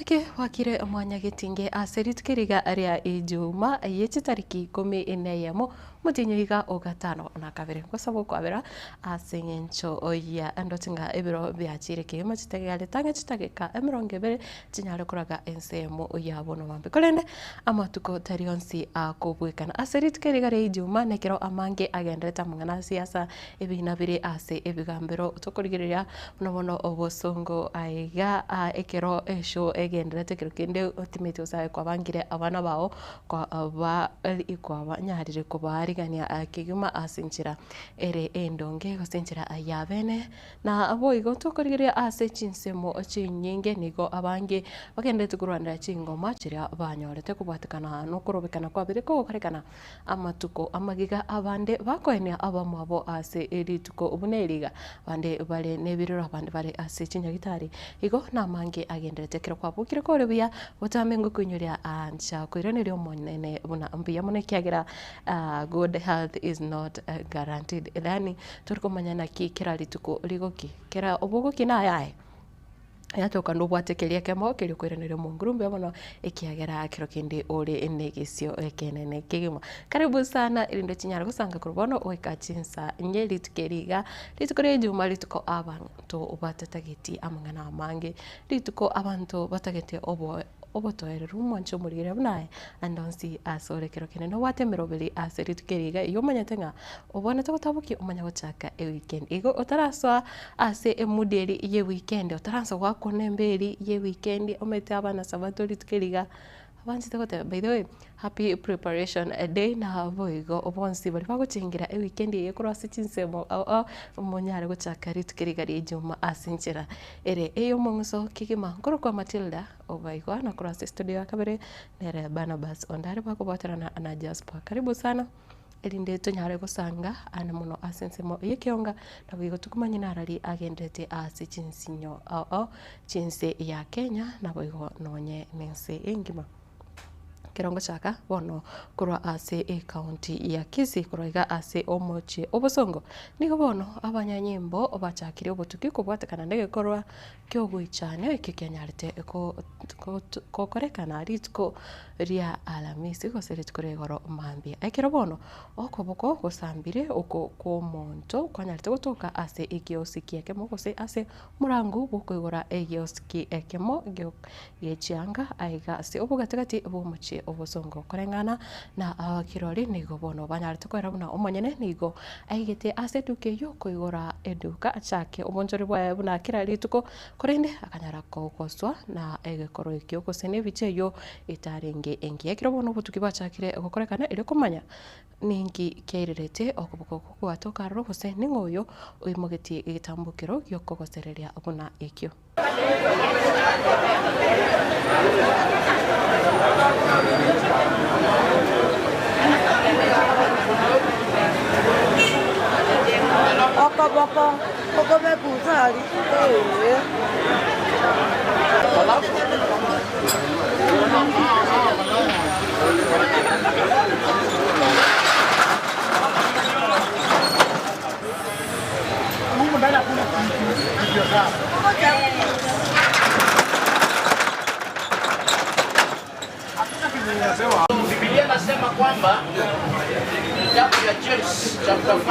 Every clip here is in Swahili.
Nike wakire mwanya gitinge aseritũkĩriga aria ijuma yeti tariki 14 mutinyiga o gatano na kabere ngosabo kwabera asengencho oya andotinga ebiro byachireke machitagale tanga chitageka emirongebe tinyare kuraga ensemo oya bono mambe kolende amatuko tarionsi akobwekana aseritũkĩriga ria ijuma nekero amange agendeta mungana siasa ebinabire ase ebigambero tokorigereria bono obosongo aiga ekero esho egenderete kero kende ultimate usaye kwabangire abana bao kwa aba ikwa nyarire kubarigania akiguma asinchira ere endonge gosenchira ayabene na abo igo tokorigeria ase chinsemo chinyinge nigo abange bagendete kurwanda chingoma chiria banyorete kubwatikana no kurobekana kwa bire ko korekana amatuko amagiga abande bakoenia abamwabo ase erituko ubuneriga bande bale nebiriro abande bale ase chinyagitari igo namange agenderete kero kwa bukire ko rebia watamengo kunyoria ancha kuironerio monene buna mbia munekiagira good health is not guaranteed elani turkomanya na kira rituko ligoki kera obogoki na yae yatoka ndo bwatekelia kemo kiri kwiranire mungurumbe bono ikiagera kiro kindi uri enegisio ekenene kigima karibu sana ilindo chinyara gusanga kurubono oikachinsa nyeri tukeriga litukore juma lituko abantu ubatatageti amangana amange lituko abantu batagete obotoereru mwancho murire bunaye andonsi asore kiro kinene watemerobeli aseritũkĩriga iyo manyatenga obona totabuki umanya gochaka weekend igo otaraswa ase emuderi ye weekend otaraswa gwakonemberi ye weekend omete abana sabato ritũkĩriga abanzi tagote. By the way, happy preparation a day na boigo obonsi bari baguchingira weekend ye kurasi chinsemo munyare gochaka ritũkĩriga ri juma asinchira ere eyo monso kigima ngoro kwa Matilda obaigo na kurasi studio ya kabere nere Barnabas ondare bakubatarana na Jasper. Karibu sana elinde tonyare gusanga ana muno asensemo yekionga na bigo tukumanya narari agendete ase chinsinyo chinse ya Kenya na bigo nonye nense engima kirongo chaka bono kurwa ase county ya Kisii kuroiga ase omoche obosongo nigo bono abanyanyimbo obachakire obotuki kubwatekana ndege korwa kyogwichane ikikenyarite ko korekana ritko ria alamisi goseritko regoro mambia ekero bono okoboko gosambire oko komonto kwanyarite gotoka ase igiosiki ekemo gose ase murangu bokoigora igiosiki ekemo gyechianga aiga ase obugategati bomoche obosongo korengana na kirori nigo bono banyarite kwera buna omonyene nigo aigete ase duke yoko igora eduka achake obonjore bwa buna kira rituko korende akanyara kokoswa na egekoro ikyo kosene bicheyo itarenge engi ekiro bono butuki bachakire gokorekana ire komanya ningi keirerete okoboko kwatoka robose ningoyo uimogeti igitambukiro yoko gosereria buna ikyo Poco me pusari. Biblia inasema kwamba kitabu cha James chapter 5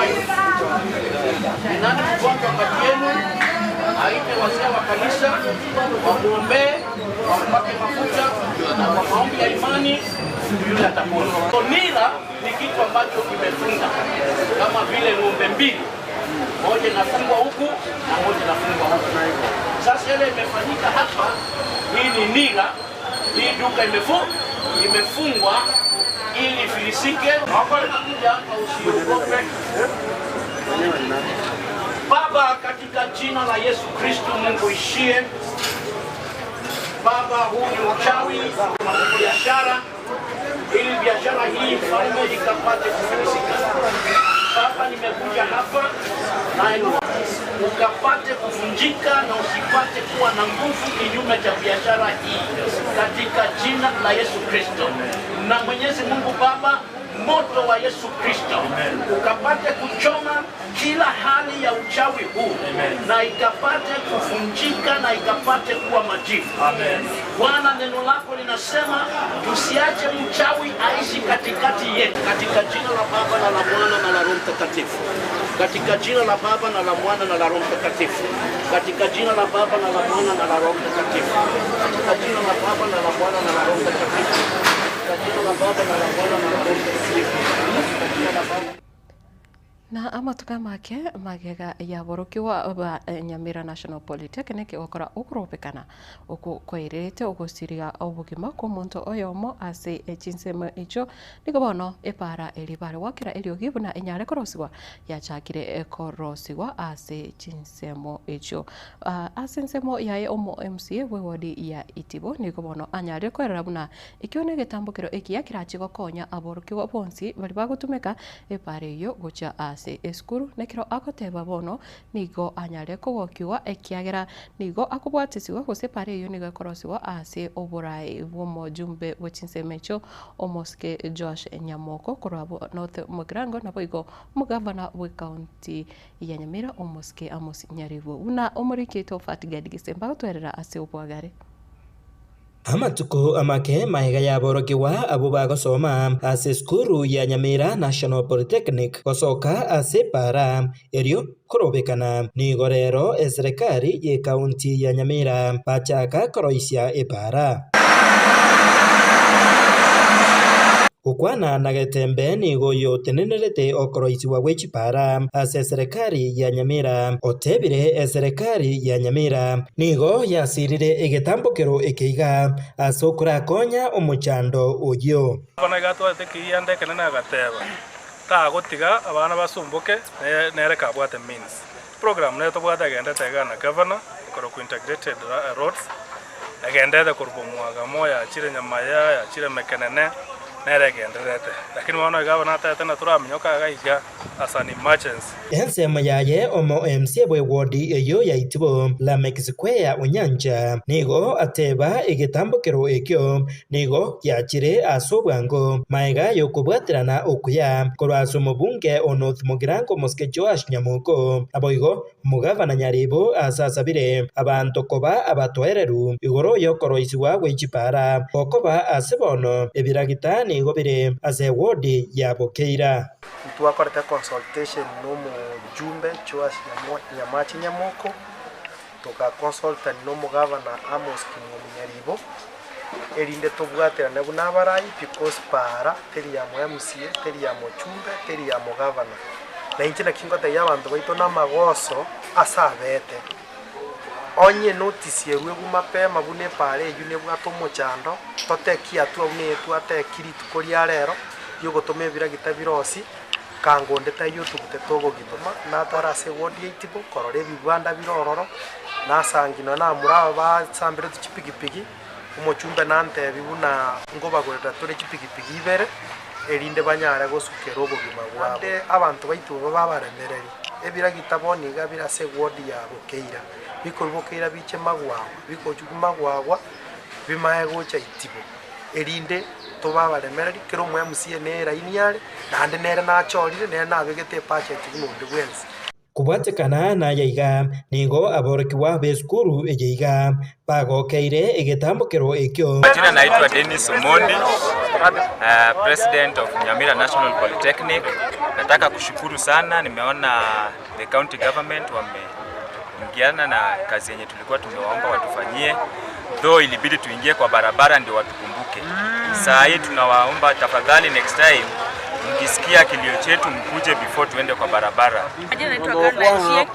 ni nani mgonjwa kati yenu aite wazee wa kanisa wamuombee wampake mafuta na kwa maombi ya imani yule atapona. So nira ni kitu ambacho kimefunga kama vile ng'ombe mbili, moja inafungwa huku na moja inafungwa huku. Sasa ile imefanyika hapa, hii ni nira, hii duka imefungwa ili filisike. Nakuja hapa usiogope. Baba, katika jina la Yesu Kristo Mungu ishie, Baba, huu ni uchawi wa biashara, ili biashara hii mfalme ikapate kufilisika. Baba, nimekuja hapa na ukapate kuvunjika na usipate kuwa na nguvu kinyume cha biashara hii katika jina la Yesu Kristo. Na Mwenyezi Mungu Baba, moto wa Yesu Kristo ukapate kuchoma kila hali ya uchawi huu na ikapate kuvunjika na ikapate kuwa majivu. Bwana, neno lako linasema tusiache mchawi aishi katikati yetu, katika jina la Baba na la Mwana na la Roho Mtakatifu. Katika jina la Baba na la Mwana na la Roho Mtakatifu. Katika jina la Baba na la Mwana na la Roho Mtakatifu. Katika jina la Baba na la Mwana na la Roho Mtakatifu. Katika jina la Baba na la Mwana na la Roho Mtakatifu. na amatuka make magega ya borokiwa ba Nyamira National Polytechnic okora ukurupikana ukwirite ugusiria obugima ku muntu oyomo ase echinsemo icho nikobono epara elibare wakira eliogibu na enyare korosiwa yachakire korosiwa ase chinsemo icho ase nsemo yae omo MCA wewodi ya Itibo nikobono anyare kwerera buna ikione getambukiro ekiyakira chigo konya aborokiwa bonsi bali bagutumeka epare yo gocha ase eskuru nekiro akoteba bono nigo anyare kogokiwa ekiagera nigo akubwatisiwa gusepare yo nigo korosiwa ase oburai bwomo jumbe wechinsemecho omoske Josh Nyamoko korabo North Mugrango na boigo mugavana we county ya Nyamira omoske Amos Nyaribo una omorikito fatigadi gisemba twerera ase obwagare amatuko amake maega ya borokiwa abo bagosoma ase skuru ya Nyamira National Polytechnic gosoka ase para erio korobekana nigo rero eserikali ye county ya Nyamira bachaka koroisia epara ukwana na getembe nigo yo tenenerete okoroisi wa wechipara ase serikali ya Nyamira otebire serikali ya Nyamira nigo yasirire egetambukiro ekeiga asokura konya omuchando oyo bana gato atekiya kenena gateba ta gotiga abana basumbuke nere kabwate means program neto bwata genda tegana governor koro ku integrated roads agenda de kurbomwaga moya chire Nyamaya ya chire mekenene neregenderete lakini wana gavana tena turamnyoka gaiga as an emergency ensema yaye omo MC bwe wodi eyo ya Itibo la Mexiquea Unyanja nigo ateba egetambukiro ekyo nigo yachire asobwango maiga yokubwatirana okuya korwaso mubunge North Mugrango moske Josh Nyamoko aboigo mugavana Nyaribo asasabire abantu koba abatwereru igoro yokoroisiwa wechipara okoba asebono ebiragitani igobire ase wodi ya Bokeira twakorete consultation no mu jumbe Josh Nyamoko toka consultant no mu governor Amos Nyaribo erinde tobwaterane bunabarai because para teri ya MCA teri ya mochumbe teri ya governor na inchina kingote y'abantu baito n'amagoso asabete onye notice yewe gumapema bune pare yune bwato mochando totekia tu une tu atekiri tukoria rero yogotome bira gitabirosi kangonde tayo tugute togo gitoma na tarase wodi Itibo korore bibanda birororo na sangino na muraba ba sambire tuchipigipigi umuchumbe nante bibuna ngoba goreta tore chipigipigi ibere erinde banyara gosukero obugima bwabo abantu baitu babaremereri ebira gitaboni gabira se wodi ya Bokeira bikorbokeira biche magwawa bikojugumagwawa bimaye gocha Itibo erinde tobabaremereri kero mu MCA nera iniare nande nera nachorire nera nabegete pache tugunundi bwensi kubwatekana na yaiga nigo aborokiwa beskuru ejeiga bagokeire egetambukiro ekyo jina naitwa Dennis Omondi president of Nyamira National Polytechnic. Nataka kushukuru sana, nimeona the county government wameingiana na kazi yenye tulikuwa tumewaomba watufanyie, though ilibidi tuingie kwa barabara ndio watukumbuke. Saa hii tunawaomba tafadhali next time mkisikia kilio chetu mkuje before tuende kwa barabara. Jina naitwa Carla,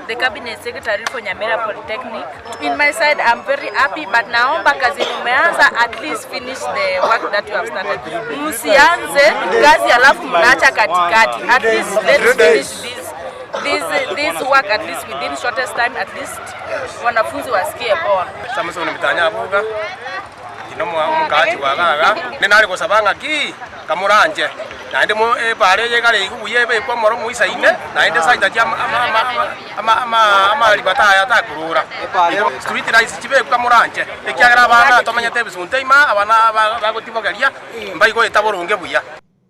the cabinet secretary for Nyamira Polytechnic. In my side, I'm very happy, but naomba kazi umeanza, at least finish the work that you have started. Msianze kazi alafu mnaacha katikati. At least let's finish this work at least within shortest time, at least wanafunzi wasikie bora. Samso ni mitanya buga kinomo mukati wagaga nenari gosabanga ki kamuranje naende mo bare yegare iguye be kwa moro muisaine naende saita ya ama libata ya takurura street rice chibe kwa muranje ekiagara bana tomanya tebisunte ima abana bagotibogaria mbai go etaborunge buya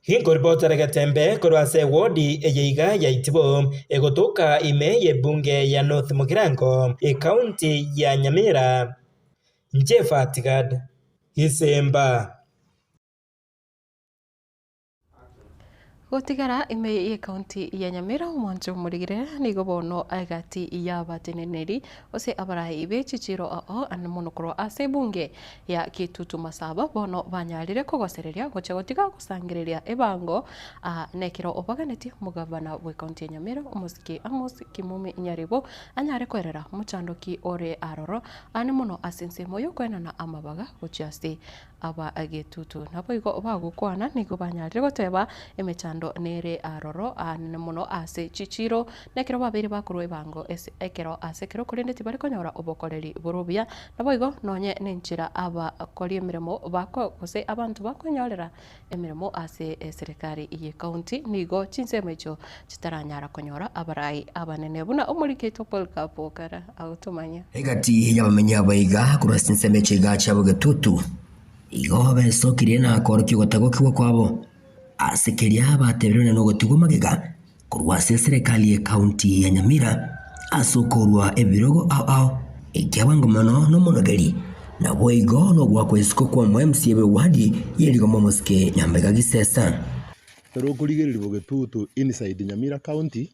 Hinkoripota Gatembe korwase wodi eyeiga ya Itibo egotoka ime ye bunge ya North Mugirango county ya Nyamira Njefa Tigad Hisemba Gotigara ime ye county ya Nyamira mwanzo murigire nigo bono agati ya bateneneri ose abarai ibe chichiro anamonokoro ase bunge ya Kitutu Masaba bono banyarire kogosereria goche gotiga gusangireria ebango nekiro obaganeti mugabana we county ya Nyamira omusiki Amos Kimumi Nyaribo anyare kwerera muchandoki ore aroro anemono asense moyo kwena na amabaga gochiase aba agetutu nabo igo bagukwana nigo banyarire goteba emechando nere aroro anemono ase chichiro nekero babiri bakuru ebango ekero asekero kurindeti bari konyora obokoreri burubia nabo igo nonye nenchira aba kori emiremo bako kose abantu bakonyorera emiremo ase serikali ye county nigo chinsemo icho chitaranyara konyora abarai abanene buna omuriketo Paul Kapokara automanya egati yabamenya baiga kurasinse chega chabo Getutu igo besokire na korokyo gotago kiwo kwabo asekeria batebirone no gotigo magega kurwase serikali ye county ya Nyamira asokorwa ebirogo ao ekiabango mano no monogeri na boigo no gwakwesiko kwa MCA be wadi yeligo momoske Nyambega Gisesa pero kurigerero Getutu inside Nyamira county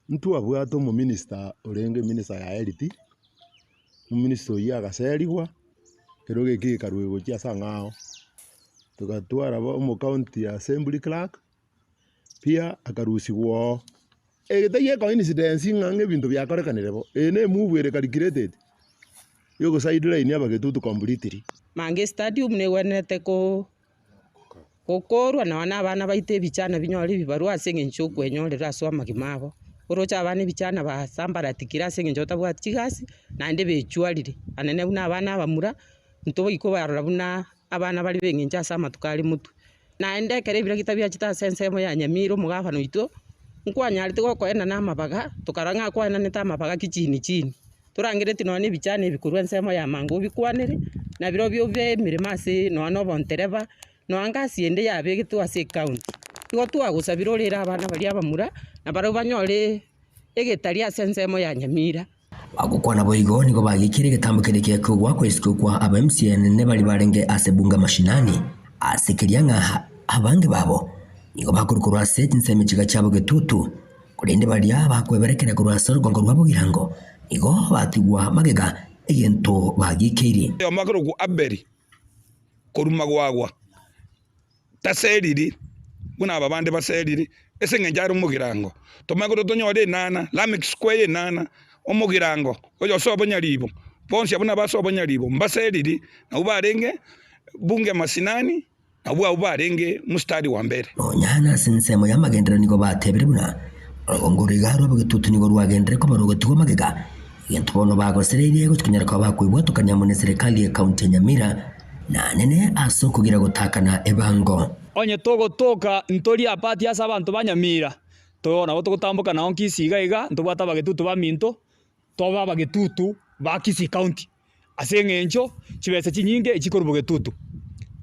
ntu abwato mu minister orenge minister ya health mu minister ya gaserigwa pero geki karwego chia sangao tukatwara mu county assembly clerk pia akarusiwo egetaye coincidence ngange bintu byakorekanire bo ene mubwere calculated yogo sideline aba Getutu completely mange stadium ne wenete ko kokorwa na abana baite bichana binyori bibarua asengencho kwenyorera swama kimabo orocha abana bichana basambara tikira sengencho tabwa chigasi na nde bechuarire anene buna abana bamura ntobo iko barora buna abana bali bengencha sama tukali mutu na ende kere bira kitabya chita sensemo ya Nyamiro mugafano ito nkwanyarite goko ena na mabaga tukaranga kwa ena neta mabaga kichini turangire tinone bichane bikurwa nsemo ya mango bikwanire na biro byo bye mirimase no bontereva no angasi ende ya be gitu ase county igo twagusabira rira abana bali abamura na baro banyore egetaria sensemo ya Nyamira bagukwana boigo nigo bagikire getambukire kekugwa kwesiko kwa aba MCN ne bali barenge asebunga mashinani asekeria nka abange babo nigo bakurukurwa seti nseme chiga cyabo Getutu kurinde bali abakweberekera kurwa sorgongo rwabugirango nigo batigwa magega egento bagikire yo makuru ku aberi kuruma gwagwa taseriri kuna ababande baseriri esengenjaro mugirango tomakuru tonyore nana lamik square nana omugirango oyo sobo Nyaribo ponsi abuna basobo Nyaribo mbaseriri na ubarenge bunge masinani na ubarenge mustari wa mbere onyana sinsemo ya magendero nigo batebere buna ngorigaro Getutu nigo rwagendere ko barogotigo magega yentono bagosereye gutkinyara kwa bakwibwa tukanyamune serikali ya county Nyamira na nene asokugira gutakana ebango onye togotoka ntori apati asa abantu banyamira tona gotogutambuka na onkisiga iga ntobata Getutu baminto toba Getutu bakisi county asengencho chibese chinyinge ichikorubo Getutu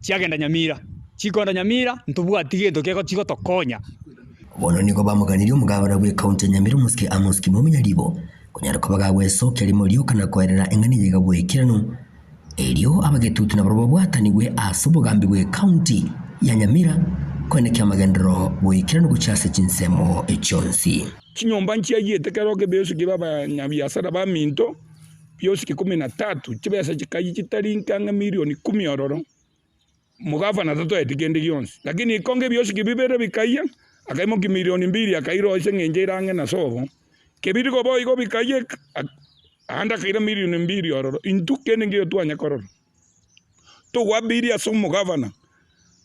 chiagenda Nyamira chikonda Nyamira ntobwatige ndokeko chiko tokonya bono nigo bamuganiri umugabara we county Nyamira umuski Amos Kimumi Nyaribo kunyara ko bagabwe soke limo lyo kana kwerera engani yiga bwe kirano elio abagetutu na brobo bwataniwe asubugambi we county ya Nyamira kwene kya magendero bwe kirano guchase chinsemo echonsi chinyomba nchi yete karoke beyosi kibaba nyabiasara ba minto beyosi 13 chibesa chikayi chitarinka nga milioni 10 ororo mugava na tato etikende gyonsi lakini konge beyosi kibibere bikaya akaimo ki milioni 2 akairo isengenje irange na sobo kebiri go boy go bikaye anda kaira milioni 2 ororo intukene ngiyo twanya kororo to wabiri asumu governor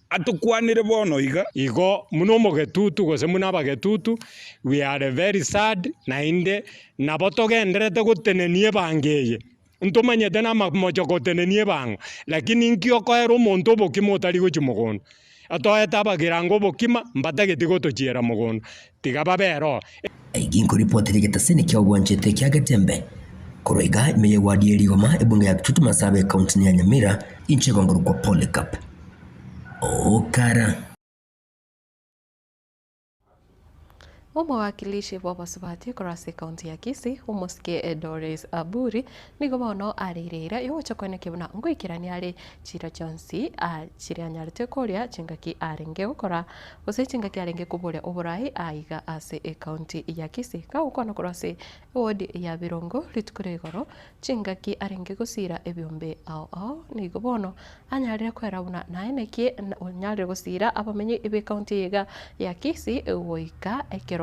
atukwanire bono igo muno Getutu gose muna Getutu we are very sad na inde nabotogenderete gutenenie bangeye ntumanyete na mamocho gutenenie bang lakini nkio koero muntu bokimotari guchimogono atoeta bagirango bokima mbatageti gotochiera mogono tiga babero iginko report rigetasene kya gwanchete kya Gatembe koroiga imeye wadi erigoma ebunga ya Kitutu Masaba county ya Nyamira inche gongoro kwa Polycarp Okara Umawakilishi wa basubati kurasi kaunti ya Kisii umusikie Doris Aburi nigo bono aririra yocha kwene kibuna ngwikirani ari chira chonsi chira nyarite koria chingaki arenge gukora ose chingaki arenge kuburia uburai aiga ase kaunti ya Kisii ka ukona kurasi wodi ya Birongo litukure igoro chingaki arenge gusira ebyombe ao nigo bono anyarire kwera buna naeneki nyarire gusira abamenye ebe kaunti yiga ya Kisii woika ekero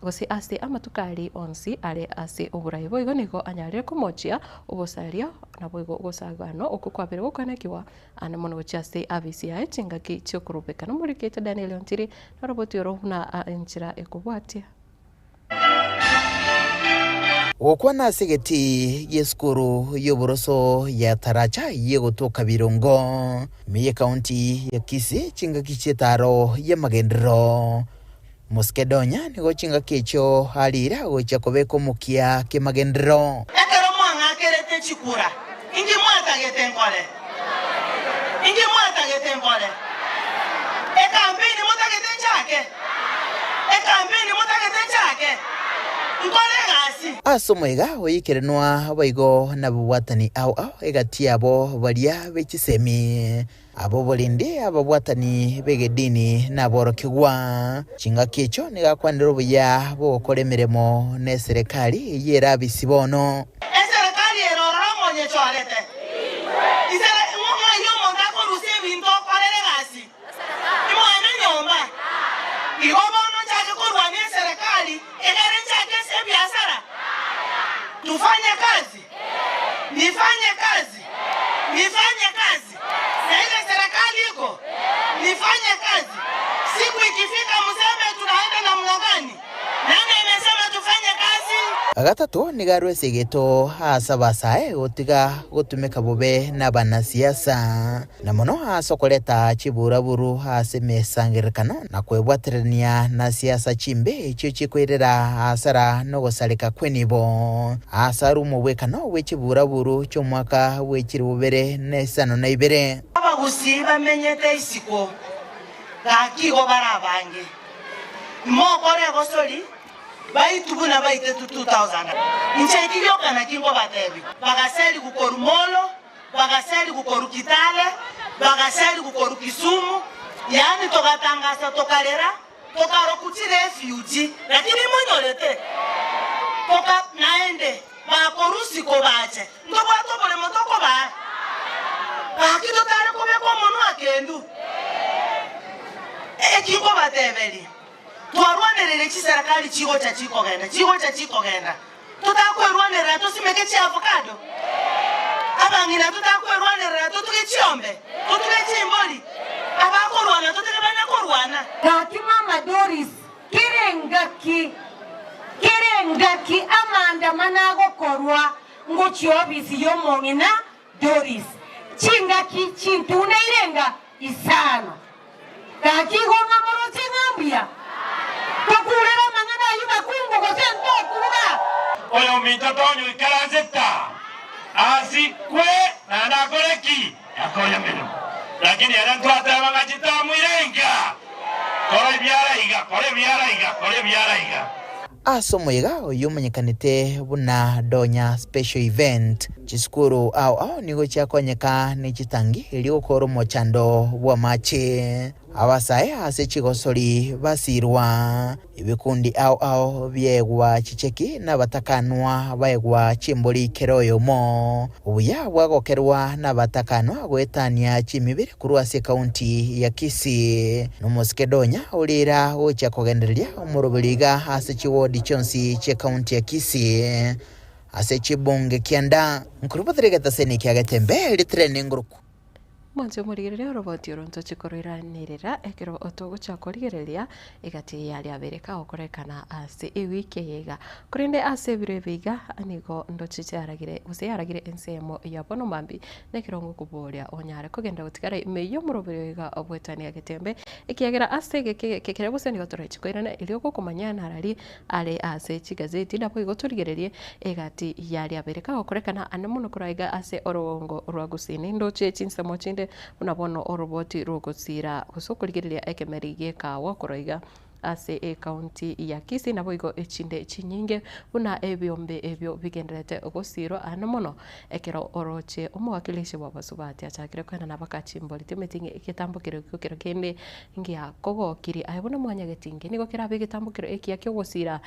gosi ase amatukari onsi are ase oburai boigo nigo anyarire kumochia obosaria na boigo gosagano okukwabere gokanekiwa ane mono gochase ABCI chingaki chiokurubeka no murikete Daniel Ontiri na roboti yorona enchira ekubwatia Okwana segeti yeskuru yoboroso ya taracha yegotoka Birongo miye kaunti ya Kisii chingaki chetaro ya magendro Muskedonya nigo chingaki echo halira gocha kobeko mukia ke magendro ekero mwanga kerete chikura ingi mwata getengole ekampeni mutagete asomwega oyikirenwa baigo na bwatani au egatia abo baria bechisemi abo bolindi ababwatani begedini na borokigwa chingaki echo nigakwandiro buya bokoremeremo ne serikali yera bisibono serikali erora monye chorete isere mwa yomo ndako rusebi ndo korere gasi imwana nyomba igobono chake kurwa ne serikali egere chake se biashara tufanye kazi nifanye kazi na ile serikali iko nifanye kazi siku ikifika mseme tunaenda namna gani nani imesema tufanye kazi agatatu nigarwe segeto hasabasae gotiga gotumeka bobe na banasiasa na mono hasokoleta chiburaburu hasemesangirikano na kwebwaterania na siasa chimbe icho chikwirira hasara no gosalika kwenibo hasaru mubwekano wechiburaburu cyo mwaka wechirubere nesano na ibere abagusiba menyete isiko gakigo barabange mokore gosori baitubuna baite 2000 inchekilyo kana kingo batebi bagaseli kukoru Molo bagaseli kukoru Kitale bagaseli kukoru Kisumu yani tokatangaza tokalera tokarokutire refugee lakini munyolete toka naende bakorusi ko bache ndobwa tobole motoko ba bakito tare kobeko mono akendu kingo batebeli twarwanerere chiserikali chigo cha chiko genda tutakwerwanerera tusimeke chi avocado abangina tutakwerwanerera tutuke chiombe tutuke chimboli abakorwana tutuke bana korwana Gaki Mama Doris kirengaki amanda manago korwa ngochi obisi yomongina Doris chingaki chintuna irenga isano gaki gonga moro chingambia Tokurera mangana yuba kungo kosento kura. Oyo mitotonyo ikarazeta. Asi kwe na nakoreki. Yakoya meno. Lakini yanatuata wangajita mwirenga. Kore biara iga. Asomwega oyumenyekanite buna donya special event chiskuru au nigo chakonyeka ni chitangi iliokoro mochando bwa mache abasae ase chigosori basirwa ibikundi au byegwa chicheki na batakanwa baegwa chimboli keroyo mo ubuya bwagokerwa na batakanwa gwetania chimibiri kurwa se kaunti ya Kisii no Muskedonya ulira ocha kogenderia omurubiriga ase chiwodi chonsi che kaunti ya Kisii ase chibunge kianda nkurubaterega seni kyagetembe litrene nguruku Mwanzo murigereria roboti oronto chikoroiranirira ekero otogo chakorigereria egati yali abereka okorekana ase ewike yega kurinde ase birebiga anigo ndochi cyaragire useyaragire ensemo ya bono mambi nekirongo kuboria onyare kugenda gutigara meyo murobirega obwetani agetembe ekiyagera ase kekere guseni gotore chikoirana ilio kumanyana arari ale ase chigazeti napo igoturigererie egati yali abereka okorekana anemuno kuraiga ase orongo rwagusini ndochi chinsemo chinde unabono oroboti rogosira gusokurigirira ekemerigie kawa kuroiga ase county ya Kisii na boigo echinde chinyinge buna ebyombe ebyo bigenderete ogosiro ano mono ekero oroche omwakilishi wa basubati achakire kwena nabakachimboli timetinge ikitambukiro kukiro kende ngia kogokiri ayibona mwanya getinge nigo kirabe igitambukiro ekia kyogosira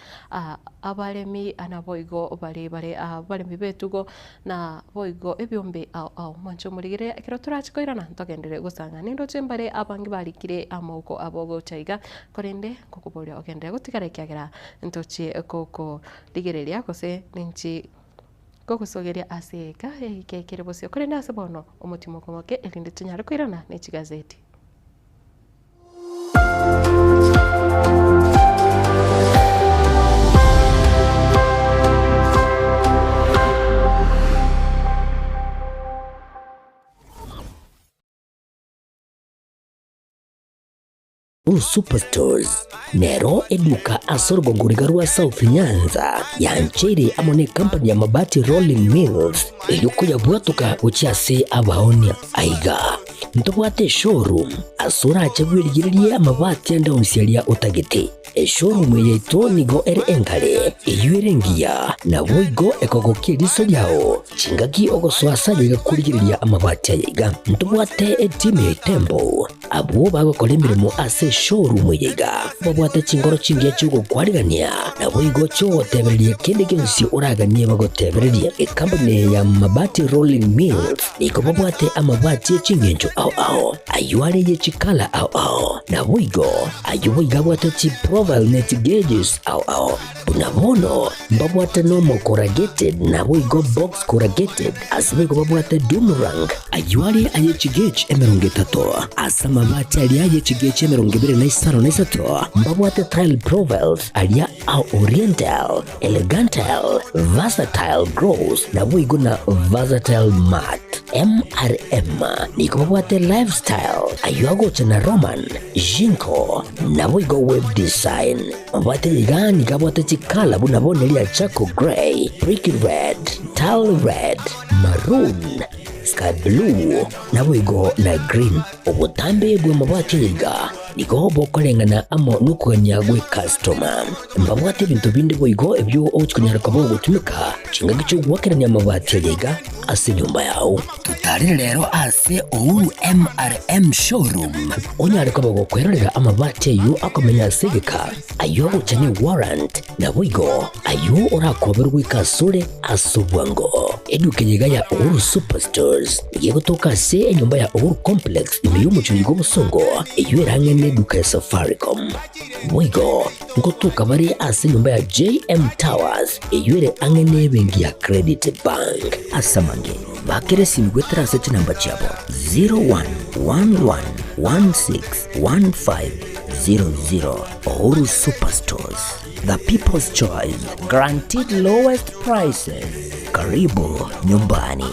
abalemi ana boigo bare abalemi betugo na boigo ebyombe au mancho murigire ekero turachikoirana ntogendere gusanga nindo chembare abangi barikire amoko abogo chaiga korende kukuboria ogendere gutigara kyagira ntochi koko ligereria kose ninchi gogusogeria aseka kekere bosio kore nase bono omutimo komoke elinde tunyare kwirana n'ekigazeti. Superstores nero eduka asorgo nguriga rwa South Nyanza yanchere amone company ya mabati Rolling Mills eyuko yabwatuka uchiase abaonia aiga ntobwate showroom asura achagwirigirie amabati anda onsialia utagete showroom yeto nigo engale eyuerengia na boigo ekogokiriso lyao chingaki ogoswasa yegakurigiria amabati aiga ntobwate team Tembo abo bagokora imirimo ase showroom yega babwate chingoro chingia chugo kwarigania na boigo cho tebereria kende gensi uraganie bagotebereria company ya mabati Rolling Mills niko babwate amabati chingenjo au ayuare ye chikala au na boigo ayuiga bwate chi profile net gauges au bunabono babwate normal corrugated na boigo box corrugated asibigo babwate Dumarang ayuare aye chigage emerongetato asama mabati alia ye chigage emerongibere na isaro na isato babwate tile profiles alia au oriental elegantal versatile gross na boigo na versatile mat MRM niko babwate lifestyle ayuago chana Roman Jinko na boigo web design babwate ligani kabwate chikala bunabonelia Chaco Grey, Brick Red, Tile Red, Maroon, Sky Blue na boigo na green obutambe bwe mabwate liga niko bokolengana amo nukugania gwe customer mbabwate bintu bindi boigo ebyo ochikunyara kwabo gutumika chinga gicho gwakerania mabwate liga ase nyumba yao tutarire rero ase Uhuru MRM showroom onyare kwabo gukwerera amabwate yu akomenya segeka ayo uchane warrant na boigo ayo orakoberwa ikasure asubwango edukenyega ya Uhuru Superstores yegotoka se enyumba ya Uhuru Complex imiyumucho yigo busongo eyuerangene duka ya Safaricom boigo ngotoka bari ase nyumba ya JM Towers eyuere angene bengi ya Credit Bank asamange bakere simgwetera seti namba chabo 0111161500 Uhuru Superstores, the people's choice, guaranteed lowest prices. Karibu nyumbani.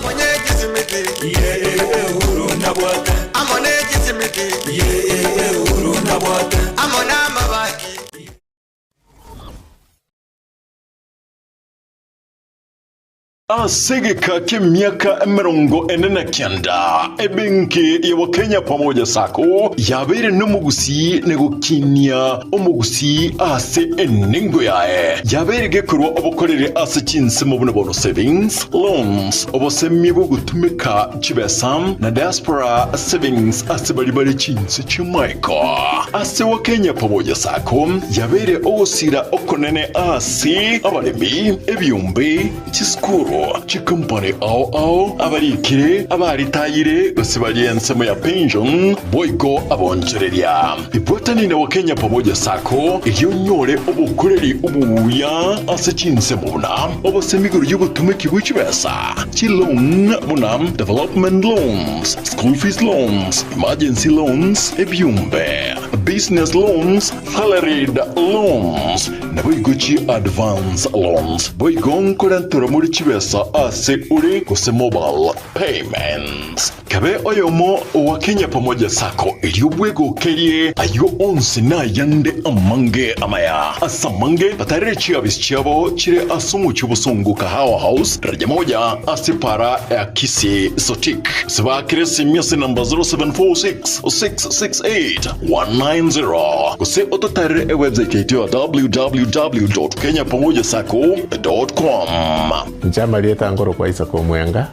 Asegeka k'emyaka 49 ebenki ya Wakenya Pamoja Sacco yabere n'umugusi negukinia umugusi ase eningo yae yabere gekurwa obukorere ase chinsemo bunabono savings loans obosemi bwo gutumika chibesam na diaspora savings ase bali chinse chimaiko ase Wakenya Pamoja Sacco yabere ogosira okonene ase abalemi ebyumbe chiskuru chikampani au abarikire abaritayire gosibaliensemo ya pension boigo abonjereria ibotani na Wakenya Pamoja Sacco iryonyore obukoreri ubuya ase chinsemo buna obosemiguru y'ubutumiki bw'ikibesa chilon buna development loans, school fees loans, emergency loans, ebyumbe, business loans, salaried loans na boigo chi advance loans boigo nkorantura muri kibesa mpesa ase uri kose mobile payments kabe oyomo wa Kenya Pamoja Sacco iliubwego kerie ayo onse na yande amange amaya asamange batarire chiabo chire asumu chubusongo kahawa house raja moja asipara ya kisi sotik siba kiresi miasi namba 0746-668-190 kuse ototarire website yetu www.kenyapamojasacco.com. Njama lieta ngoro kwa Isako Mwenga,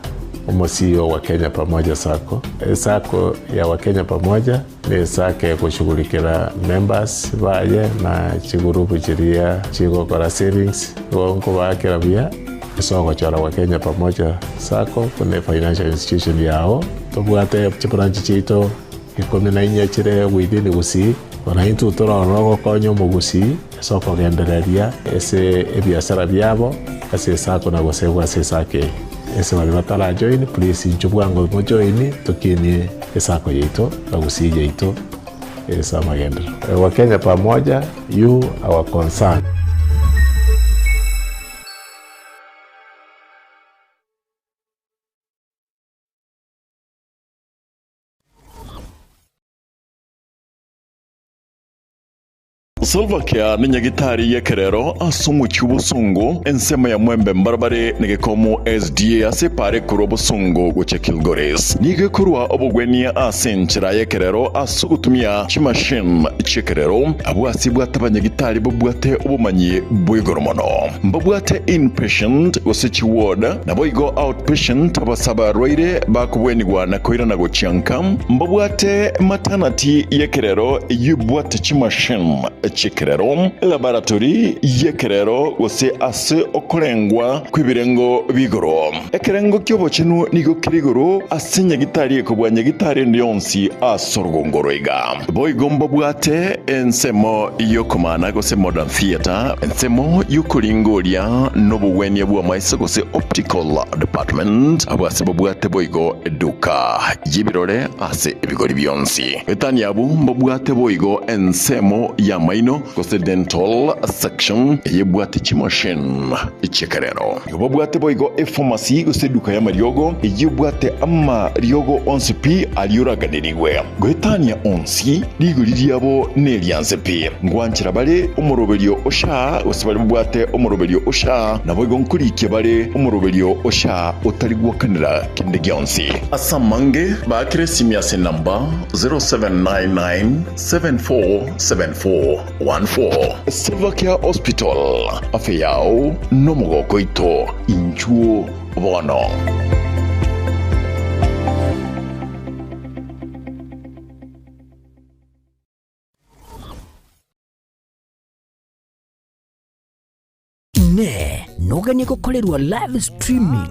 CEO wa Kenya Pamoja Sacco. Sacco ya Wakenya Pamoja ni sake ya kushughulikira members baye na chigurupu chiria chigokora savings wonko bakira bia isoko chara Wakenya Pamoja Sacco kuna financial institution yao tobwate branch chito ikome na inyachire within gusi ona into tora rogo konyo mugusi soko gendereria ese ebiasara byabo ase Sacco na gosegwa ase sake ese wale batala join please njubwango mo join tokini Sacco yeito na gusi yeito esa magenda Wakenya Pamoja you our concern. Salva Kiir ni nyagitari ya kerero asumu chubusungu ensema ya mwembe mbarbare nigekomo SDA asepare kurobusungu guche Kilgoris nige kurwa obugwenia asenchira ya kerero asugutumia chimashin chekerero abu asibwa tabanyagitari bubwate obumanyi bwigoromono mbabwate inpatient gosechi ward na boigo outpatient abasaba roire bakubwenigwa na koira na gochiankam mbabwate maternity ya kerero yubwate chimashin chekerero laboratory yekerero gose ase okorengwa kwibirengo bigoro ekerengo kyobochenu nigo kirigoro asinya gitari ekobwanya gitari ndionsi asorgongoro iga boigombo bwate ensemo yokomana gose modern theater ensemo yukoringoria nobuwenia bwa maisa gose optical department abase bwate boigo eduka yibirore ase ebigori byonsi etani abu mbwate boigo ensemo ya maino kose dental section yebwate chimoshin ichekerero yobwate boigo pharmacy kose duka ya mariogo yebwate ama riogo onsi pi aliuraganirigwe gwetania onsi liguririabo nelianse pi ngwanchira bale umurobelio osha osibali bwate umurobelio osha na boigo nkurike bale umurobelio osha otarigwakanira kinde gyonsi asamange bakire simiase number 0799747414 Salva Kiir Hospital afeyao nomogoko ito inchuo bono. Ne noganye gukorerwa live streaming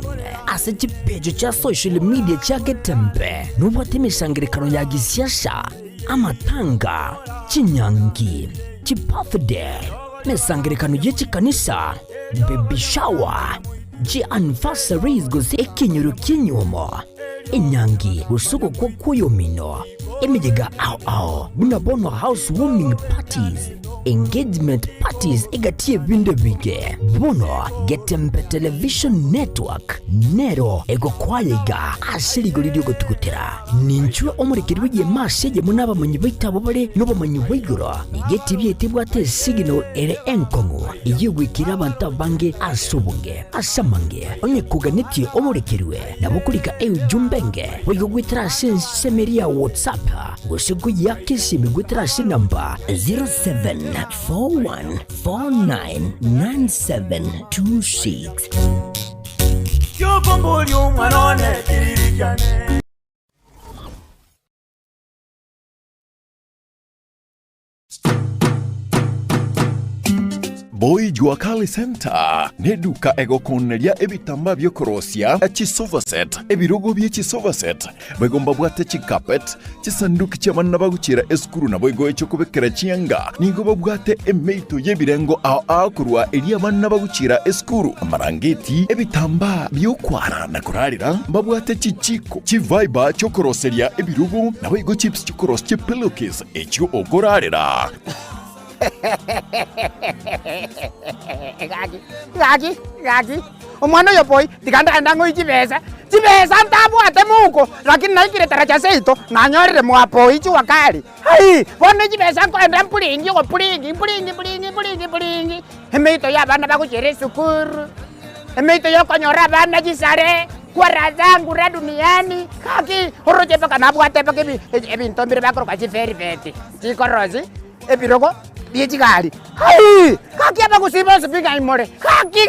ase chipejo cha social media chake tembe nubwate misangirikano ya gisiasha amatanga chinyangi chibirthday misangirikano yechikanisa baby shower anniversaries gose ekinyoro kinyomo inyangi usuko kwa kuyomino emijega ao bunabono housewarming parties engagement parties egatie binde bige bono Getembe television network nero ego kwayega ashirigo lidio gotugutera ninchwe omurikirwe ye masege munaba manyi baitabo bare no bamanyi baigoro nigeti byetebwate signal ere enkongo iyigwikira abantu bange asubunge asamange onye kuganitie omurikirwe nabukulika jumbenge wigo gwitira semeria WhatsApp gosigu yakisi migwitira namba 0741499726 Yo bomboli umwanone kiririjane Boy Juakali Center neduka egokoneria ebitamba byokorosia chisovaset ebirogo bye chisovaset begomba bwate chikapet chisanduki cy'abana bagucira eskuru na boygo cyo kubekera chianga ningo babwate emeito yebirengo ao kurwa eri abana bagucira eskuru amarangeti ebitamba byokwara na kurarira babwate chichiko chiviber cyo koroseria ebirogo na boygo chips cyo koros pillowcase ekyo okorarira Gaki. Omwana yo boy tikanda ndango ichibesa. Chibesa ntabwate muko lakini naikire taracha seito nanyorire mwapo ichi wakali. Hai, bona chibesa kwenda mpulingi go pulingi. Emeito ya bana bakuchere sukuru. Emeito yo konyora bana chisare. Kwa razangu ra duniani kaki oroje paka nabwate paka ebinto mbire bakoro bachiferi beti chikorozi ebiroko biechikali hai kaki aba kusiba sipika imore kaki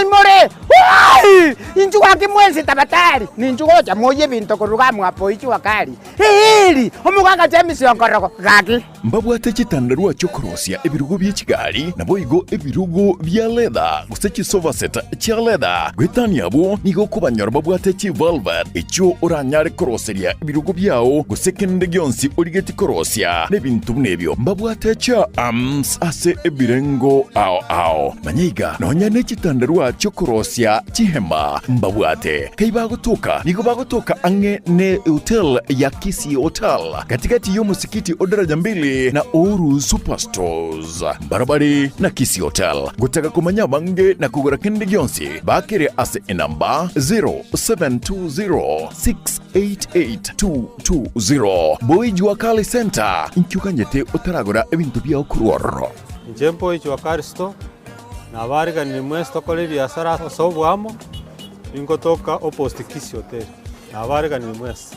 imore hai inju kaki mwenzi tabatari ninju koja moye binto koruga mwapo ichi wakali hili omuganga James Onkoroko kaki mbabwate chitandarua chokorosia ebirugo byechigali nabo igo ebirugo bya leather gusechi sofa set cha leather gwetania bo nigo kubanyora babwate chi velvet echo oranyare koroseria ebirugo byao gusekende gyonsi origeti korosia nebintu nebyo mbabwate cha arms ase ebirengo ao manyiga nonyane chitandarua chokorosia chihema mbabwate kaiba gutoka nigo bagutoka ange ne hotel ya Kisi Hotel katikati yo musikiti odaraja mbili na Oru Superstores barabari na Kisi Hotel gutaka kumanya bange na kugura kende gyonsi bakire ase enamba 0720688220 boy Juakali Center inkyukanyete utaragura ebintu bya okuruoro njempo Juakali Store na bariga ni mwesto kole biasara sobwamo ingotoka opposite Kisi Hotel na bariga ni mwesa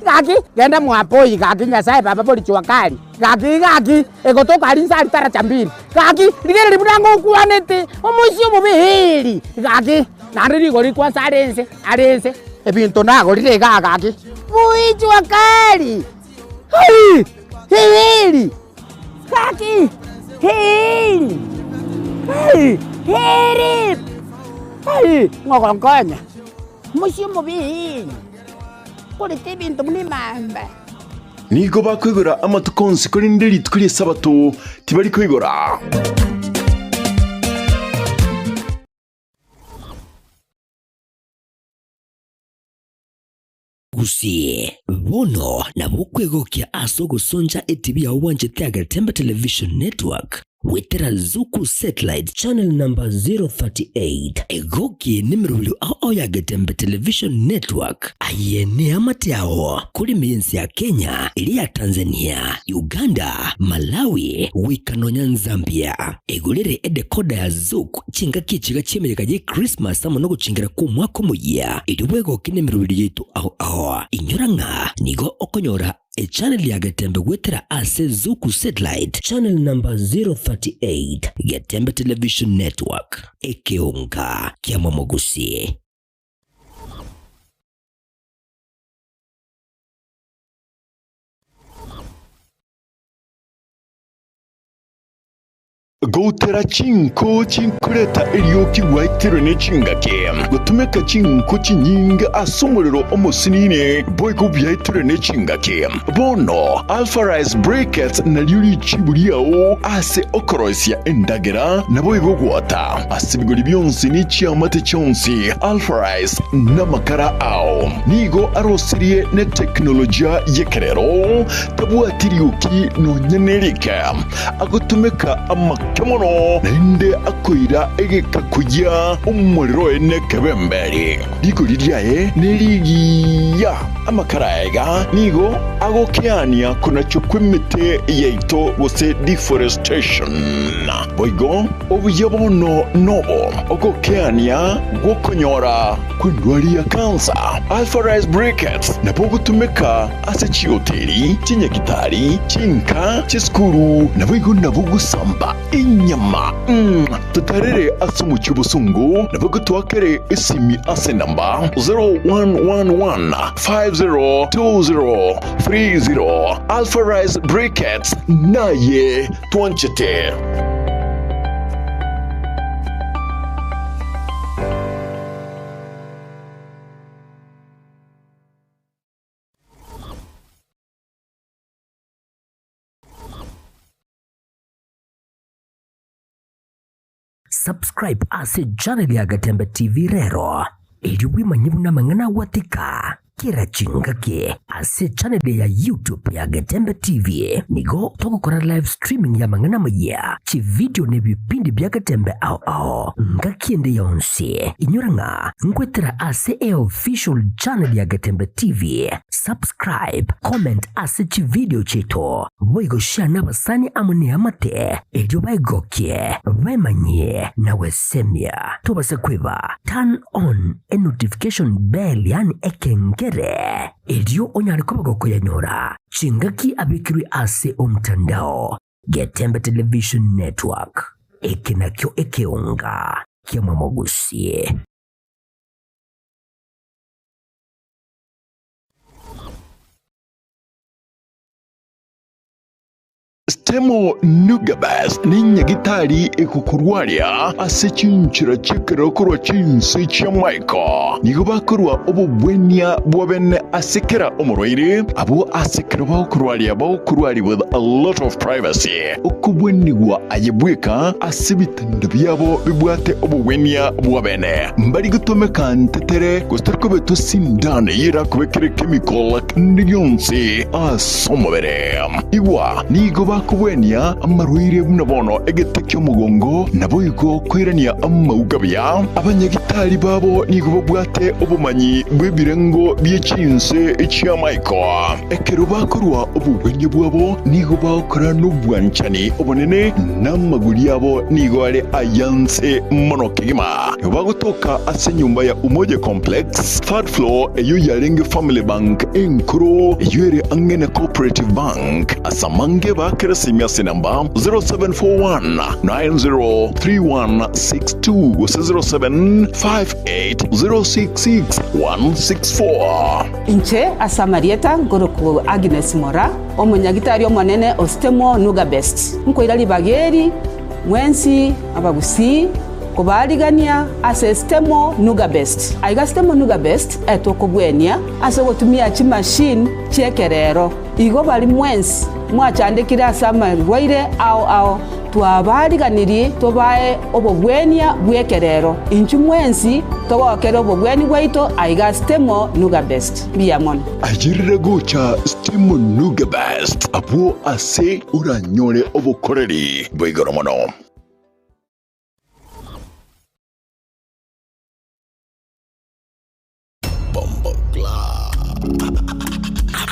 Gaki. Genda mwapoi gaki nyasaye baba boli Juakali. Gaki. Egotoka alinsa litara chambini. Gaki, ligere libudango kuanete. Omusio mubihili. Gaki, nari goli kwanza alense. Ebinto nago lilega gaki. Bui Juakali. Hili. Gaki. Hili. Ngokonkonya. Musio mubihili. Kuri tibintu mlimamba. nigo bakwigura amatukonsi kuri nderi tukuri sabato tibari kwigura gusie bono na bukwegokia asogo sonja etibia wanje Tiaga Tembe Television Network wetera Zuku Satellite Channel number 038 egoki nimirulu ao ya Tembe Television Network ayene amatiao kuri miensi ya Kenya ili ya Tanzania Uganda Malawi wikanonya Zambia egulere edekoda ya Zuku chinga kichiga chemereka je Christmas amono guchingira ku mwaka muya iliwego kinimirulu yetu ao inyoranga nigo okonyora a channel ya Getembe wetera ase Zuku Satellite Channel number 038 Getembe Television Network ekeonga kia mamogusi. Gotera chinkureta elioki waitero ne chingake gutumeka chinko chinyinga asumuriro omusinine boyko byaitero ne chingake bono Alpha Rice Briquettes na lyuri chiburiao ase okorosia endagera na boygo gwata asibigori byonsi ni chiamate chonsi Alpha Rice na makara ao nigo arosirie ne teknolojia yekerero tabuatirioki no nyenerika agutumeka kemono nende akoira egeka kujya umuriro ene kebemberi digoridiaye neligiya amakaraega nigo agokeania kuna chukwimite yeito gose deforestation boigo obuyobono nobo ogokeania gokonyora kwindwali ya kansa Alpha Rice Briquettes na bogutumeka ase chioteri chinyagitari chinka chiskuru na boigo na bugusamba inyama tutarere asumu chubusungu na bugutwakere isimi ase namba 0111502030 Alpha Rice Briquettes naye twanchete. Subscribe ase channel ya Getembe TV rero ili wimanye buna mangana watika kira chingaki ase channel ya YouTube ya Getembe TV nigo togukora live streaming ya mangana maya chi video ne bipindi bya Getembe ao ngakiende yonse inyuranga ngwetera ase official channel ya Getembe TV. Subscribe, comment ase chi video cheto boigo share n'abasani amune amate ebyo bayigokie bemanye nawe semya tobase kweba turn on a notification bell yani ekengere ebyo onyaliko bagoko yanyora chingaki abikiri ase omtandao Getembe Television Network ekinakyo ekeonga kyamamogusie. Stemo Nugabas ninya gitari ekukurwaria ase chinchira chikero kurwa chinsi cha Michael nigo bakurwa obubwenya bwabene asekera omurwaire abo asekera bakurwaria with a lot of privacy okubwenigwa ayebweka asibitanda byabo bibwate obubwenya bwabene mbari gutomeka ntetere gustarko beto sindane yira kubekere chemical ndiyonse asomobere igwa nigo bakubwenya amarwire bunabono egetekyo mugongo naboyiko kwirania amaugabya abanyagitari babo nigo babwate obumanyi bwebirengo byechinse ecya Michael ekero bakorwa obubwenye bwabo nigo bakora n'ubwanchani obonene n'amaguri yabo nigo ale ayanse monokigima bagotoka ase nyumba ya Umoja Complex third floor eyo yarenge Family Bank enkuro yere angene Cooperative Bank asamange bakerasimya sinamba 0741903162 0758066164 Inche asamarieta ngoroku Agnes Mora omonyagitari omonene Ostemo Nugabest nkoirali bageri mwensi abagusi kubaligania ase Stemo Nugabest aiga Stemo Nugabest etokobwenia ase gotumia chi machine chekerero igo bali mwensi mwachandikira asama rwaire ao twabariganirie tobae obobwenia bwekerero inchu mwensi togokera obobweni bwaito aiga Stemo Nugabest biamon ajirira gocha Stemo Nugabest abo ase uranyore obokoreri bwigoromono.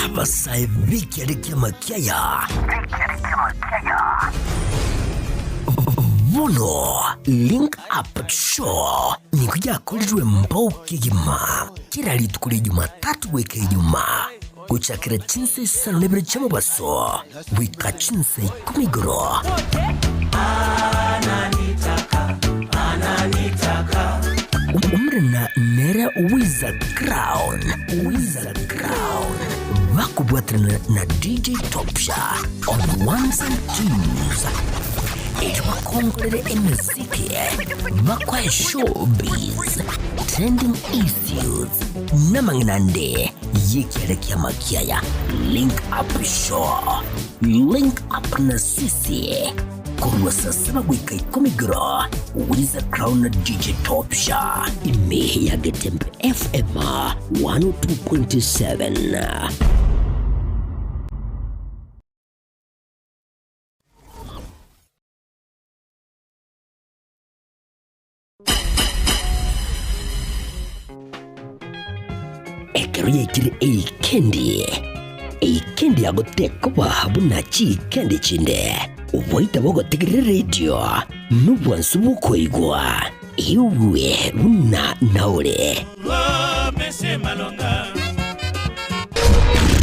Abasai biki makiaya Bono link up show nikuja kulirwe mboke gima kira litukuli Jumatatu weke Ijumaa kuchakira chinse sano nebere chamo baso wika chinse kumigoro umrena nera Wizard Crown wakubwatrana na DJ Topsha on the ones and twos ejwa kongolere emiziki bakwa showbiz trending issues namanginande yekielekea makiaya link up show link up na sisi kurwa sasa wika ikomigro Wizard Crown na DJ Topsha ime ya Getembe FM 102.7 ekeriye kiri eikendi agotekwa bunachi kendi chinde uwaita bogotigire radio nubwansu bukoigwa iwe buna naure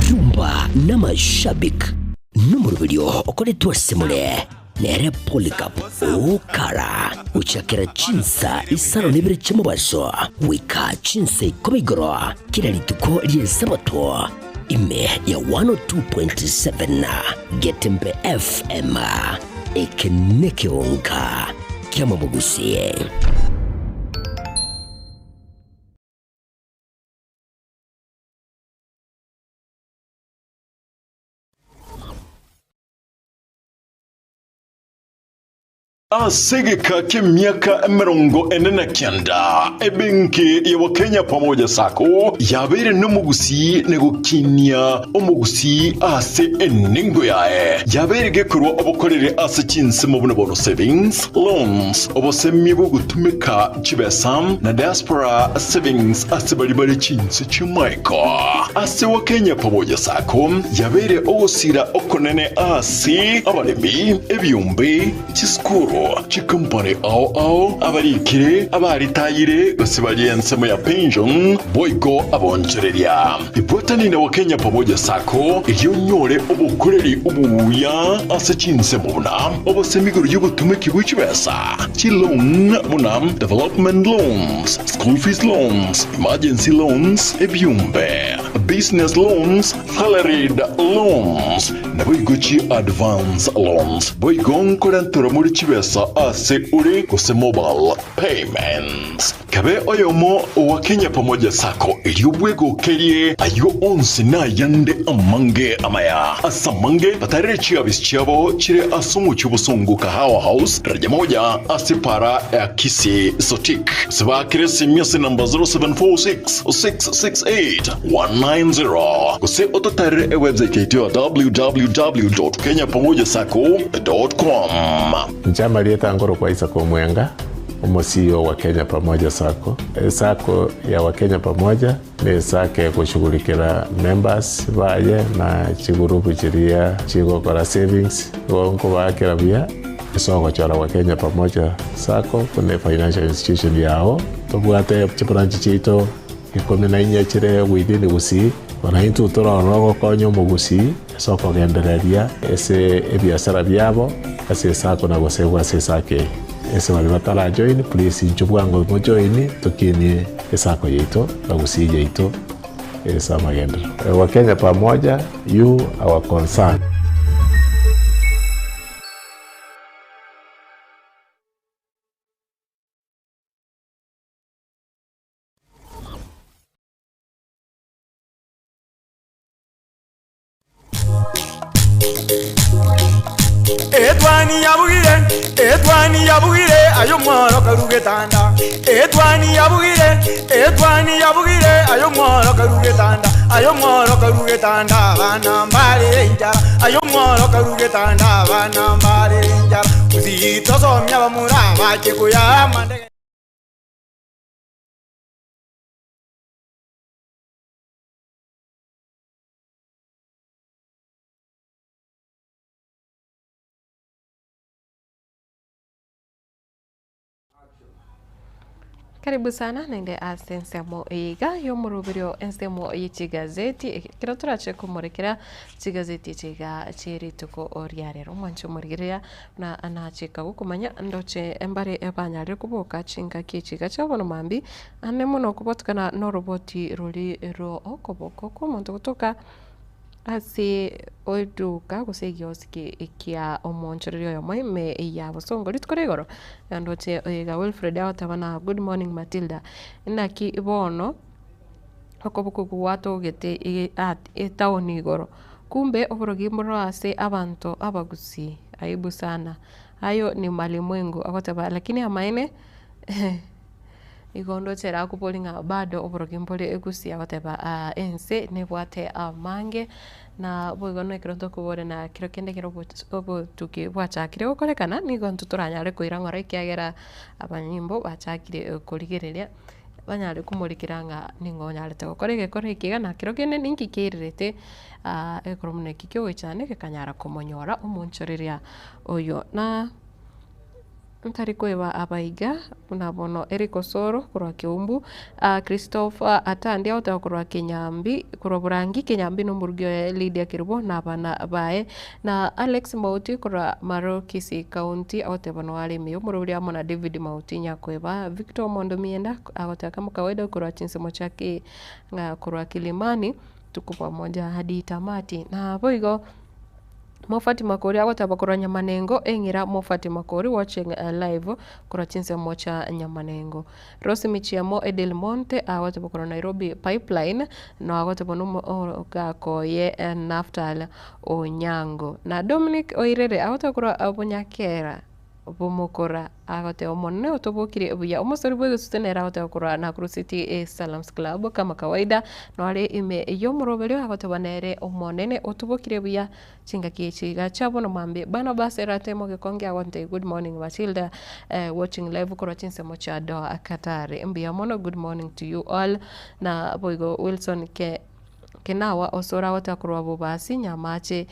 yumba na mashabik numurubiryo okoretwa simule nere Polycarp okara uchakira chinsa isano nebere chamubaso wika chinsa ikomigoro kira lituko liye sabato ime ya 102.7 Getembe FM ekeneke onka kiama mugusie. Asegeka k'emyaka 49 ebenki ya Wakenya Pamoja Sacco yabere n'omugusi negukinia omugusi ase eningo yae yabere gekorwa obukorere ase chinsemo buno savings loans obosemi bwo gutumika chibesam na diaspora savings ase bali chinse chimaiko ase Wakenya Pamoja Sacco yabere ogosira okonene ase abalemi ebyumbe chiskuru chikumpane ao abarikire abaritayire basibali ensemo ya pension boyko abonchereria ibotani na Wakenya Pamoja Sacco iryonyore obukoreri ubuya ase chinsemo buna obosemiguru y'ubutumiki bw'ikibesa chilon buna development loans, school fees loans, emergency loans, ebyumbe business loans, salaried loans na boygochi advance loans boygonkorantura muri kibesa ase uri kuse mobile payments kabe oyomo Wakenya Pamoja Sacco iryubwego kerie ayo onse na yande amange amaya asamange batarire chiabo chire asumu chubusungu kahawa house raja moja asipara ya kisi sotik siba kiresi miasi namba 0746-668-190 kuse ototarire website yetu www.kenyapamojasacco.com. Njama lieta ngoro kwa Isaac Omwenga, CEO wa Kenya Pamoja Sacco. Sacco ya Wakenya Pamoja ni sake ya kushughulikira members baye na chigurupu chiria chigokora savings wonko bakira bia isoko chora Wakenya Pamoja Sacco kuna financial institution yao tobwate branch chito ikomena inyechire within gusi wana into toro konyo mugusi soko gendereria ese ebiasara byabo ase Sacco na gosebwa ase sake ese bali batala join please njubwango mo join tukini Sacco yeito na gusi yeito esa magendo Wakenya Pamoja you our concern. Etwani yabugire ayo mworo karugetanda Etwani yabugire ayo mworo karugetanda bana mbale njara ayo mworo karugetanda bana mbale njara uzito somya bamuraba chikuya mande Karibu sana nende asensemo iga yo murubirio ensemo y'ikigazeti kira turache kumurikira kigazeti chiga chirituko oriarero mwancho murigirya na anachika gukumanya ndoche embare ebanyare kuboka chinga kichiga cyabono mambi ane muno kubotkana no roboti ruli ro okoboko ko muntu kutoka asi oduka gusegioski ikia omonchorio yo me ya bosongo litkoregoro ndoche ga Wilfred atabana good morning Matilda inaki ibono okoboko kuwato gete etaoni igoro kumbe oborogi muro ase abantu abagusi aibu sana hayo ni malimwengu akotaba lakini amaine igondo chera kupolinga bado oborogi mpole egusi akotaba ense nebwate amange na boigono ekronto kubore na kiro kende kiro obo tuki bwachakire gukorekana nigo ntuturanyare kuira ngora ikiagera abanyimbo bachakire kurigereria banyare kumurikiranga ningonyarete gukorege korekiga na kiro kende ninki kirirete ekoromune kikyo wechane kekanyara kumonyora umunchoreria oyo na ntari kweba abaiga unabono Eriko Soro kurwa Kiumbu Christopher atandi auta kurwa Kinyambi kurwa Burangi Kinyambi no murugyo Lydia Kirubo na bana bae na Alex Mauti kurwa Marokisi County auta bano wale miyo mururi amona David Mauti nyakweba Victor Mondo Mienda auta kama kawaida kurwa Chinsemo chake kurwa Kilimani tuko pamoja hadi tamati na boigo Mofati Makori agotaba kura Nyamanengo engira Mofati Makori watching live kura Chinsemo cha Nyamanengo Rose Michiamo Edel Monte agotaba kura Nairobi Pipeline no agotaba no gako ye Naftal Onyango na Dominic Oirere agotaba kura Abonyakera bomokora agote omonne otobokire buya omosori bwe gusutenera agote okora Nakuru City Salams Club kama kawaida no ari ime yomoroberio agote banere omonene otobokire buya chinga kichiga chabo no mambe bana basera temo gekonge agonte good morning Matilda watching live kora chinse mochado akatare mbia mono good morning to you all na boigo Wilson kenawa osora watakurwa bubasi nyamache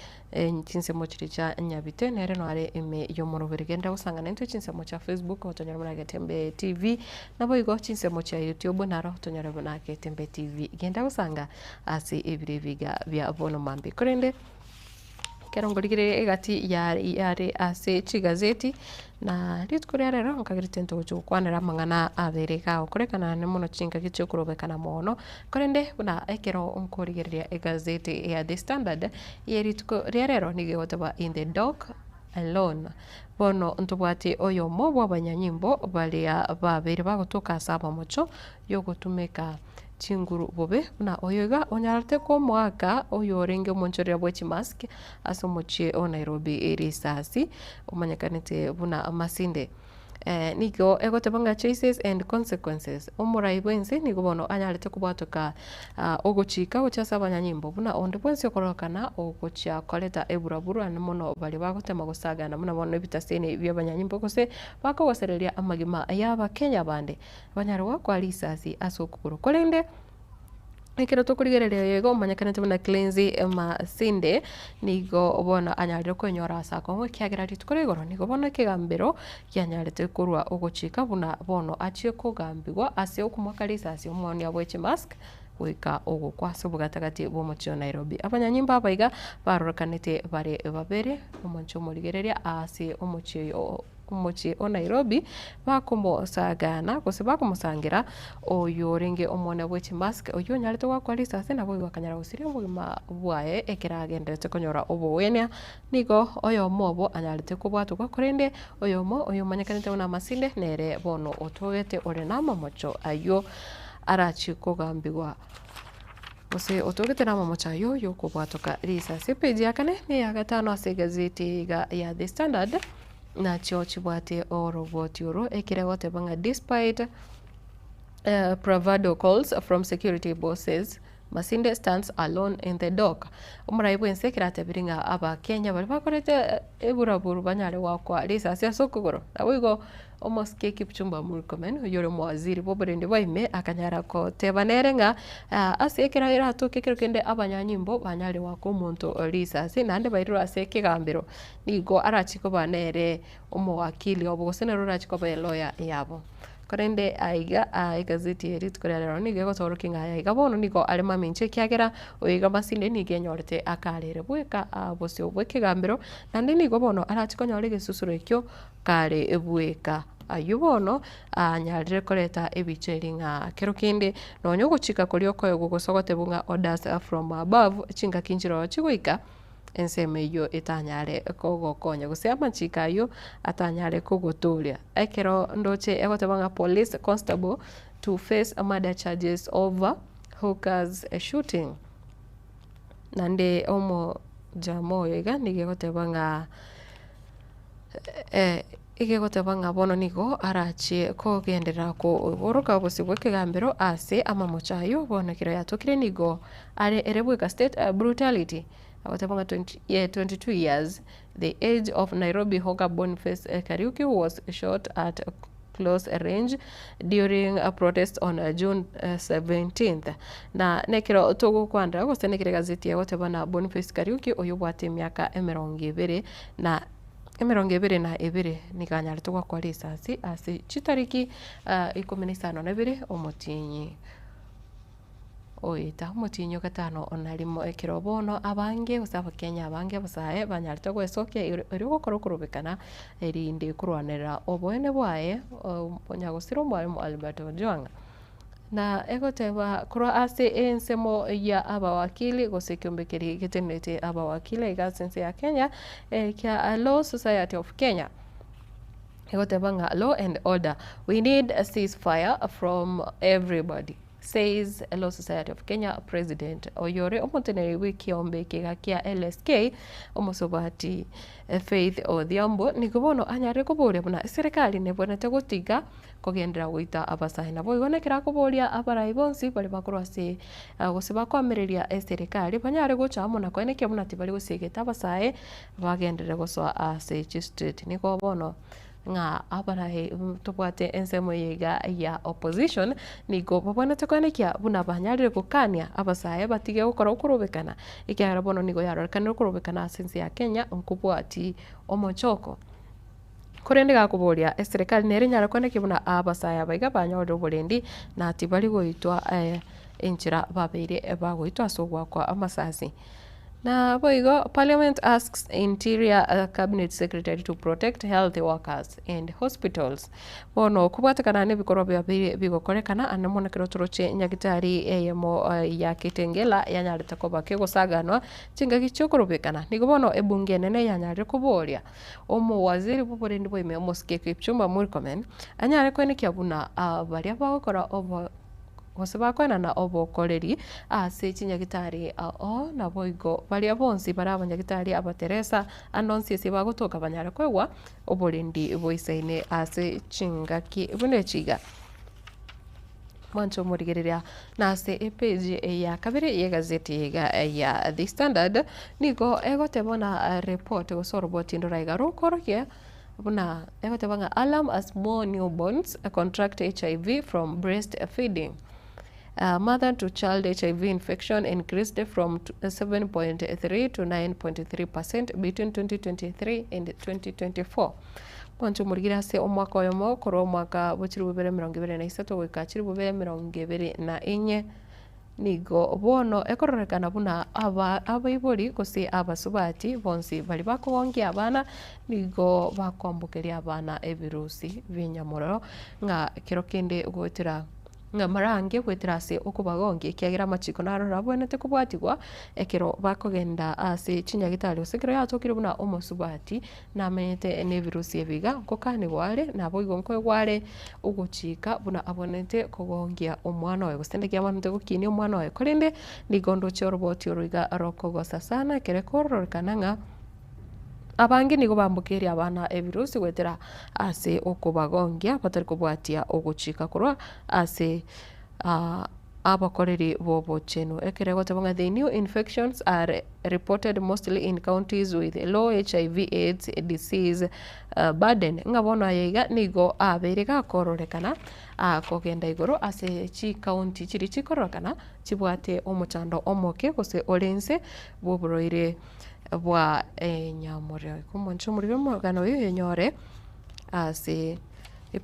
chinse mochiricha nyabite nere no are ime yomoro genda usangana into chinse mocha Facebook otonyora muna Getembe TV na boigo chinse mocha YouTube naro otonyora muna Getembe TV genda usanga asi ibiriviga bya bono mambi korende kerongorigire egati yare ase chigazeti na ritkuria rero nkagirite ntojo kwanera mangana abereka okorekana ne muno chinga gicho kurobekana mono korende buna ekero onkorigeria egazeti ya The Standard yeritko rero nigegotaba in the dock alone bono ntubwati oyo mobwa abanyanyimbo balia babiri bagotoka saba mocho yogotumeka chinguru bobe na oyoga onyarte ko mwaka oyo renge monchoria bwechi mask asomochie o Nairobi erisasi omanyakanite buna amasinde nigo egotebanga choices and consequences omurai bwense nigo bono anyarete kubatoka ogochika gochasa abanyanyimbo buna onde bwense okorokana ogocha koleta eburaburu ane mono bali bagotema gosagana muna bono bitasene by'abanyanyimbo gose bakogosereria amagima yaba Kenya bande banyarwa kwa risasi asokuguru kolende Nikero tukurigereria yego manyakanete buna cleanse masinde nigo bona anyarire kwenyora sako ngwe kiagerari tukoregoro nigo bona kigambiro kyanyarite kurwa ogochika buna bono achie kugambirwa ase okumwakarisa ase omwani abweche mask wika ogo kwaso bugatagati bomochio Nairobi abanyanyimba abaiga barorokanete bare babere omoncho murigereria ase omochio o Nairobi bakomo sagana kose bakomusangira oyo renge omwana bwechi mask oyo nyarete gwakwalisa ase nabo bakanyara gusiria obugima bwae ekeragenderete konyora obowenia nigo oyo mobo anyarete kubwatugwa korende oyo mo oyo manyakanete na masinde nere bono otogete ore nama mocho ayo arachi kugambirwa ose otogete nama mocho ayo yo kubwatuka risa sepeji yakane ne ya gatano ase gazeti ya The Standard na chibwate oroboti oro ekirewote banga despite bravado calls from security bosses Masinde stands alone in the dock omurai bwense kirate biringa aba Kenya bali bakorete eburaburu banyare wakwa risa sia sokugoro nawigo almost Kipchumba Murkomen yore mwaziri boborende baime akanyara ko tebanerenga asekera ira tokekero kende abanyanyimbo banyare wako muntu risa sinande bairura aseke gambiro nigo arachiko banere omowakili obogosenero rachiko ba lawyer yabo korende aiga gazeti erit korera ni gego torokinga aiga bono niko alema minche kiagera oiga Masinde ni genyorete akarere bweka bose obweke gambiro nande nigo bono arachiko nyore gesusuro ekyo kare ebweka ayubono anyarire koreta ebicheringa kero kinde nonyo guchika kuri okoyo gugosogote bunga orders from above chinga kinjiro chigwika enseme yo etanyare kogo konya gusema chikayo atanyare kogotoria ekero ndoche egotebanga police constable to face a murder charges over hookers shooting nande omo jamo yega nigegotebanga igegotebanga bono nigo arachi kogendera ko oroka bosibwe kigambiro ase amamochayo bono kiro yatokire nigo are erebweka state brutality whatever 22 years, the age of Nairobi hawker Boniface Kariuki was shot at close range during a protest on June 17th. Na nekiro togo kwanda gosenekire gazeti ya whatever na Boniface Kariuki oyubwate miaka emerongibere na ebere nikanyara tugwa kwa risasi ase chitariki 15 omotinyi oita mutinyo gatano onarimo ekirobono abange usaba Kenya abange busae banyarita gwesokia irigo korokorobekana erinde kurwanira obwene bwae onyagusiro mwalimu Albert Ojwanga na egoteba kuro ase ensemo ya abawakili gosekyombekeri gitenete abawakili igasense ya Kenya kya Law Society of Kenya egotebanga law and order we need a ceasefire from everybody says Law Society of Kenya President Oyore omuteneri w'ikiombe kiga kia LSK omusobati Faith Odhiambo nikubono anyare kuburia buna serikali nebonete gutiga kugendera gwita abasai nabo ibonekera kuburia abarai bonsi bali bakurwase gusiba kwamiriria serikali banyare gucha muna kweneke muna tibali gusigeta abasai bagendere guswa ase state niko bono nga abarai tubwate ensemo yiga ya opposition niko babonete kwenekia buna banyarire gukania abasai batige gukora ukurubikana ikyara bono nigo yarorikana ukurubikana asensi ya Kenya nkubwati omochoko kurende gakuburia serikali nerinyara kweneke buna abasai abaiga banyore uburendi na tibali goitwa enchira babeire bagwitwa sogwa kwa amasasi. Na boigo, Parliament asks Interior Cabinet Secretary to protect health workers and hospitals. Bono kubatakana ne bikorwa bya bigokorekana anamona kirotoroche nyagitari eyemo ya Kitengela yanyarita koba kegosaganwa chinga gichokorobekana nigobono ebunge nene yanyare kuboria omo waziri buburendi boime moske Kipchumba Murkomen anyare kwenekia buna baria bagokora obo goseba kwena na obokoreri ase chinyagitari o na boigo baria bonsi barabanyagitari abateresa anonsi se bagotoka banyara kwegwa oborendi boisaine ase chingaki bune chiga mancho murigereria na ase page ya kabiri ya gazeti ya The Standard nigo egotebona report gosoroboti ndoraiga rukorokia buna egotebanga alarm as more newborns contract HIV from breastfeeding. Mother to child HIV infection increased from 7.3 to 9.3% between 2023 and 2024. Mwancho murigira se omwaka oyomo koro omwaka bochiri bubere 2023 gwika chiri bubere 2024 nigo bono ekororekana buna abaibori gose abasubati bonsi bali bakobongia abana nigo bakwambukeria abana ebirusi binyamoro nga kiro kende gwetera nga marange gweterase okubagongi kiagira machiko narora bwenete kubwatigwa ekero bakogenda ase chinyagitari osekero yatokire buna omosubati namenyete ne virusi ebiga kokane gware nabo igonko gware uguchika buna abonete kugongia omwana oyo gustendeke abantu gukini omwana oyo korende nigondo choroboti oruiga rokogosa sana kere kororokananga abangi nigo bambukeria abana evirusi gwetera ase okubagongia batari kubwatia oguchika kurwa ase abakoreri bobo cheno ekerego tabanga the new infections are reported mostly in counties with low HIV AIDS disease burden ngabona yega nigo aberega kororekana kogenda igoro ase chi county chiri chikorokana chibwate omuchando omoke gose orense boburoire bwa nyamore kumoncho muri bemogano yenyore ase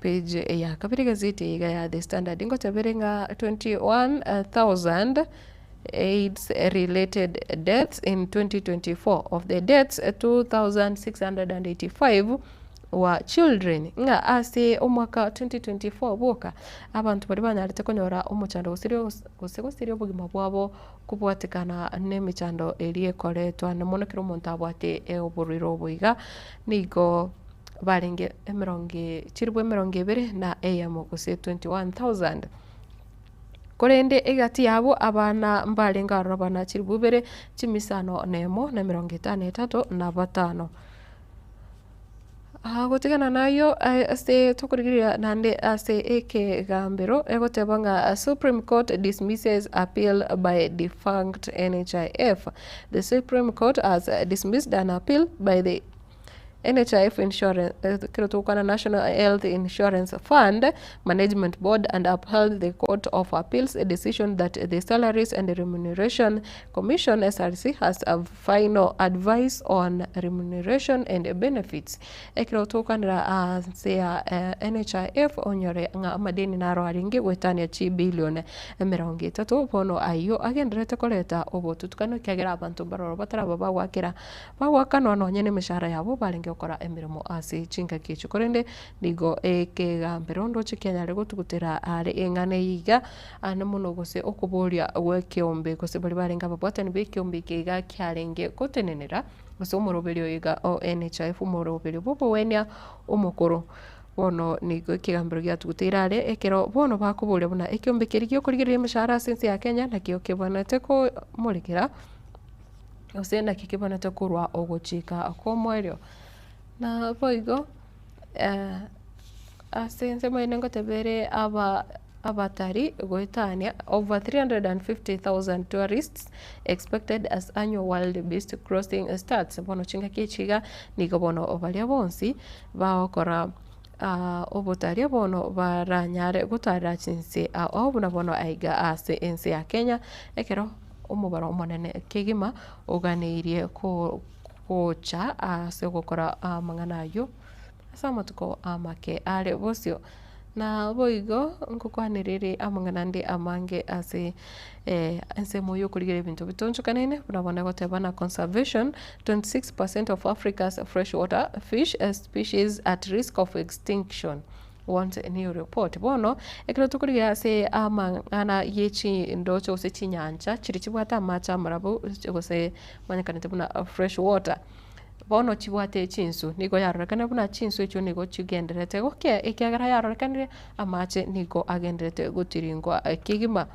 page ya kabiri gazeti ya The Standard ngoteberenga 21,000 AIDS related deaths in 2024. Of the deaths 2,685 were children nga ase omwaka 2024 boka abantu bari banyarite konyora omuchando gosirio bugima bwabo kubwatikana n'emichando eriekoretwa nemonekero omuntu abwate oburiro obuiga nigo barenge chiribwe 20 na AM gose 21,000 korende egati yabo abana mbarenga robana chiribubere chimisano nemo na 53 na batano gotegana nayo ase tokurigira nande ase eke gambero egotebanga Supreme Court dismisses appeal by defunct NHIF. The Supreme Court has dismissed an appeal by the NHIF Insurance, National Health Insurance Fund Management Board and upheld the Court of Appeals a decision that the Salaries and Remuneration Commission SRC has a final advice on remuneration and benefits. Ekirotokanira sea NHIF onyore nga madeni naro aringe wetania chi bilioni 30 bono ayo agenderete koleta obotutukano kyagera abantu baroro batara baba wakira bawakano nonyene mishara yabo baringe okora emirimo ase chinga kicho korende nigo ekegambero chikenya rego tugutera ari engane yiga ane muno gose okuboria wekeombe gose bari barenga babwatani bekeombe kega kyarenge kotenenera gose umoroberio yiga o NHIF umoroberio bobo wenya umukuru bono nigo kigambiro gia tugutirare ekero bono bakubure buna ekiombekeri kurigirira mishara sense ya Kenya nakio kibonete ko murekera osenda kikibonete kurwa ogochika ko mwerio na boigo asense mwene ngotebere abatari goitania over 350,000 tourists expected as annual wild beast crossing starts bono chinga kichiga nigo bono obalia bonsi baokora obutaria bono baranyare gutara chinse obuna bono aiga ase ense ya Kenya ekero umubaro omonene kigima uganirie kocha ase gukora manganayo samatuko amake ale bosio na boigo nkukwaniriri amanganandi amange ase ensemo yo kurigire bintu bitonchukanene bunabona gotebana conservation 26% of Africa's freshwater fish species at risk of extinction want a new report bono ekero tukurigira ase amangana yechi ndocho ose chinyanja chiri chibwata macha marabu ose manyakanete buna freshwater bono chibwate chinsu nigo yarorekana buna chinsu echo nigo chigenderete goke ekiagara yarorekanire amache nigo agenderete gutiringwa kigima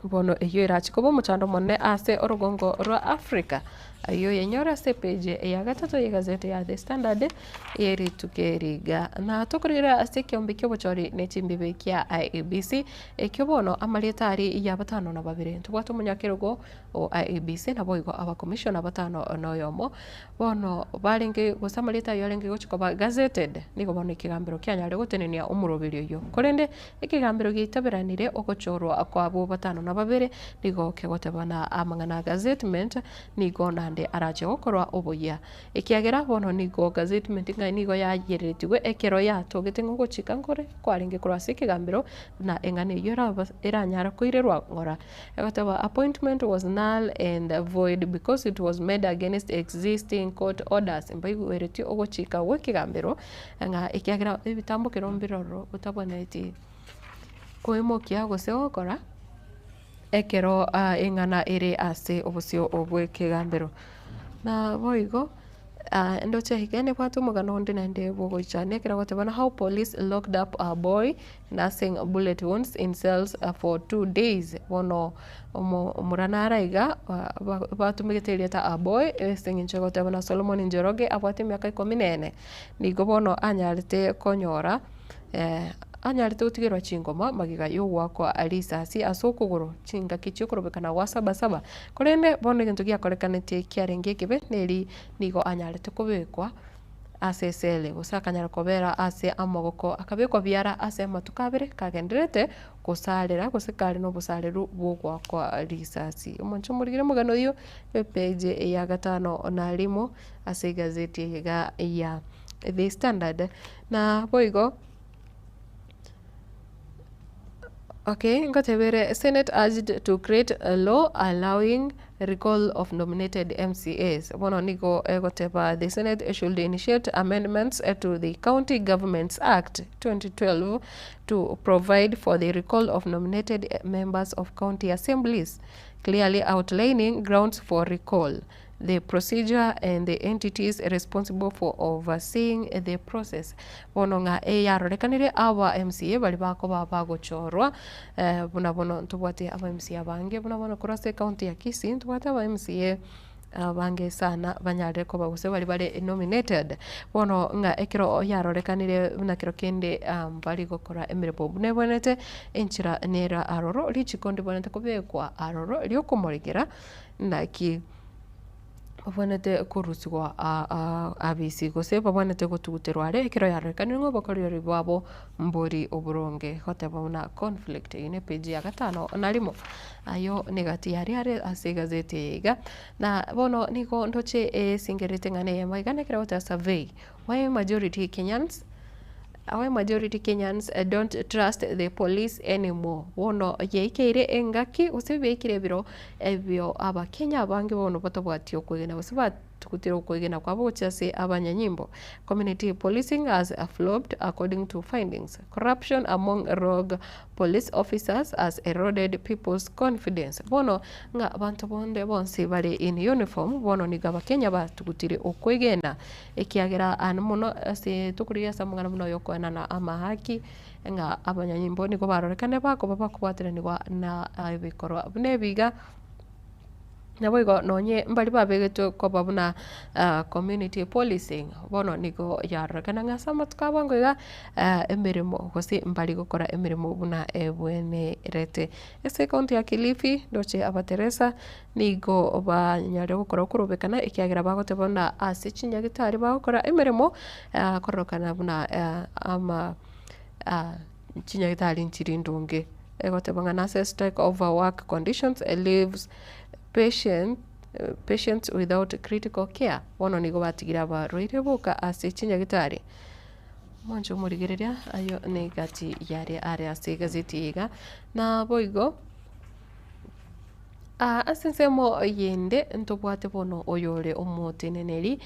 bono eyo irachikobo muchando monne ase orogongo rwa Africa ayo yenyora se page ya gatatu ya gazete ya The Standard eri tukeriga na tukurigira ase kiombikyo bochori nechimbibe kia IEBC ekyobono amalietari ya batano na babire tubwato munyakerogo o IEBC na boigo aba commission batano noyomo bono balenge gosamalieta yolenge gochikoba gazetted nigo bono ikigambiro kyanyare gotenenia umurobirio yo korende ikigambiro gitaberanire ogochorwa akwabo batano na babire nigo kegotebana amangana gazettement nigo nande araje okorwa oboya ikiagera bono nigo gazettement ngai nigo yageretigwe ekero yatogete ngo chika nkore kwaringe kurase ikigambiro na engane yora eranyara kuirerwa ngora egoteba appointment was null and void because it was made against existing court orders mbayigu ereti ogochika wekigambiro nga ikiagera ibitambo kirombiroro utaboneti koimokia gose okora ekero engana ere ase obusio obwekigambiro na boigo ndoche higane kwatu mugano ndi nande bogo chane kira gotabana how police locked up a boy nursing bullet wounds in cells for 2 days bono muranara iga batumigeteria ta a boy senginche gotabana Solomon Njoroge abwate miaka 14 nigo bono anyarite konyora anyarite utigirwa chingoma magiga yo wakwa alisasi asokuguru chinga kichikurubikana wa saba korende bono gintu giakorekanete kiarenge kibe neri nigo anyarite kubekwa asesele gusakanyara kobera ase amogoko akabekwa biara ase matukabere kagenderete kusalera kusikari no busaleru bugwa kwa alisasi umoncho murigire mugano yo page ya gatano na limo ase gazeti ya The Standard na boigo. Okay, ngotebere Senate urged to create a law allowing recall of nominated MCAs. Bono nigo egoteba the Senate should initiate amendments to the County Governments Act 2012 to provide for the recall of nominated members of county assemblies, clearly outlining grounds for recall, the procedure and the entities responsible for overseeing the process. Bono nga yarorekanire aba MCA bali bako bagochorwa bono tubwate aba MCA bange bono kurase county ya Kisii tubwate aba MCA bange sana banyare ko baguse bali nominated bono nga ekiro yarorekanire nakiro kende bali gokora emirebo bunebonete enchira nera aroro lichikondi bonete kubekwa aroro lyokomorigera naki babonete kurusigwa abisi gose babonete gutuguterware ekero yarekana ngo bakoryo babo mbori oburonge hotebona conflict ine page ya gatano nalimo ayo negati yari ase gazeti yiga na bono niko ndoche singerete ngane ya maigane kero ta survey why majority Kenyans don't trust the police anymore. Bono yeikeire engaki usibekire biro ebyo aba Kenya bange bono batabwatio kwegena usiba tukutira ukwigena kwabo guchase abanyanyimbo. Community policing has flopped according to findings. Corruption among rogue police officers has eroded people's confidence. Bono nga abantu bonde bonse bari in uniform bono niga bakenya batukutire ukwigena ekiagera muno ase tukuriya samungana muno yokwana na amahaki nga abanyanyimbo niko barorekane bako bakubatiraniwa na ibikorwa nebiga naboigo nonye mbali babegeto ko babuna community policing bono niko yarorekana nga samatka bangoiga emirimo gose mbali gukora emirimo buna ebwene rete ese county ya Kilifi doche abateresa nigo banyare gukora kurubekana ikiagira bagote bona ase chinyagitari bakora emirimo korokana buna ama chinyagitari nchirindunge egote bangana strike over work conditions leaves patients without critical care bono nigo batigira barwaire boka ase chinyagitari monjo murigereria ayo ne gati yare area ase gazeti iga na boigo asensemo yende ntobwate bono oyore omoteneneri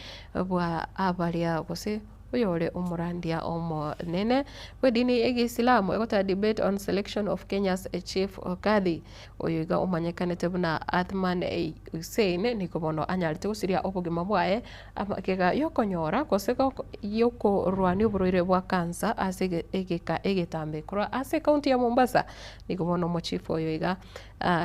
bwa abaria gose oyore umurandia omo nene wedini egisilamu egota debate on selection of Kenya's chief Kadhi oyiga umanyekanete buna Athman Hussein niko bono anyalite gusiria obugima bwae amakega yokonyora koseko yoko rwani uburoire bwa kansa ase egeka egetambe kura ase county ya Mombasa niko bono mo chief oyiga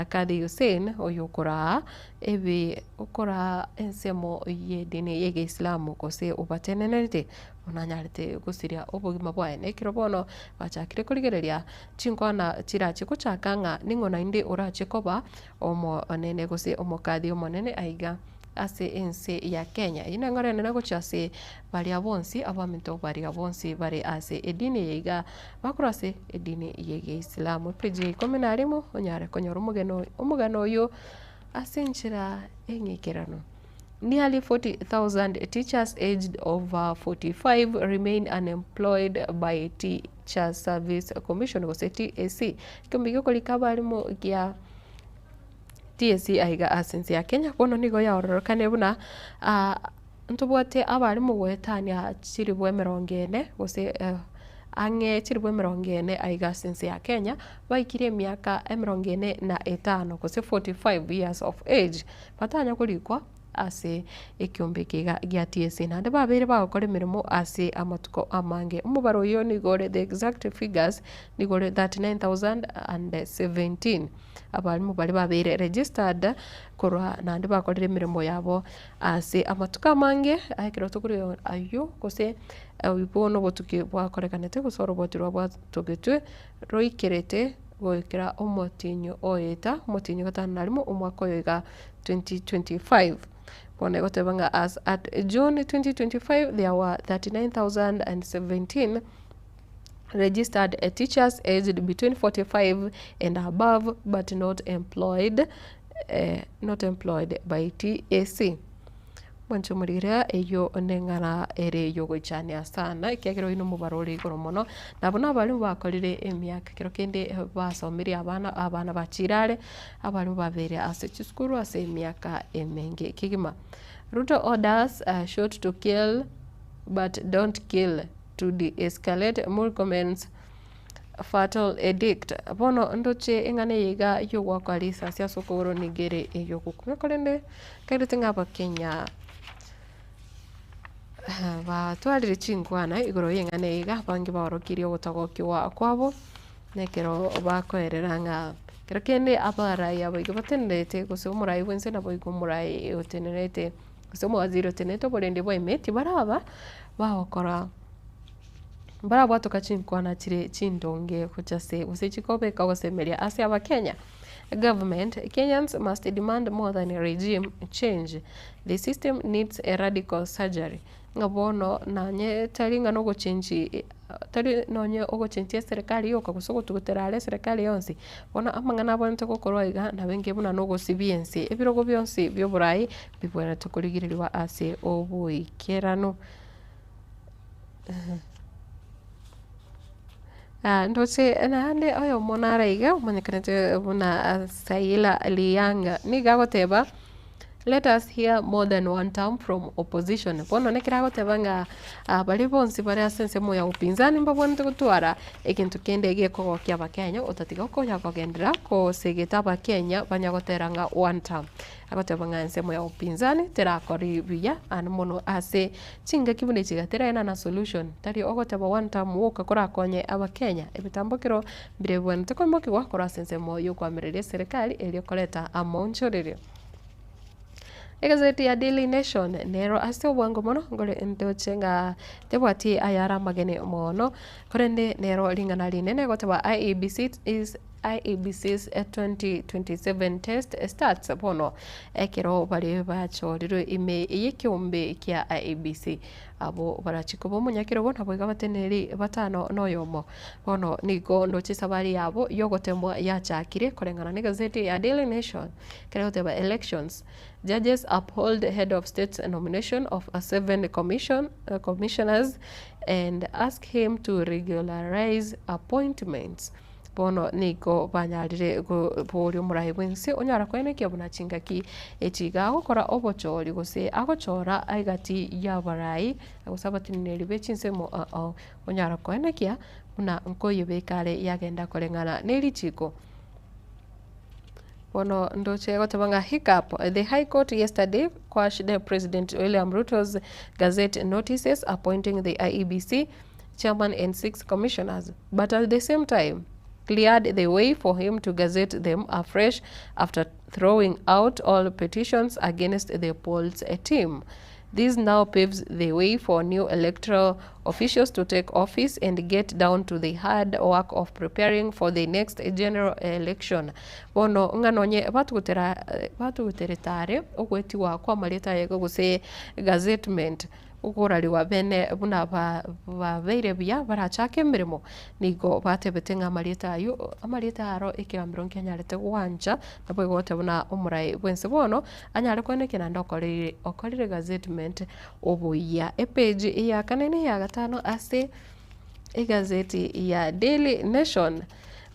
Kadhi Hussein oyukura ebi ukora ensemo yedini egisilamu kose ubatenenete onanyarite gusiria obugima bwae nekiro bono bachakire kurigereria chinkwana chirachi kuchakanga ningona indi urache koba omo nene gose omo Kadhi omo nene aiga ase ense ya Kenya ina ngore nene guchase bali abonsi abaminto bali abonsi bari ase edini yiga bakurase edini yege Islamu peje komenarimo onyare konyoro umugano yo asinchira engekerano. Nearly 40,000 teachers aged over 45 remain unemployed by Teachers Service Commission go TSC. Kumbigo kolikaba alimo kia TSC aiga asensi ya Kenya bono nigo ya ororokane buna ntubwate abalimu gwetania chiri bwe 40 gose ange chiri bwe 40 aiga asensi ya Kenya baikire miaka 45 gose 45 years of age batanya kulikwa ase ekiombe kiga gya TSC nande babere bakore mirimo ase amatuko amange umubaro yo nigore the exact figures nigore 39,017 abalimu bali babere registered korwa nande bakorere mirimo yabo ase amatuko amange akiro tukuri ayo kose wibono botuke bwakorekanete gusoro botirwa bwatugitwe roikerete goikira omotinyo oeta motinyo gatano narimo umwaka yoga 2025 as at June 2025 there were 39,017 registered teachers aged between 45 and above but not employed by TSC. Mwancho murigira eyo nengana ere yo gochania sana kyagero ino mubarori goromono nabona abali bakorire emyaka kero kende basomeri abana bachirare abali babere ase chiskuru ase emyaka emenge kigima. Ruto orders shot to kill but don't kill to de-escalate Murkomen's fatal edict. Bono ndoche engane yiga yo wakwalisa sia sokoro nigere eyo kukumekolende kairutinga Kenya batwarire chingwana igoro yengane yiga bangi barokiri ogutagokiwa kwabo nekero bakoereranga kero kende abarayi abayiga batendete gose umurai wense naboyiga umurai otenerete gose waziri otenete oborende bwemeti baraba bakora batoka chinkwana chire chindonge kuchase gose chikobeka gosemeria ase aba Kenya government. Kenyans must demand more than a regime change. The system needs a radical surgery. Ngabono nanye taringa no go change tari nonye ogo change serikali yoka gusoko tuguterale serikali yonsi bona amangana bonte gokorwa iga na benge buna no go cibiense ebirogo byonsi byo burayi bibwera tukuligirirwa ase obuikerano ndose nande oyo monara iga umanyekanete buna Saila Liyanga niga goteba let us hear more than one term from opposition. Bono nekira gotebanga bari bonsi bari asense mo ya upinzani mbabonte gutwara ekintu kende gieko kya Bakenya utatiga ko yakogendera ko segeta Bakenya banyagoteranga one term. Agotebanga nsemo ya upinzani terakori biya mono ase chinga kibune chigatera ina na solution tari ogoteba one term woka kora konye Abakenya ebitambokero mbire bwente ko mboki wakora sensemo yo kwamerere serikali elio koleta amonchorerio. Egazeti ya Daily Nation nero ase obwango mono ngole ndochenga tebwati ayara magene mono korende nero lingana linene goteba IEBC's 2027 test starts bono ekero bari bachoriro ime yikiumbe kia IEBC abo barachiko bomunyakiro bona boiga bateneri batano noyomo bono nigo ndochi sabari yabo yogotemwa yachakire korengana ni gazeti ya Daily Nation keroteba elections judges uphold head of state nomination of 7 commissioners and ask him to regularize appointments. Bono niko banyarire buri murahi bwense onyara kwene kya buna chingaki echiga gukora obochori gose agochora aigati yabarai agosabatineri bechinsemo onyara kwene kya buna nkoyebekare yagenda korengana neri chiko. Bono ndoche gotabanga hiccup. The High Court yesterday quashed President William Ruto's Gazette notices appointing the IEBC chairman and 6 commissioners, but at the same time cleared the way for him to gazette them afresh after throwing out all petitions against the polls team. This now paves the way for new electoral officials to take office and get down to the hard work of preparing for the next general election. Bono nganonye batuguteretare ogwetiwa kwa maleta yego guse gazettement ukoraliwa bene buna babeire bya barachake mirimo nigo batebetenga amaleta aro ikirambiro nkanyarete gwanja nabo gote buna umurai bwense bono anyare kwenekena okorire gazettement obuya page ya kanene ya gatano ase gazeti ya Daily Nation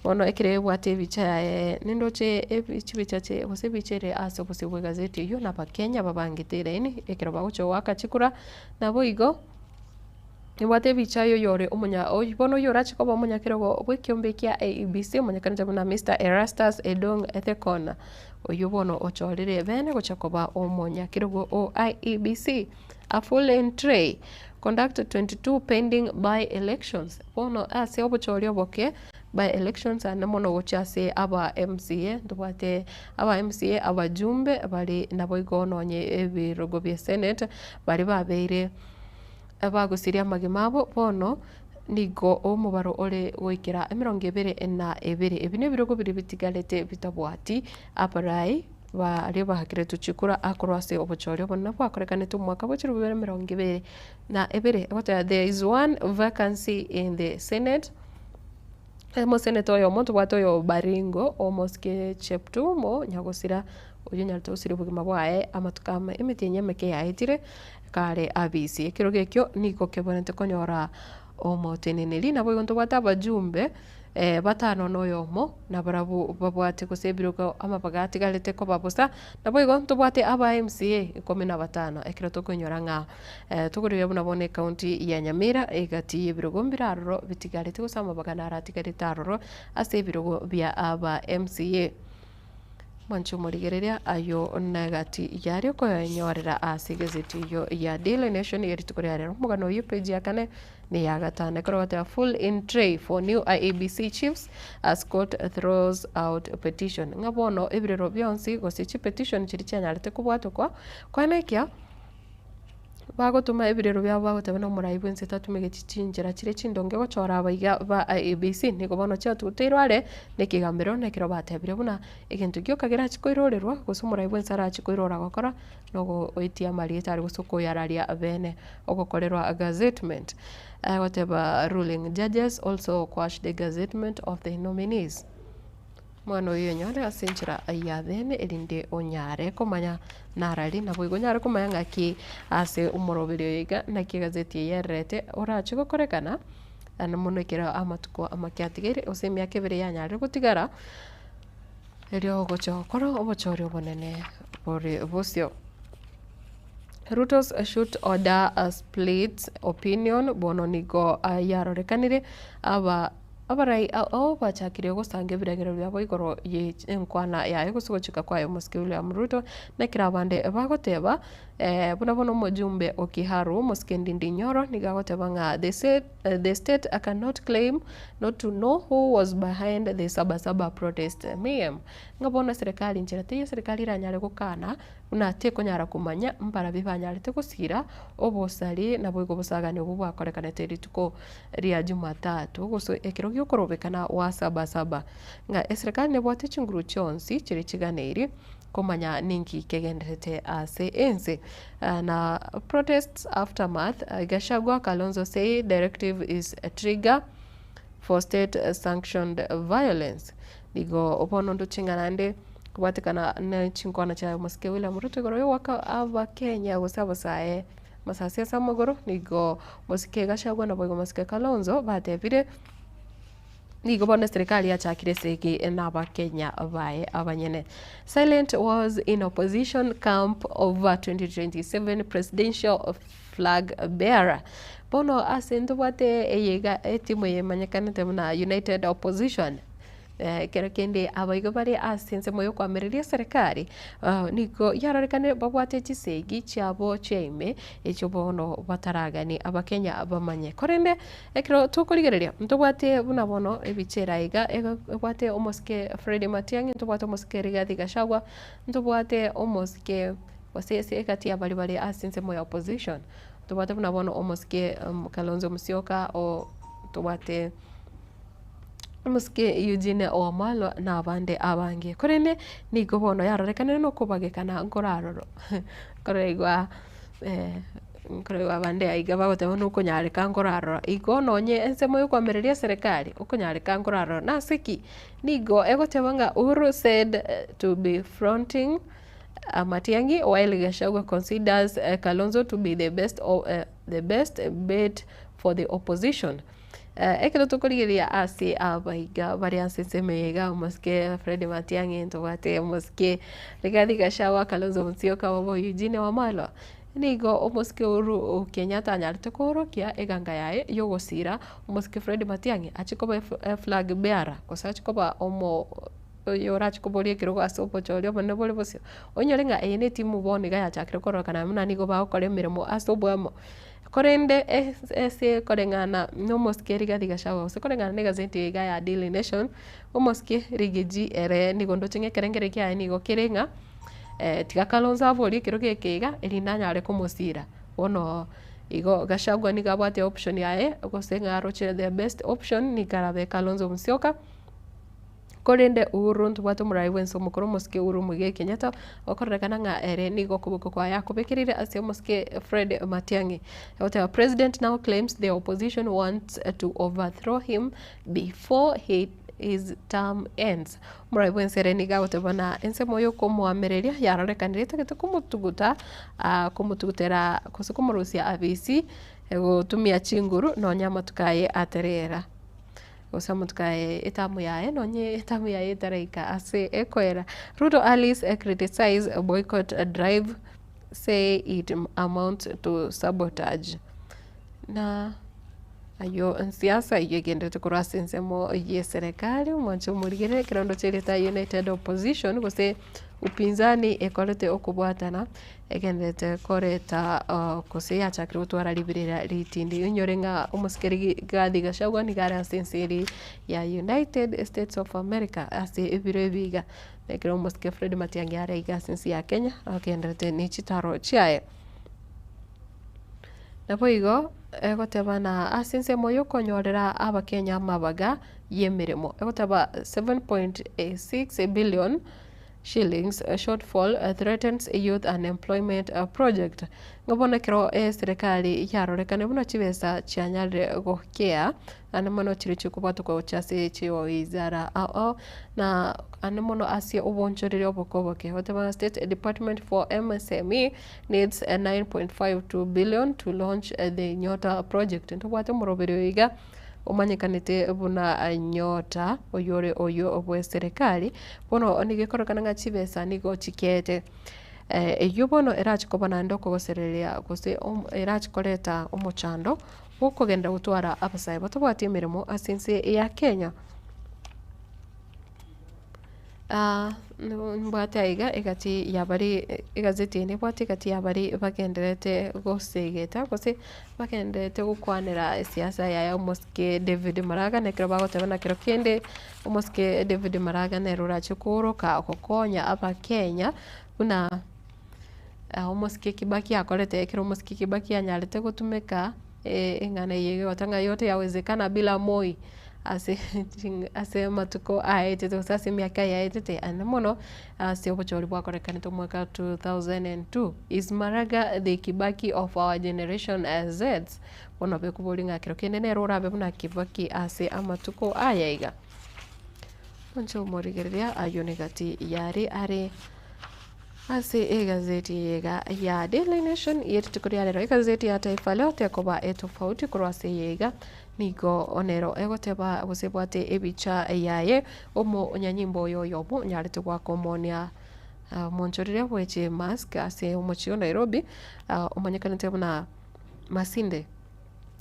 bono ekirebwa tebicha nindoche ebichibichache bose bichere aso bose bwe gazeti yo n'Abakenya babangitire ini ekiroba gocho wakachikura nabo igo ibwate bichayo yore umunya bono yorachi ko bamunya kirogo bwekyombe kya IEBC umunya kanja buna Mr. Erastus Edong Ethekona oyo bono ochorire bene gochakoba umunya kirogo o IEBC a full entry conduct 22 pending by elections bono ase obochori oboke by elections and mono gochase aba MCA ndubate aba MCA abajumbe bali nabo igononye ebirogo bya Senate bali babeire abagusiria magimabo bono nigo omubaro ole goikira 22 ebine birogo biri bitigalete bitabwati aparai bari bahakire tuchikura akorwase obochori obona bwakorekane tumwaka bochiru 22 na ebere there is one vacancy in the Senate. Senator yo monto wato yo Baringo omoske Cheptumo nyagosira uyu nyalto usiri bugima bwae amatukama emiti nyemeke yaitire kare abisi ekirogekyo niko kebonete konyora omoteneneli nabo gonto wata bajumbe batano noyomo na barabu babwate kusebiruka amapagati galete ko babusa nabo igonto bwate aba MCA 15 ekirato konyoranga tuguri yabuna bone county ya Nyamira egati ebirugo mbiraro bitigalete kusama bagana aratigalete aroro ase ebirugo bya aba MCA mancho morigereria ayo negati yari ko yanyorera ase gazeti yo ya Daily Nation yeri tukorera mugano yo page yakane ni yagatane korota full in tray for new IEBC chiefs as court throws out a petition ngabono ebirero byonsi gosichi petition chiri cyanyarete kubwato kwa nekia bagotuma ebirero byabo bagotabana umurai bwense tatumege cichinjira kire chindonge gochora abaiga ba IEBC niko bono cya tuteirware nekigambiro nekiro batebire buna ekintu gyo kagera chikoirorerwa gusumurai bwense ara chikoirora gokora nogo oitia marieta ari gusoko yararia bene ogokorerwa gazettement whatever ruling judges also quashed the gazettement of the nominees. Mwana yonyore asinchira ayathene elinde onyare komanya narali nabo igonyare komanya ngaki ase umurobiri yiga na kigazeti yerete orachi gokorekana ana munekera amatuko amakyatigere osemya kebere yanyare gutigara elio gocho koro obochori obonene bore bosio Ruto's should order a split opinion bono nigo yarorekanire abarai ao bachakire gusange biregero byabo igoro ye enkwana yayo gusogochika kwayo Mosike William Ruto na kirabande bagoteba buna bono mujumbe Okiharu Mosike Ndindi Nyoro nigagoteba nga the state cannot claim not to know who was behind the Sabasaba protest mayhem ngabona serikali njirate serikali iranyare gukana unate konyara kumanya mbara bibanyarite gusira obosari nabo igo busagane ubu bwakorekanete rituko ria Jumatatu guso ekiro gyokorobekana wa Sabasaba nga serikali nebwate chinguru chonsi chiri chiganeri kumanya ninki kegenderete ase ense na protests aftermath Gachagua Kalonzo say directive is a trigger for state sanctioned violence digo oponondo chinganande kubatikana na chinkwana cha Mosike William Ruto goro waka aba Kenya gusaba sae masasi samogoro nigo Mosike Gachagua na bogo Mosike Kalonzo batebire nigo bona serikali ya chakire seki n'aba Kenya bae abanyene. Silent was in opposition camp over 2027 presidential flag bearer bono asendo bate eyega etimu yemanyakanete na United Opposition kerekende abaigo bari asense moyo kwamiriria serikali niko yarorekane babwate chisegi cyabo cyeme echo bono bataragani abakenya bamanye korende ekro tukurigereria ntubwate bunabono ebichera iga ebwate Mosike Fred Matiang'i ntubwate Mosike Rigathi Gachagua ntubwate Mosike wasese kati ya bali asense moyo opposition ntubwate bunabono Mosike Kalonzo Musyoka o ntubwate Mosike Eugene Wamalwa na abande abange korene nigo bono yarorekane no kubagekana ngoraroro koregwa abande aiga bagote no kunyareka ngoraroro igo nonye ense moyo kwamereria serikali ukunyareka ngoraroro na siki nigo egotebanga Uhuru said to be fronting Matiang'i while Gachagua considers Kalonzo to be the best bet for the opposition. Ekero tukurigiria ase abaiga bari asesemega Mosike Fred Matiang'i ntobate Mosike Rigathi Gachagua Kalonzo Musyoka wabo Eugene Wamalwa nigo Mosike Uhuru Kenyatta nyarite korokia eganga yae yogosira Mosike Fred Matiang'i achikoba flag bearer kosachikoba omo yorachi kubolie kirogo asopo cholio bone bole bosio onyorenga ene timu bone ga yachakire korokana muna nigo ba okore miremo asobo amo korende ese korengana no Mosike Rigathi Gachagua se korengana ne gazeti ga ya Daily Nation Mosike Rigiji ere nigo ndochinge kerengere kya nigo kirenga tiga Kalonzo abori kiroge kega elinanya are kumusira ono igo Gachagua ni gabate option yae gosenga aroche the best option ni karabe Kalonzo Musyoka korende Uhuru ntubwate murai wenso mukuru Mosike Uhuru Muigai Kenyatta okorekana nga ere nigo kubuko kwa yakubekirire ase Mosike Fred Matiang'i. The president now claims the opposition wants to overthrow him before his term ends. Murai wenso ere niga otebana ense moyo komwamereria yarorekanire tagete kumutugutera kumurusia abisi gutumia chinguru no nyama tukaye aterera osamutukae etamu yae nonye etamu yae taraika ase ekoera Ruto Alice criticize boycott drive say it amounts to sabotage na ayo siasa yegende tukurase nsemo ye serikali mwancho murigere kirondo cheleta United Opposition gose upinzani ekolete okubwatana egendete koreta kose yachakire utwara libirira litindi unyorenga Mosike Rigathi Gachagua ni gara senseri ya United States of America ase ebiro biga ekero Mosike Fred Matiang'i ara iga sensi ya Kenya agendete ni chitaro chiae napoigo egotebana asense moyo konyorera abakenya mabaga yemirimo egoteba 7.6 billion shillings shortfall threatens a youth unemployment project ngabona kiro serikali yarorekane buna chibesa chianyare gokea anemono chiri chikubatu kwa chase chiwo izara na anemono asie obonchorere obokoboke whatever state department for MSME needs a 9.52 billion to launch the Nyota project ntobwate murobere iga umanyikanite buna Nyota oyore oyo obwe serikali bono onigekorokana nga chibesa nigo chikete iyo bono irachikobana ndoko gosereria gose irachikoreta omochando okogenda gutwara abasae batobwatie emirimo asense ya Kenya. Mbwate aiga egati yabari egazeti ne bwate egati yabari bagenderete gosegeta gose bagenderete gukwanira siasa ya Omoske David Maraga nekero bagotebana kero kende Omoske David Maraga nerura chikuro ka kokonya aba Kenya una Omoske Kibaki akorete ekero Omoske Kibaki anyarete gutumeka engane yege watanga yote yawezekana bila Moi ase matuko aetete sasa miaka yaetete anamono ase obochori bwakorekanito mwaka 2002 is Maraga the Kibaki of our generation as Z bono bekubolinga kero kene rora bebuna Kibaki ase amatuko ayaiga oncho morigeria ayonegati yari are ase egazeti yega ya Daily Nation yetitukuria lero egazeti ya Taifa Leo tekoba etofauti kurwase yega nigo onero egoteba gusebwate ebicha yaye omo onyanyimbo yoyobo nyarete gwakomonia monchorire bweche mask ase omochio Nairobi omanyekanete buna Masinde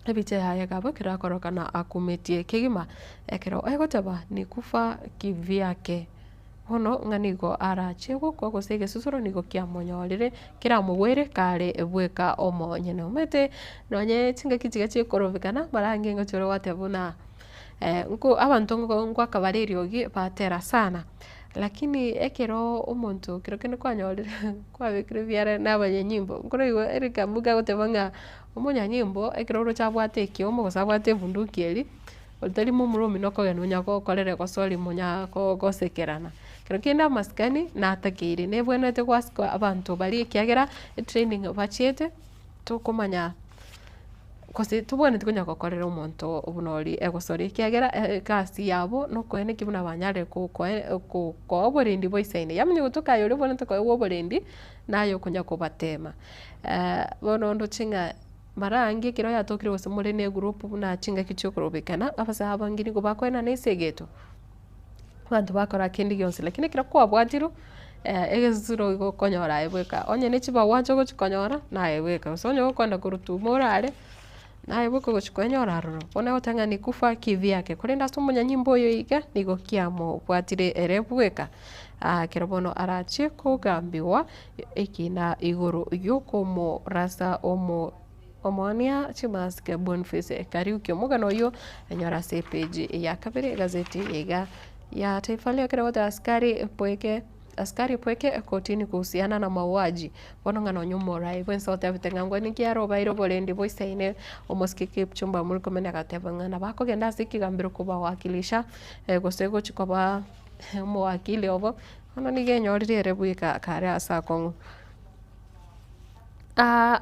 ebicha yaye gabo kirakorokana akumetie kigima ekero egoteba ni kufa kivyake hono nganigo arachego kwa gosege susuro nigo kia monyorire kira mugwere kare ebweka omo nyene umete nonye tinga kitiga chikorovekana barange ngochoro watebuna nko abantu ngwa kabareriogi batera sana lakini ekero omonto kiro kene kwanyorire kwa bekire byara n'abanyanyimbo ngoro iwe erika muga gotebanga omonyanyimbo ekero ro chabwate ki omo gosabwate bunduki eri oltari mu muromi noko genunya ko korere gosori munya ko gosekerana kero kenda maskani na atakire ne bwenete kwasko abantu bali kiagera training bachiete tukumanya kose tubone tukunya kokorera omonto obunori egosori kiagera kasi yabo noko ene kibuna banyare ko oborendi boisaine yamenye gutuka yore bonete ko oborendi nayo kunya kubatema bono ndo chinga marangi kiro yatokire gose muri ne group buna chinga kichokorobekana abasa abangini go bakwena nesegeto bantu bakora kindi gyonse lakini kira kwa bwatiro egezuro go konyora ebweka onye ne chiba wacho go chikonyora na ebweka so onye gokonda kurutumura ale na ebweka go chikonyora roro bona otanga ni kufa kivyake kurenda somonya nyimbo yo iga nigo kiamo bwatire erebweka kero bono arache ko gambiwa ekina iguru yokomo rasa omonia chimaske Boniface Kariuki omugano yo enyora se page ya kabere gazeti yega ya Taifa Leo kero wata askari pweke kotini kuhusiana na mauaji bono ngano nyumora ibwen sote abitengangwa nikiaro bairo bolendi boisaine Omoske Kipchumba muri komene gatebanga bako genda sikigambiro kuba wakilisha gosego chikoba mo wakili obo ono nigenyorire rebwika kare asakongu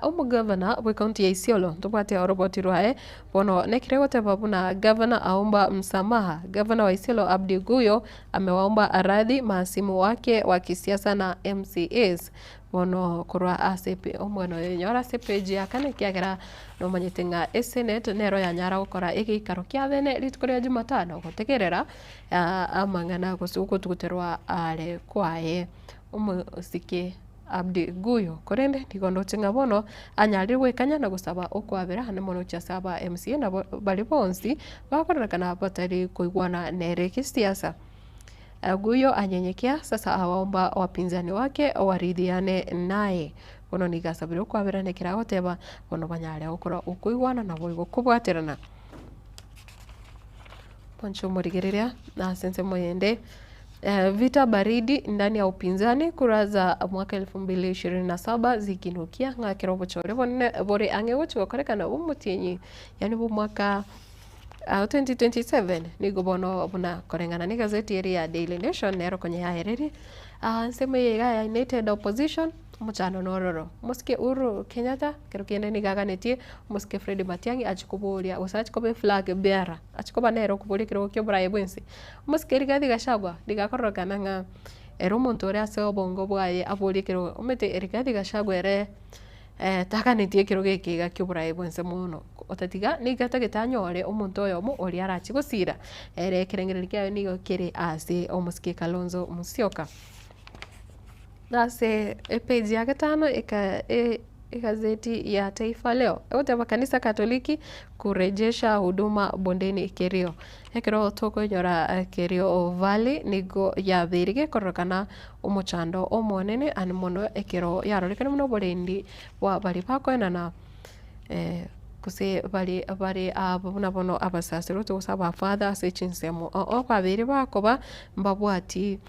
omugavana bwe kaunti ya Isiolo tubwate oroboti rwae bono nekirego tebabuna gavana aomba msamaha. Gavana wa Isiolo Abdi Guyo amewaomba aradhi maasimu wake wa kisiasa na MCAs bono kurwa ACP omwana yenyora ACP ya kane kiagera no manyetenga Senate nero ya nyara gukora igikaro kya bene litkoria Jumatano gutegerera amangana gusuko tuguterwa ale kwaye umusike Abdi Guyo korende ndigondo tinga bono anyarirwe kanya na gusaba okwabera hane mono cha saba MCA na bali bonsi bakorana kana batari kuigwana nere kisiasa. Guyo anyenyekea sasa awaomba wapinzani wake waridhiane naye bono nigasabira okwabera nekira goteba bono banyare okora ukuigwana na boigo kubwaterana poncho morigereria na sense moyende. Vita baridi ndani ya upinzani kura za mwaka 2027 zikinukia ngakero bochore bore angewochi wakorekana umutinyi yani bu mwaka 2027 nigo bono buna korengana ni gazeti eri ya Daily Nation nero kwenye ya hereri nsema ya United Opposition muchano nororo muske Uhuru Kenyatta kero kiende ni gaganeti muske Fred Matiang'i achikuburia usachi kobe flag bearer achikoba nero kuburia kero kyo Brian Bwensi muske Rigathi Gachagua digakorokana nga ero muntu ore ase obongo bwaye aburi kero umete Rigathi Gachagua ere takaneti kero gekiga kyo Brian Bwensi muno otatiga ni gatagitanyore omuntu oyo mu ori arachi gusira ere kerengereri kyayo nigo kiri ase omuske Kalonzo Musyoka. Ase page ya gatano gazeti ya Taifa Leo egoteba kanisa Katoliki kurejesha huduma bondeni Kerio ekero tokonyora Kerio Valley nigo yabirige korokana umuchando omonene ani mono ekero yarorikana muno borendi wa bari bakoenana kuse bari abuna bono abasaseroto gusaba father sechinsemo okwabiri bakoba mbabwati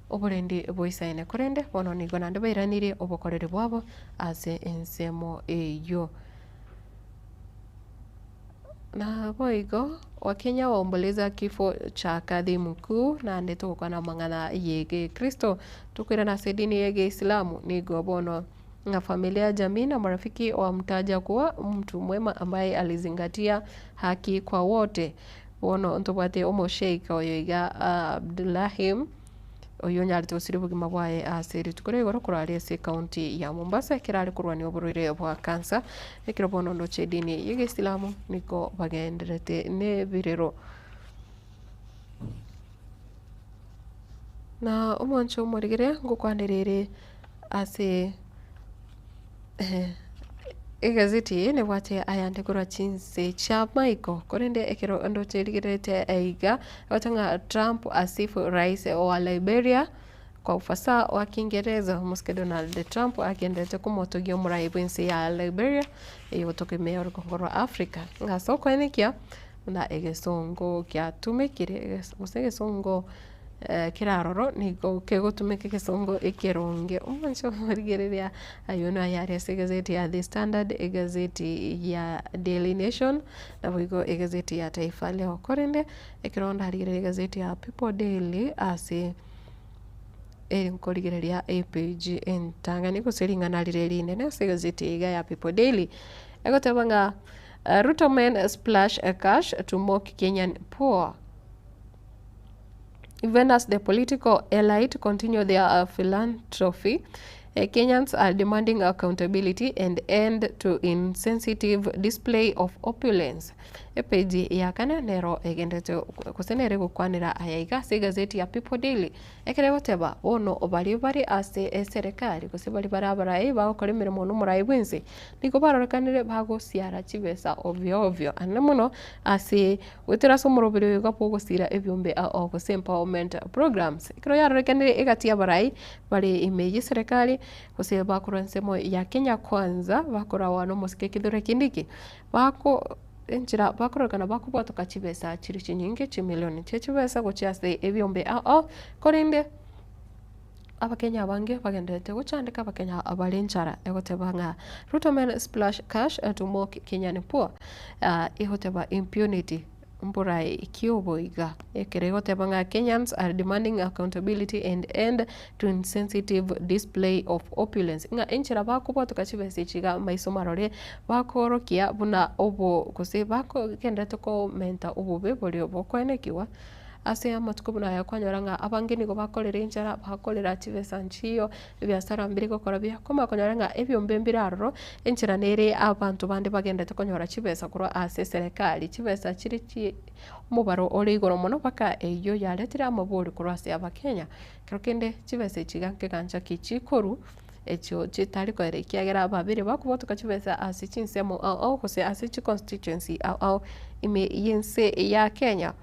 oburendi boisaine korende bono nigo nande bairanire obukorere bwabo ase ensemo eyo na boigo Wakenya waomboleza kifo cha kadhi mkuu na ndeto kwa na mangana yege Kristo tukwira na sedini yege Islamu nigo bono na familia, jamii na marafiki wamtaja kuwa mtu mwema ambaye alizingatia haki kwa wote. Bono ntobate omo Sheikh oyoiga Abdullahim oyo nyarite usiribu gimabwaye asiri tukore igoro kurari ase county ya Mombasa kirari kurwani oburire bwa kansa ekiro bono ndo chedini yege Islamu niko bagenderete ne birero na omoncho morigere ngukwanderere ase egazeti ne wate ayande kura chinse cha Michael korende ekero ndo chirigirete eiga watanga Trump asifu rais wa Liberia kwa ufasa wa Kiingereza. Muske Donald Trump akiendete kumotogio muraibu nsi ya Liberia yotoke meyor kongoro Afrika ngaso kwenikia na egesongo kya tumekire usegesongo kiraroro nigo kegotumeke kesongo ekeronge omancho marigereria ayona yari gazeti ya The Standard, gazeti ya Daily Nation na wigo gazeti ya Taifa Leo korende ekironda harigereria gazeti ya People Daily ase nkorigereria page entangani kuseringana rirerine na gazeti ya People Daily egotebanga Ruto men splash cash to mock Kenyan poor. Even as the political elite continue their philanthropy, Kenyans are demanding accountability and end to insensitive display of opulence. Epeji ya kana nero egendete kusenere gukwanira ayaiga se gazeti ya People Daily ekere goteba ono obari bari ase serikali kusibali barabara eba kore mirimo n'umurai bwinse niko barorekanire bago siara chibesa ovyo ovyo anamuno ase wetera somorobere gapo gusira ebyombe of empowerment programs kiro yarorekanire egati ya barai bari imeji serikali kuseba bakora nsemo ya Kenya Kwanza bakora wano musike kidore kindiki bako enchira bakorogana bakubwato kachibesa chiri chinyinge chimilioni chechibesa gochiase ebyombe korinde abakenya bange bagendete guchandika abakenya abalenchara egotebanga Ruto men splash cash to mock Kenyan poor ihoteba impunity mburai ikioboiga ekeregotebanga Kenyans are demanding accountability and end to insensitive display of opulence nga enchira bakubwa tukachibese chiga maisomarore bakorokia buna obo kose bako kendete ko menta obobe bolio bokwenekiwa ase amatukubuna yakwanyoranga abangeni go bakolera enchara bakolera chibesa nchiyo ebyasara mbiri gokora bya koma konyoranga ebyombe mbiraroro enchira nere abantu bande bagendete konyora chibesa kurwa ase serikali chibesa chiri mubaro ore igoro mono baka eyo yaletira amabori kurwa ase abakenya kirokende chibesa chiganke kancha kichikoru echo chitari ko ere kiagera babiri bakubotuka chibesa ase chinsemo au kose ase chi constituency au ime yense ya Kenya.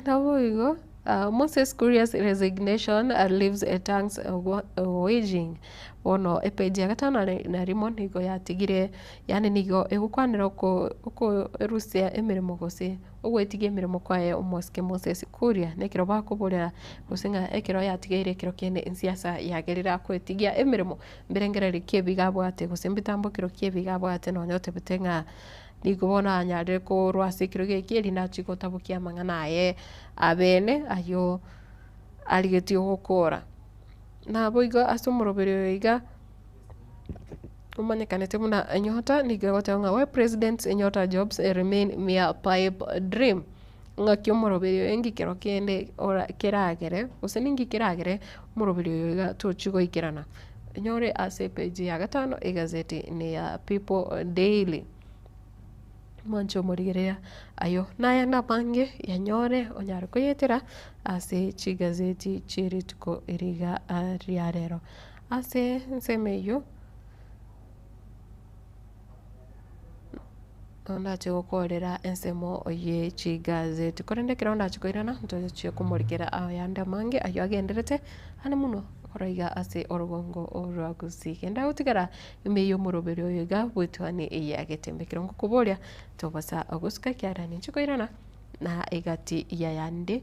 Nawoigo Moses Kuria's resignation leaves a tanks waging ono epeji agatana na Rimon nigo yatigire yani nigo egukwanira uko Rusia emirimo gose ogwetigie emirimo kwae omoske Moses Kuria nekiro bakuburira gusinga ekiro yatigire ekiro kende insiasa yagerira kwetigia emirimo mberengereri kiebigabwate gusembitambo kiro kiebigabwate no nyote butenga nigobona anyare ko rwasikiro gekiri na chiko tabukia mangana ye abene ayo aligeti okora na boigo asomorobere iga umanyekanete muna nyota nigogotanga we president nyota jobs remain mere pipe dream ngakiomorobere engi kero kende ora keragere useningi keragere morobere iga tochigo ikirana nyore ase page ya gatano egazeti ni ya People Daily mwancho murigerea ayo naya napange yanyore onyara kuyetera ase chigazeti chirituko iriga riarero ase nsemeyo ndache gukorera ensemo oye chigazeti korendekera ndache koirana ntoche kumurikira ayanda mange ayo agenderete hane muno oraiga ase orugongo orwagusi nda utigara imeyo murobere oyiga bwitwani iyagetembekero ngokuboria tobasa aguska kyarani chikoirana na egati yayande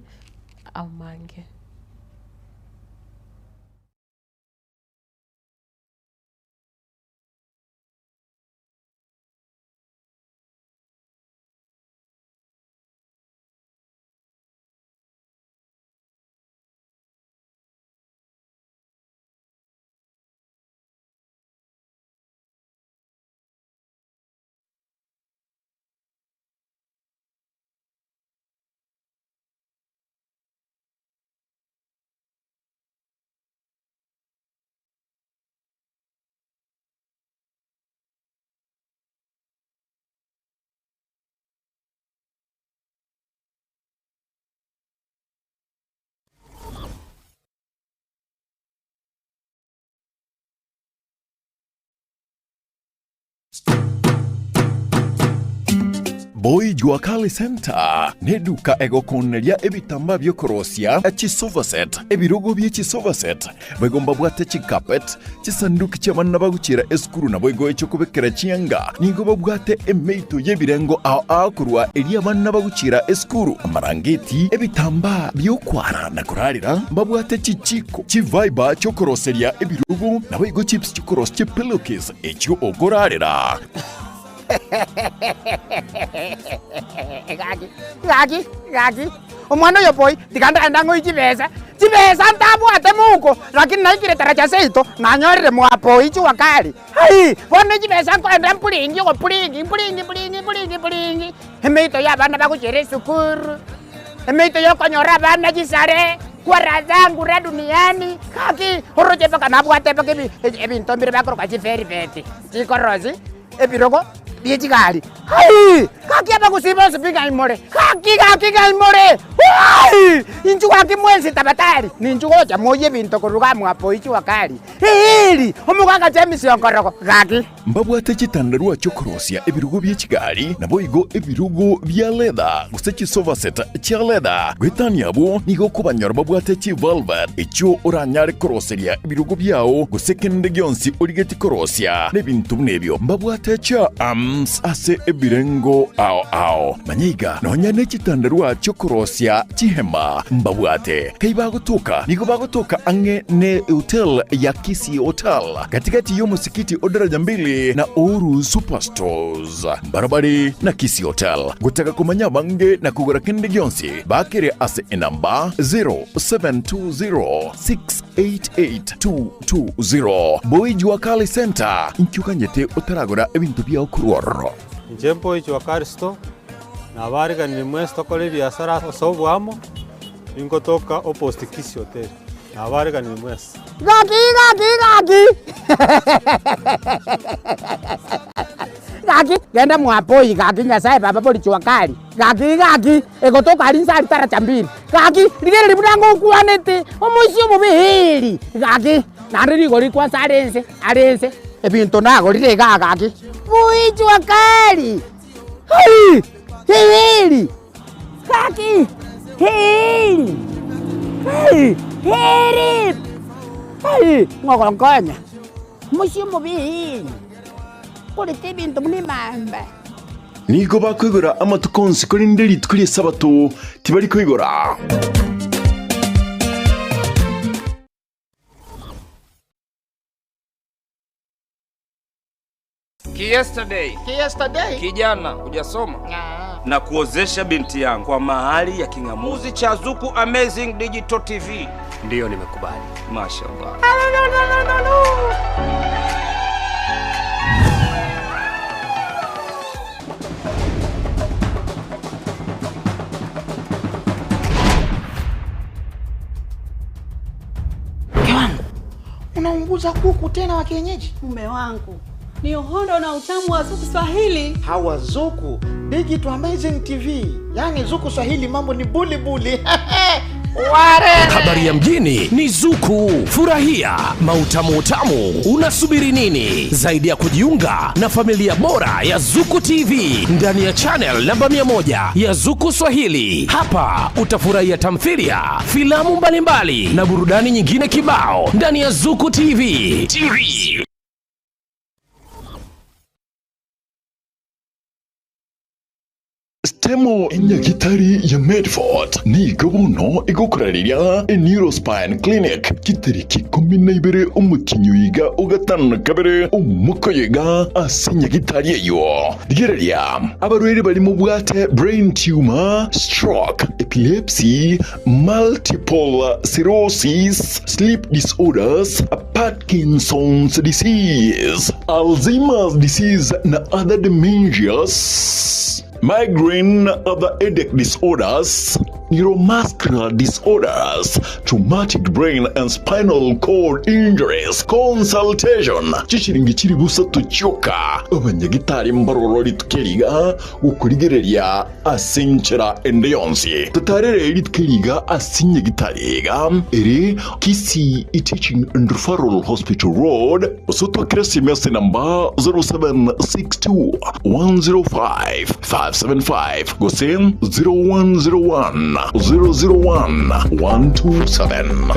amange Boy Juakali Center neduka egokoneria ebitamba byokorosia chisovaset ebirogo bye chisovaset bagomba bwate chikapet chisanduki cy'abana bagucira eskuru na boygo echo kubekera chianga nigo babwate emeito yebirengo a kurwa eri abana bagucira eskuru amarangeti ebitamba byokwara na kurarira babwate chichiko chiviber cyokoroseria ebirogo na boygo chips cyokorosia chipillowcase echo ogorarira Gagi. Omwana yo boy, diganda ndango ichibesa. Chibesa ntabwate muko, lakini naikire taraja seito, nanyorire mwapo ichi wakali. Hai, bone chibesa kwenda mpulingi go pulingi. Emeito ya bana bakuchere sukuru. Emeito yo konyora bana chisare. Kwara zangu ra duniani. Kaki, horoje paka nabwate paka ebinto mbire bakoro kwa chiferi vete. Chikorozi, ebirogo. Biechikali. Hai! Kaki apa kusiba sepinga imore. Kaki imore. Hai! Inchu kaki mwenzi tabatari. Ninchu koja moye binto kuruga mwapo ichi wakali. Hili! Omuganga James yokoroko. Kaki. Mbabwate chitandarua chokorosia ebirugo byechigali na boigo ebirugo bya leather. Gusechi sofa set cha leather. Gwetani abo nigo kubanyora babwate chi velvet. Echo oranyare koroseria ebirugo byao gusekende gyonsi origeti korosia. Nebintu nebyo. Mbabwate cha ase ebirengo ao manyiga nonya nechitandarua chokorosia chihema mbabwate kaibagotoka nigo bagotoka ange ne hotel ya Kisi Hotel katikati yo musikiti odaraja mbili na Oru Superstores barabari na Kisi Hotel gutaka kumanya bange na kugura kende gyonsi bakire ase enamba 0720688220 Boy Juakali Center inkyukanyete otaragora ebintu bya okurworo Njempo ichi wakaristo na abariga ni mwesto kole biashara sobu amo ingotoka opposite Kisi Hotel na abariga ni mwesa Gagi genda mwapoi gagi nyasaye baba boli chwakali gagi egotoka alinsa tara chambini gagi ligere libudango kuanete omusyo mubihili gagi nandiri goli kwa salense ebinto nago lirega gagi buichi wakali hai hili gagi hili ngokongonya musyo mubihili kuri tibintu munimamba nigo bakwigora amatukonsi kuri nderi tukuri sabato tibari kwigora Yesterday. Kijana hujasoma na kuozesha binti yangu kwa mahali ya kingamuzi cha Zuku Amazing Digital TV. Ndiyo nimekubali. Mashaallah. Unaunguza kuku tena wa kienyeji? Mume wangu, ni uhondo na utamu wa Zuku Swahili. Hawa Zuku Digital Amazing TV, yani Zuku Swahili mambo ni buli buli. Habari ya mjini ni Zuku. Furahia mautamu utamu. Unasubiri nini? Zaidi ya kujiunga na familia bora ya Zuku TV ndani ya channel namba 100 ya Zuku Swahili. Hapa utafurahia tamthilia, filamu mbalimbali na burudani nyingine kibao ndani ya Zuku TV. Stemo Nyagitari ya Medford ni gabuno igukurarirya Neurospine Clinic kitariki 12 umukinyuiga ugatana kabere umukoyega ase Nyagitari eyo digereria abarwere bari mu bwate brain tumor, stroke, epilepsy, multiple sclerosis, sleep disorders, Parkinson's disease, Alzheimer's disease na other dementias, migraine, other headache disorders, neuromuscular disorders, traumatic brain and spinal cord injuries. Consultation chishiringi chiri busa tuchoka abanyagitari mbarorori tukeriga ukurigereria asinchera endeyonsi tutarere eri tukeriga asinyagitariga eri Kisi Teaching and Referral Hospital Road Soto Kresimese number 0762 105 575 Gosen 0101 001 127.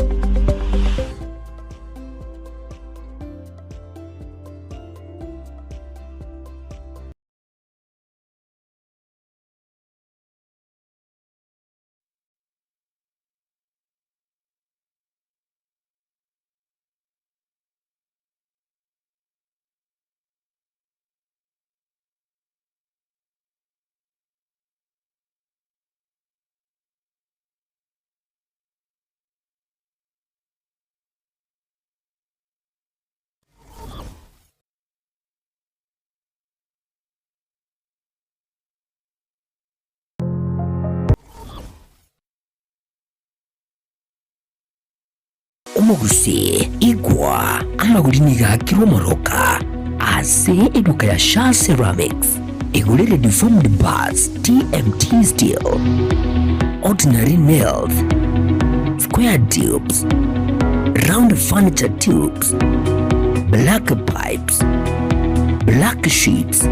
Umugusi igwa amagulini gakirwa moroka ase eduka ya Shah Ceramics igulele deformed bars, TMT steel, ordinary nails, square tubes, round furniture tubes, black pipes, black sheets,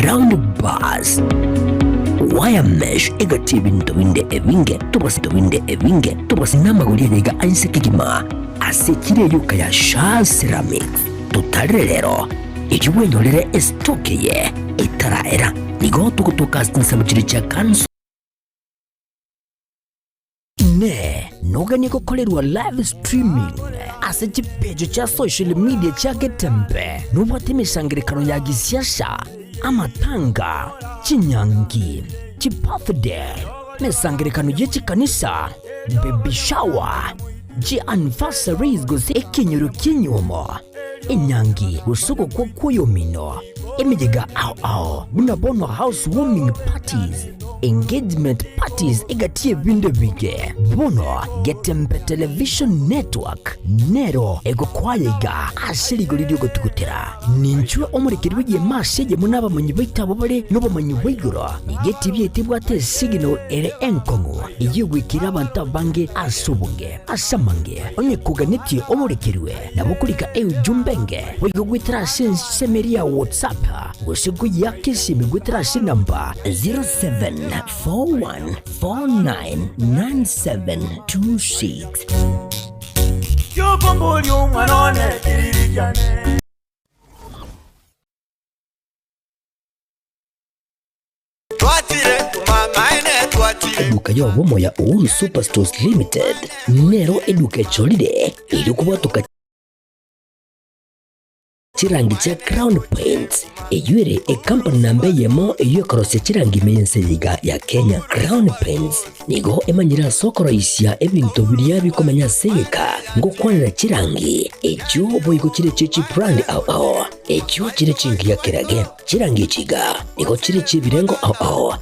round bars, wire mesh igati bintu binde evinge tubasi namagulire nega ansekigima asekire yuka ya Shah Ceramics tutarelero ikiwenyolere estoke ye itaraera nigo tukutoka sinsabuchiri cha kanso ne noganye gukorerwa live streaming ase chipejo cha social media chake tempe nubwate imishangirikano ya gisiasha amatanga chinyangi chibirthday mesangirikano yechikanisa baby shower anniversaries gose ekinyoro kinyomo inyangi usuko kwa kuyomino emijega ao bunabono housewarming parties, engagement parties egatie binde bige bono Getempe Television Network nero ego kwayega asiri golidio gotukutera ninchwe omurikiri wiye masege munaba munyibaita bobale nobo manyibigoro igeti byetibwate signal ere enkongo igwikira abantu bange asubunge asamange onye kuganiti omurikiriwe nabukulika jumbenge wigwitira semeria WhatsApp usiku yake simigwitira namba 0741499726 Yobomboli umwanone kiririjane Twatire kumamaine twatire Eduka ya womo ya Uhuru Superstores Limited nero eduka cholide ili kubatuka chirangi cha Crown Paints eyuere company nambe yemo eyokorose chirangi mense liga ya Kenya. Crown Paints nigo emanyira sokoro isia ebintu biria bikomanya segeka ngo kwanira chirangi ejo boyiko chire chichi brand ao ekyo chire chingia kirage chirangi chiga niko chire chibirengo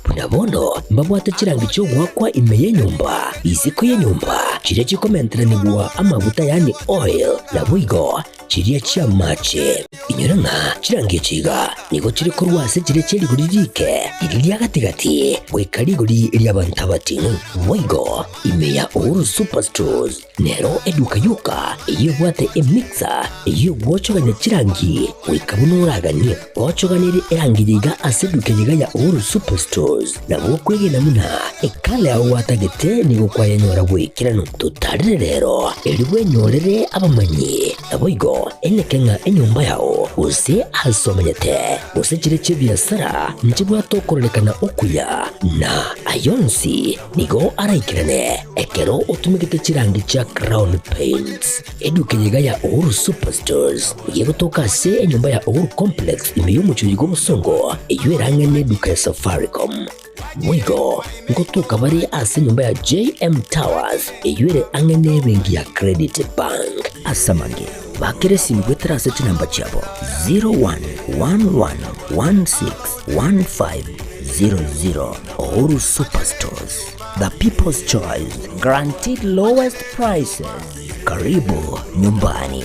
punabono mbabwate chirangi cyo gwakwa imeye nyumba iziko ye nyumba chire chikomentera nibwa amavuta yani oil na bwigo chiriya chia mache inyuranga chirangi chiga niko chire korwase chire chiri guririke iriya gatigati wekarigori lyabantabati bwigo imeya Uhuru Superstores nero eduka yuka iyo bwate emixer iyo gwochoganya chirangi wikabunuragani gwochoganire erangiriga aseduke yiga ya Uhuru Superstores nabo kwegena muna ekale aho watagete nigo kwayanyora gwikirano tutarire rero eriwe nyorere abamanyi nabo enekenga enyumba yao use asomanyete use chire chibiasara nchibwa tokorelekana okuya na ayonsi nigo araikirane ekero utumikite chirangi cha Crown Paints eduke yiga ya Uhuru Superstores ugiye gutoka se enyumba ya Uhuru Complex imeyumuchuyi g'umusongo iyo erangene duka ya Safaricom mwigo ngotuka bari ase nyumba ya JM Towers iyo ere angene bengi ya Credit Bank asamange bakere simgwe traseti namba chabo 0111161500 Uhuru Superstores, the people's choice, guaranteed lowest prices. Karibu nyumbani.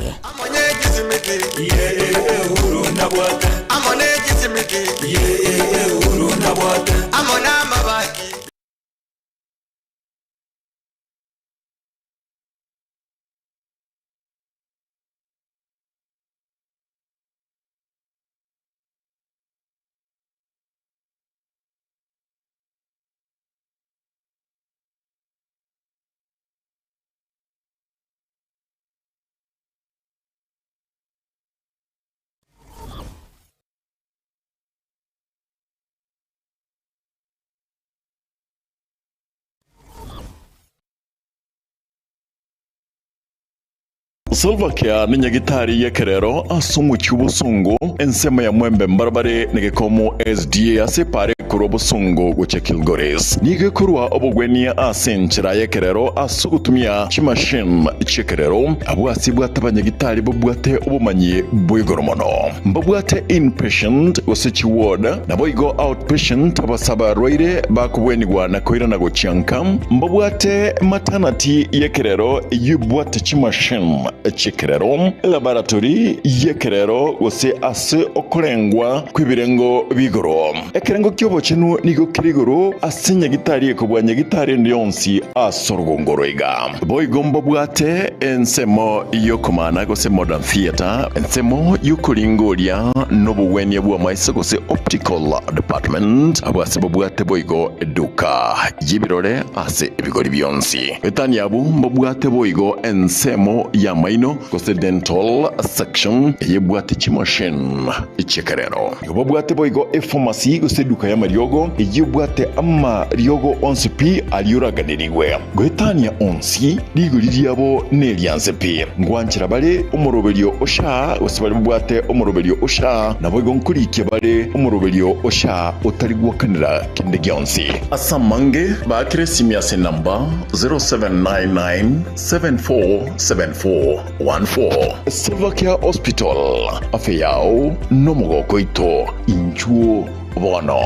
Silva Care ni nyagitari ya kerero asumu cy'ubusungu ensema ya mwembe mbarbare nigekomo SDA asepare kurobusungu guce Kilgoris nigekorwa obugwenia asenchira ya kerero asugutumia chimashine chekerero abwasi bwatabanyagitari bobwate obumanyi bwigoromono mbabwate inpatient wasechi ward na boigo outpatient abasaba roire bakubwenigwa na koira na gochiankam mbabwate maternity ya kerero yubwate chimashine chekerero laboratory yekerero wose ase okorengwa kwibirengo bigoro ekerengo kyobo chenu nigo kirigoro asinya gitari ekobwanya gitari ndionsi asorgongoro iga boygombo bwate ensemo yokomana gose modern theater ensemo yukolingoria nobuwenia bwa maisa gose optical department abwase bwate boygo eduka yibirore ase ebigori byonsi etani abu mbwate boygo ensemo ya maino gose dental section yebwate chimashine ichekerero yobwate boygo pharmacy gose duka ya mariogo yebwate amma riogo onsi pi aliuraganiriwe gwetania onsi liguriryabo nelyanse pi ngwanchira bale umurobelio osha gose bale bwate umurobelio osha naboygo nkurike bale umurobelio osha utarigwakanira kinde gyonsi asamange bakire simyase number 0799747414 Silva Care Hospital afeyao nomogoko ito inchuo bono.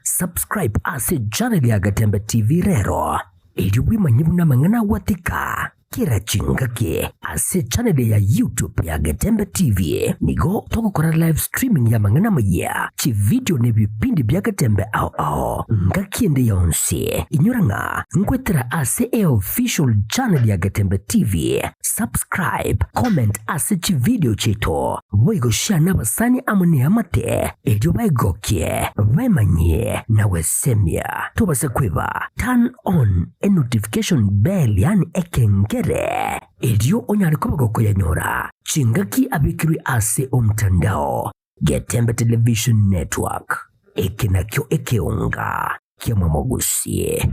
Subscribe ase channel ya Gatembe TV rero ili wimanyibu na mangana watika kira chingake ase channel ya YouTube ya Gatembe TV nigo toko kora live streaming ya mangana maya chi video ne bipindi bya Gatembe ao ngakiende yonse inyuranga ngwetera ase official channel ya Gatembe TV subscribe comment ase chi video cheto boigo share nabasani amune amate elyo baigokie bemanye na wesemia tubase kweba turn on a notification bell yani ekengere elyo onyalikobago koyanyora chingaki abikiri ase omtandao Gatembe Television Network ekinakyo ekeunga kyamwamogusie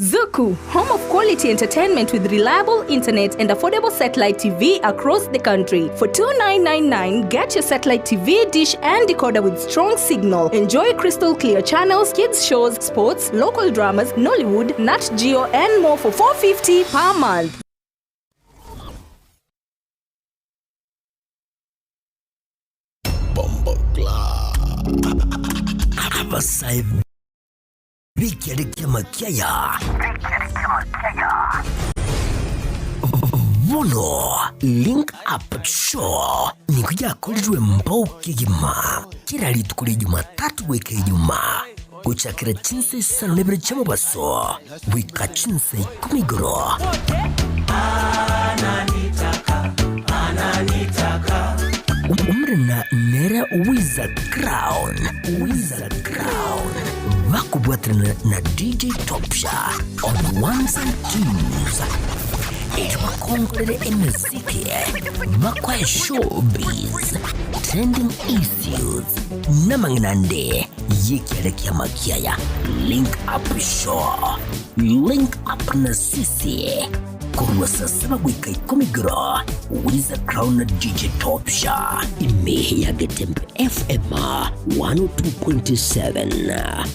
Zuku, home of quality entertainment with reliable internet and affordable satellite TV across the country. For $29.99, get your satellite TV dish and decoder with strong signal. Enjoy crystal clear channels, kids shows, sports, local dramas, Nollywood, Nat Geo, and more for $4.50 per month. Vono Link Up Show ni kuja kulitwe mbao kigima kila litukuli Jumatatu weke Ijumaa kuchakira chinse sana nebere chama baso wika chinse kumigoro umre na nera Wizard Crown Vakubwatana na DJ Topsha on ones and twos. Makongolele emiziki, makwa showbiz, trending issues, namanginande, yekielekea makiaya. Link Up Show, Link Up na sisi. Kurwa sasa wika ikomigro, Wizard Crown na DJ Topsha. Imehe ya Getembe FM 102.7.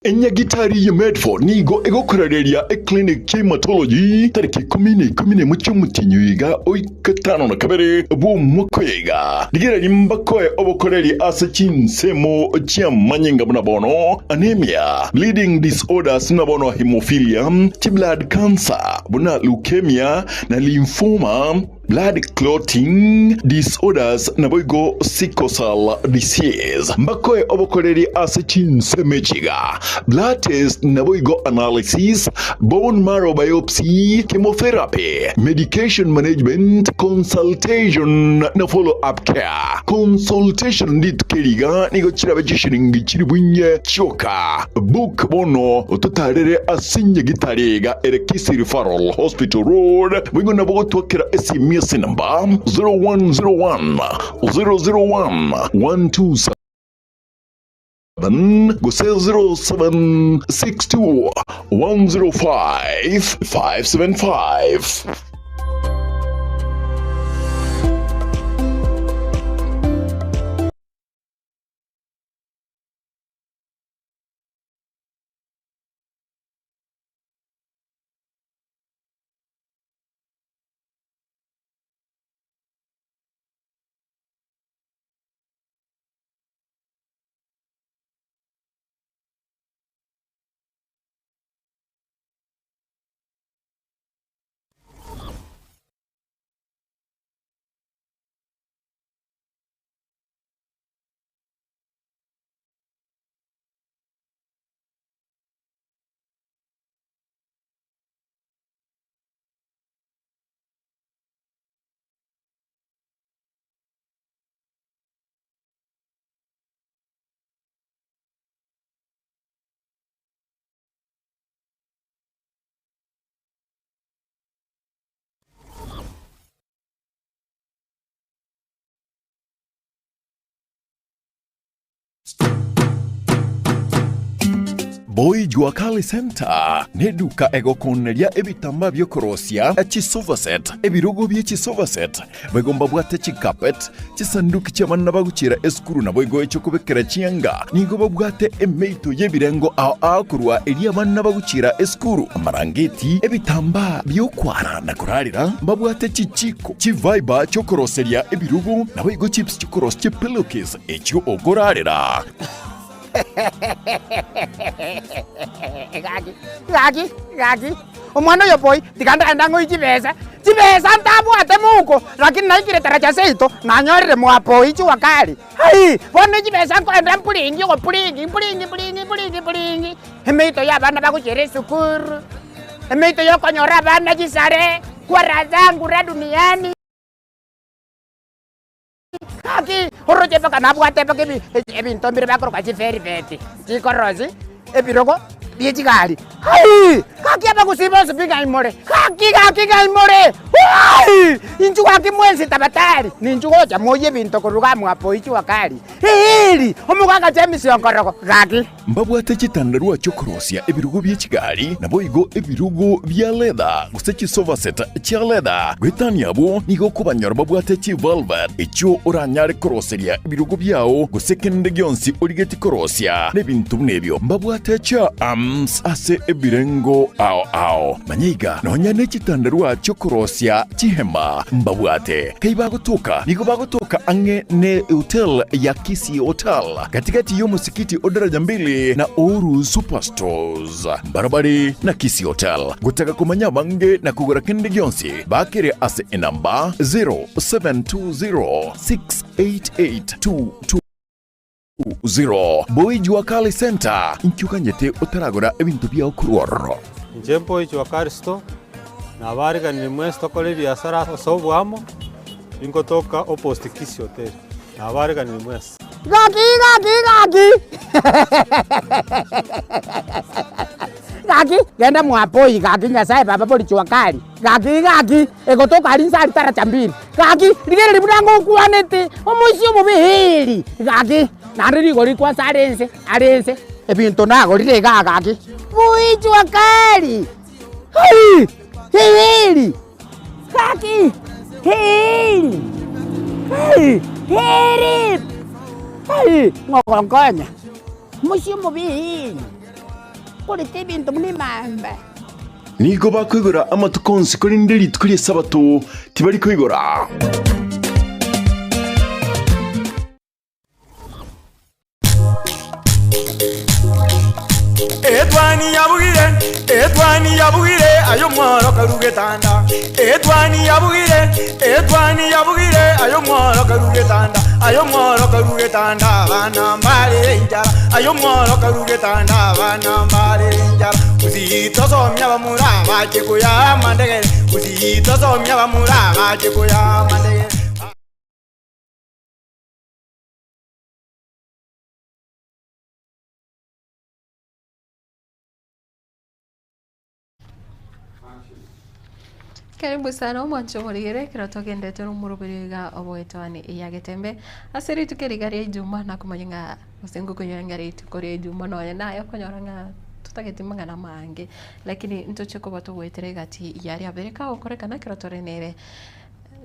Enyagitari ya Medford nigo egokorereria clinic hematology tariki 10 mu cyumutinyiga oikatano na kabere bu mukwega digera limbakoe obokoreri asachinsemo chiamanyenga bunabono anemia bleeding disorders nabono hemophilia blood cancer buna leukemia na lymphoma blood clotting disorders na boigo sickle cell disease mbakoe obokoreri asachinsemechiga blood test na boigo analysis bone marrow biopsy chemotherapy medication management consultation na follow up care consultation ndit keriga nigo chirabe chishiringi chiribunye choka book bono otutarere asinye gitarega erekisi referral hospital road boigo na bogo twakira esimi number 0101 001 127 go 0762 105 575. Boy Juakali Center neduka egokoneria ebitamba byokorosia echisovaset ebirugo byechisovaset bagomba bwate chikapet chisanduki cy'abana bagucira eskuru na boygo echo kubekera chianga nigo babwate emeito yebirengo a kurwa eri abana bagucira eskuru amarangeti ebitamba byokwara na kurarira babwate chichiko chiviber chokoroseria ebirugo na boygo chips chokoros chipillowcase echo ogorarira Gagi. Umwana yo boy, tikanda ndango ichibesa ntabwate muko, lakini naikire taraja seito, nanyorire mwa boy chiwakali. Hai, bone chibesa kwenda mpulingi go pulingi. Emeito ya bana bakuchere sukuru. Emeito yo konyora bana chisare, kwa razangu ra duniani. Kaki, oroje baka nabwate baka ebintombire bakoro kwa chiferi beti. Chikorozi, ebirogo, biechigali. Hai, Kaki apa kusiba sepinga imore. Kaki imore. Wai! Inchu kaki mwenzi tabatari. Ninchu gocha moye binto kuruga mwapo ichu wakali. Hili, omuganga James yonkoroko. Kaki. mbabwate chitandarua chokorosia ebirugo bya kigali nabo igo ebirugo bya leather gusechi sofa set cha leather gwetania abo nigo kubanyora babwate chi velvet echo oranyare koroseria ebirugo byao gusekende gyonsi origeti korosia nebintu nebyo mbabwate cha arms ase ebirengo ao manyiga nonya ne chitandarua chokorosia chihema mbabwate kaiba gutuka nigo bagutuka ange ne hotel ya Kisi Hotel katikati yo musikiti odaraja mbili na Oru Superstores barabari na Kisi Hotel gutaka kumanya bange na kugura kende gyonsi bakire ase enamba 0720688220 Boy Juakali Center inkyukanyete utaragura ebintu bya okuruoro Njempo Juakali Store na bariga ni mwesto kole biashara sobu amo inkotoka opposite Kisi Hotel na bariga ni mwesto Gaki. Gaki, genda mwapoi gaki nyasaye baba boli chwakali. Gaki, egotoka alinsa alitara chambiri. Gaki, ligere libudango kuanete, omusio mubihili. Gaki, nariri goli kwa sarense, ebinto nago lirega gaki. Bui chwakali. Hili. Gaki, hili. Ngokonkonya. Musio mubihili. Polite bintu mlimamba. nigo bakwigura amatukonsi kuri nderi tukuri sabato tibari kwigura Edwani yabugire ayo mwaro karugetanda Edwani yabugire ayo mwaro karugetanda bana mbale njara ayo mwaro karugetanda bana mbale njara uzito somya bamuraba chikuya mandegere uzito somya bamuraba chikuya mandegere Karibu sana mwancho murigere kiratogendete n'umurubiriga obwetwani iyagetembe aseri tukerigaria Juma na kumanyinga musengo kunyangari tukore Juma no nayo konyoranga tutagetimanga na mange lakini ntoche ko bato wetere gati yari abereka okorekana kiratorenere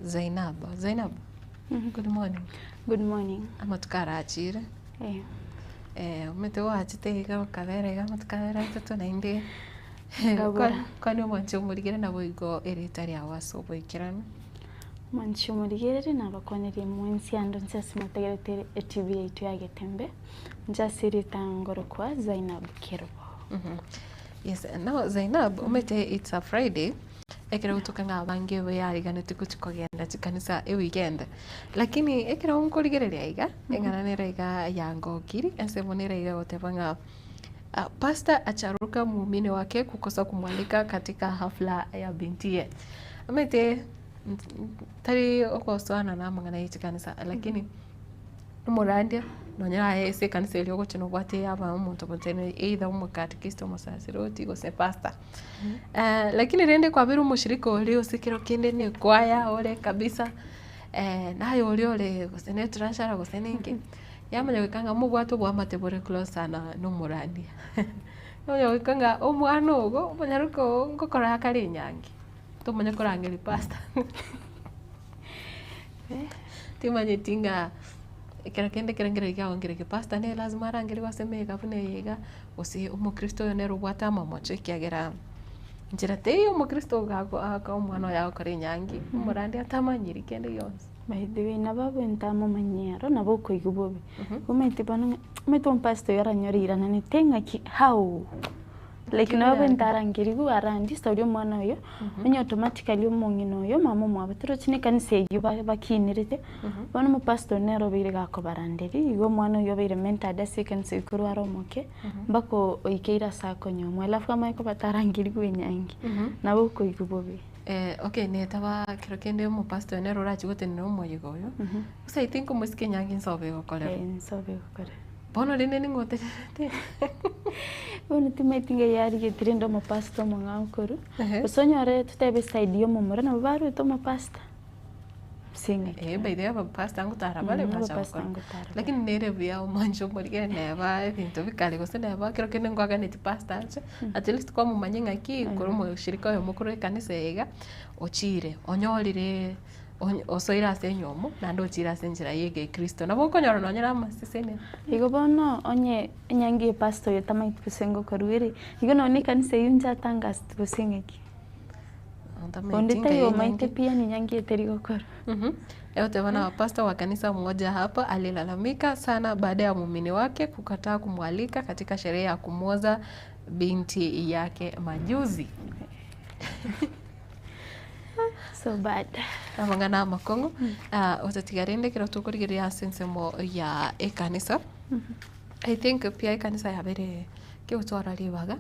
Zainab good morning amatukara achire umetewa achitega kaberega matukara tutonainde Kwani mwancho murigere na boigo eritari awaso boikirana mwancho murigere na bakonere mwensi ando nsasi mategerete TV itu yagetembe njasiri tangoro kwa Zainab Kirbo. Yes, now Zainab umete it's a Friday ekera utokanga bange we yari ganete kutikogenda tikanisa e weekend lakini ekera unkoligereria iga engananera iga yango kiri ensemonera iga gotebanga Pastor acharuka muumini wake kukosa kumwalika katika hafla ya bintiye. Amete tari okoswana na mangana yichi kanisa lakini umurandia nonyera ese kanisa ilio gochino gwate aba umuntu botene either umukatikista umusasiroti gose pastor. Lakini rende kwa biru mushirika oli usikiro kinde ni kwaya ole kabisa nayo oli gose ne trashara gose ningi. Yamanya wikanga mugwatu bwa matebore close sana n'umurandia. Yamanya wikanga omwana ogo banyaruko ngokora akari nyangi. Tumanya korangeli pasta. Timanye tinga kirakende kirangere kya ongere ke pasta ne lazima rangeli waseme kafune yega osi umukristo ne rubwata mamoche kyagera. Njira te umukristo gago aka omwana yawo kare nyangi. Umurandia tamanyiri kende yonse. By the way, nababo entamo manyero nabo koigubobe. Umete bana meto un pasto yara nyorira na nitenga ki how. Like nababo entarangirigu arandi story mwana yo. Onye automatically umongino yo mama mwabatiro chine kanise yuba bakinirite. Bana mu pasto nero biriga ko baranderi igo mwana yo bire menta da second sekuru aromoke. Bako oikeira sako nyomo alafu kama ko batarangirigu enyangi. Nabo koigubobe. Okay, netaba kirokende mu pastor ne rora chigote no moyigo yo. Usa I think musike nyangi nsobe gokore. Nsobe gokore. Bono rene ngote. Oni timetinga yari getirindo mo pasta mo ngakuru. Osonyore tutebe side yo momora na baru to mo pasta. Singa. By the way pasta ngutara bale bacha. Lakini nere bia umanjo morige neba bintu bikale gose neba kero kene ngwaga neti pasta acha. At least kwa mumanyenga ki koro mo shirika yo mukuru kanisa ega ochire onyorire osoira ase nyomo na ndo chira ase njira yege Kristo na boko nyoro nonyera masisene igo bono onye nyangi pastor yotama itusengo karuiri igo no ni kanisa yunja tanga tusengeki ondita yo maite pia ni nyangi eterigo koro yote wana pastor wa kanisa mmoja hapa alilalamika sana baada ya muumini wake kukataa kumwalika katika sherehe ya kumwoza binti yake majuzi. So bad. Amangana makongo otatigarinde kira tukurigiria sensemo ya ekanisa. I think pia ekanisa ya bere ke utwara ribaga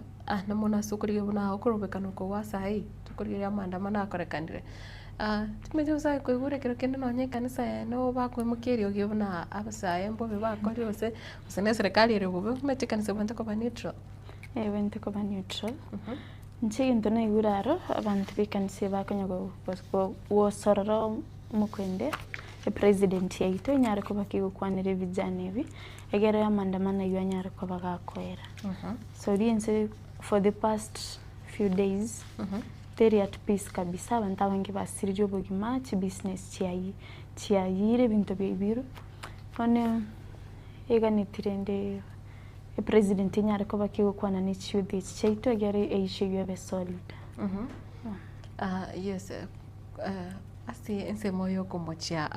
na mona sukuriga buna okurubekano ko wasai tukurigiria maandamano akorekandire. Tumejuza kuigure kiro kende no nye kanisa no bakwemukirio gibuna abasaye mbobe bakori ose usene serikali ire bobe mete kanisa bante ko neutral. Bente ko neutral. Nchiginto na iguraro abantu bikanise bakanyago wosororo mukwende president yaito nyare ko bakigukwanire vijana ibi egere amandamana yo nyare ko bagakwera. So riense for the past few days they're at peace kabisa abantu abangi basirije obugima chi business chiayire bintu byebiru one eganitirende president nyare ko bakigukwana ni chudi chaito egere eishe yo be solid. Yes, asi ensemo yo komochia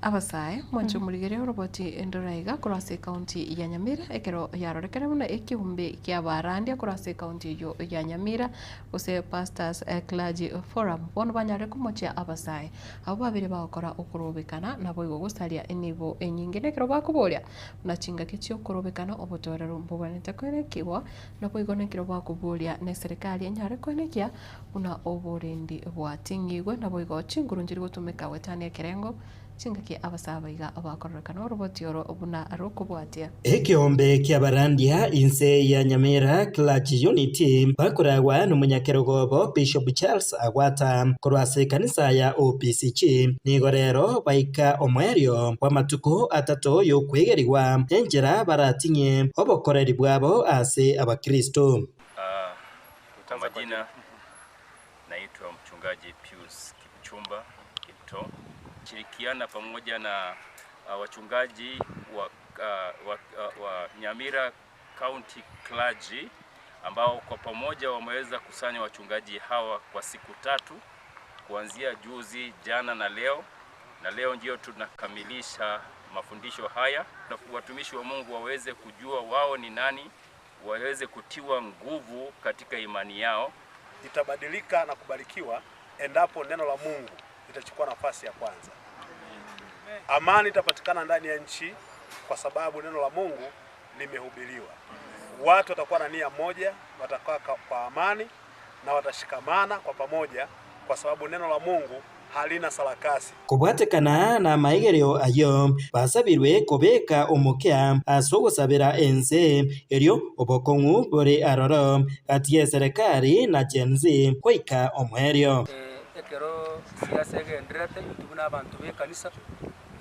abasae mwancho muligere roboti endoraiga kurase county ya Nyamira ekero yarorekere muna ekihumbe kya barandia kurase county yo ya Nyamira ose pastors clergy forum bono banyare komochia abasae abo babire bakora okurobekana nabo igo gusalia enibo enyingene ekero bakuboria na chinga kichyo kurobekana obotorero mbobonete kwene kiwa nabo igo nekero bakuboria ne serikali enyare kwenekia una oborendi bwatingigwe nabo igo chingurunjiri gutumika wetania kerengo chingaki abasabaiga abakorrekana roboti oro obuna arokobwatia ekihombe kya barandia inse ya Nyamira Clergy Unity bakoragwa n'umunyakerogobo Bishop Charles Agwata kurwase kanisa ya OPCG nigo rero baika omwerio wa matuko atatu yo kwegeriwa enjera baratinye obokoreri bwabo ase abakristo. Majina naitwa mchungaji Pius Kipchumba Kipto, shirikiana pamoja na wachungaji wa Nyamira County Clergy ambao kwa pamoja wameweza kusanya wachungaji hawa kwa siku 3 kuanzia juzi, jana na leo. Na leo ndio tunakamilisha mafundisho haya na watumishi wa Mungu waweze kujua wao ni nani, waweze kutiwa nguvu katika imani yao. Itabadilika na kubarikiwa endapo neno la Mungu litachukua nafasi ya kwanza. Amani itapatikana ndani ya nchi kwa sababu neno la Mungu limehubiriwa. Watu watakuwa na nia moja, watakaa kwa amani na watashikamana kwa pamoja kwa sababu neno la Mungu halina sarakasi. Kubwatekana na maigerio ayo basabirwe kobeka omukya asogosabira ense erio obokongu bore aroro ati serikali na jenzi koika omwerio ekero siasa gendrete tubuna abantu bekanisa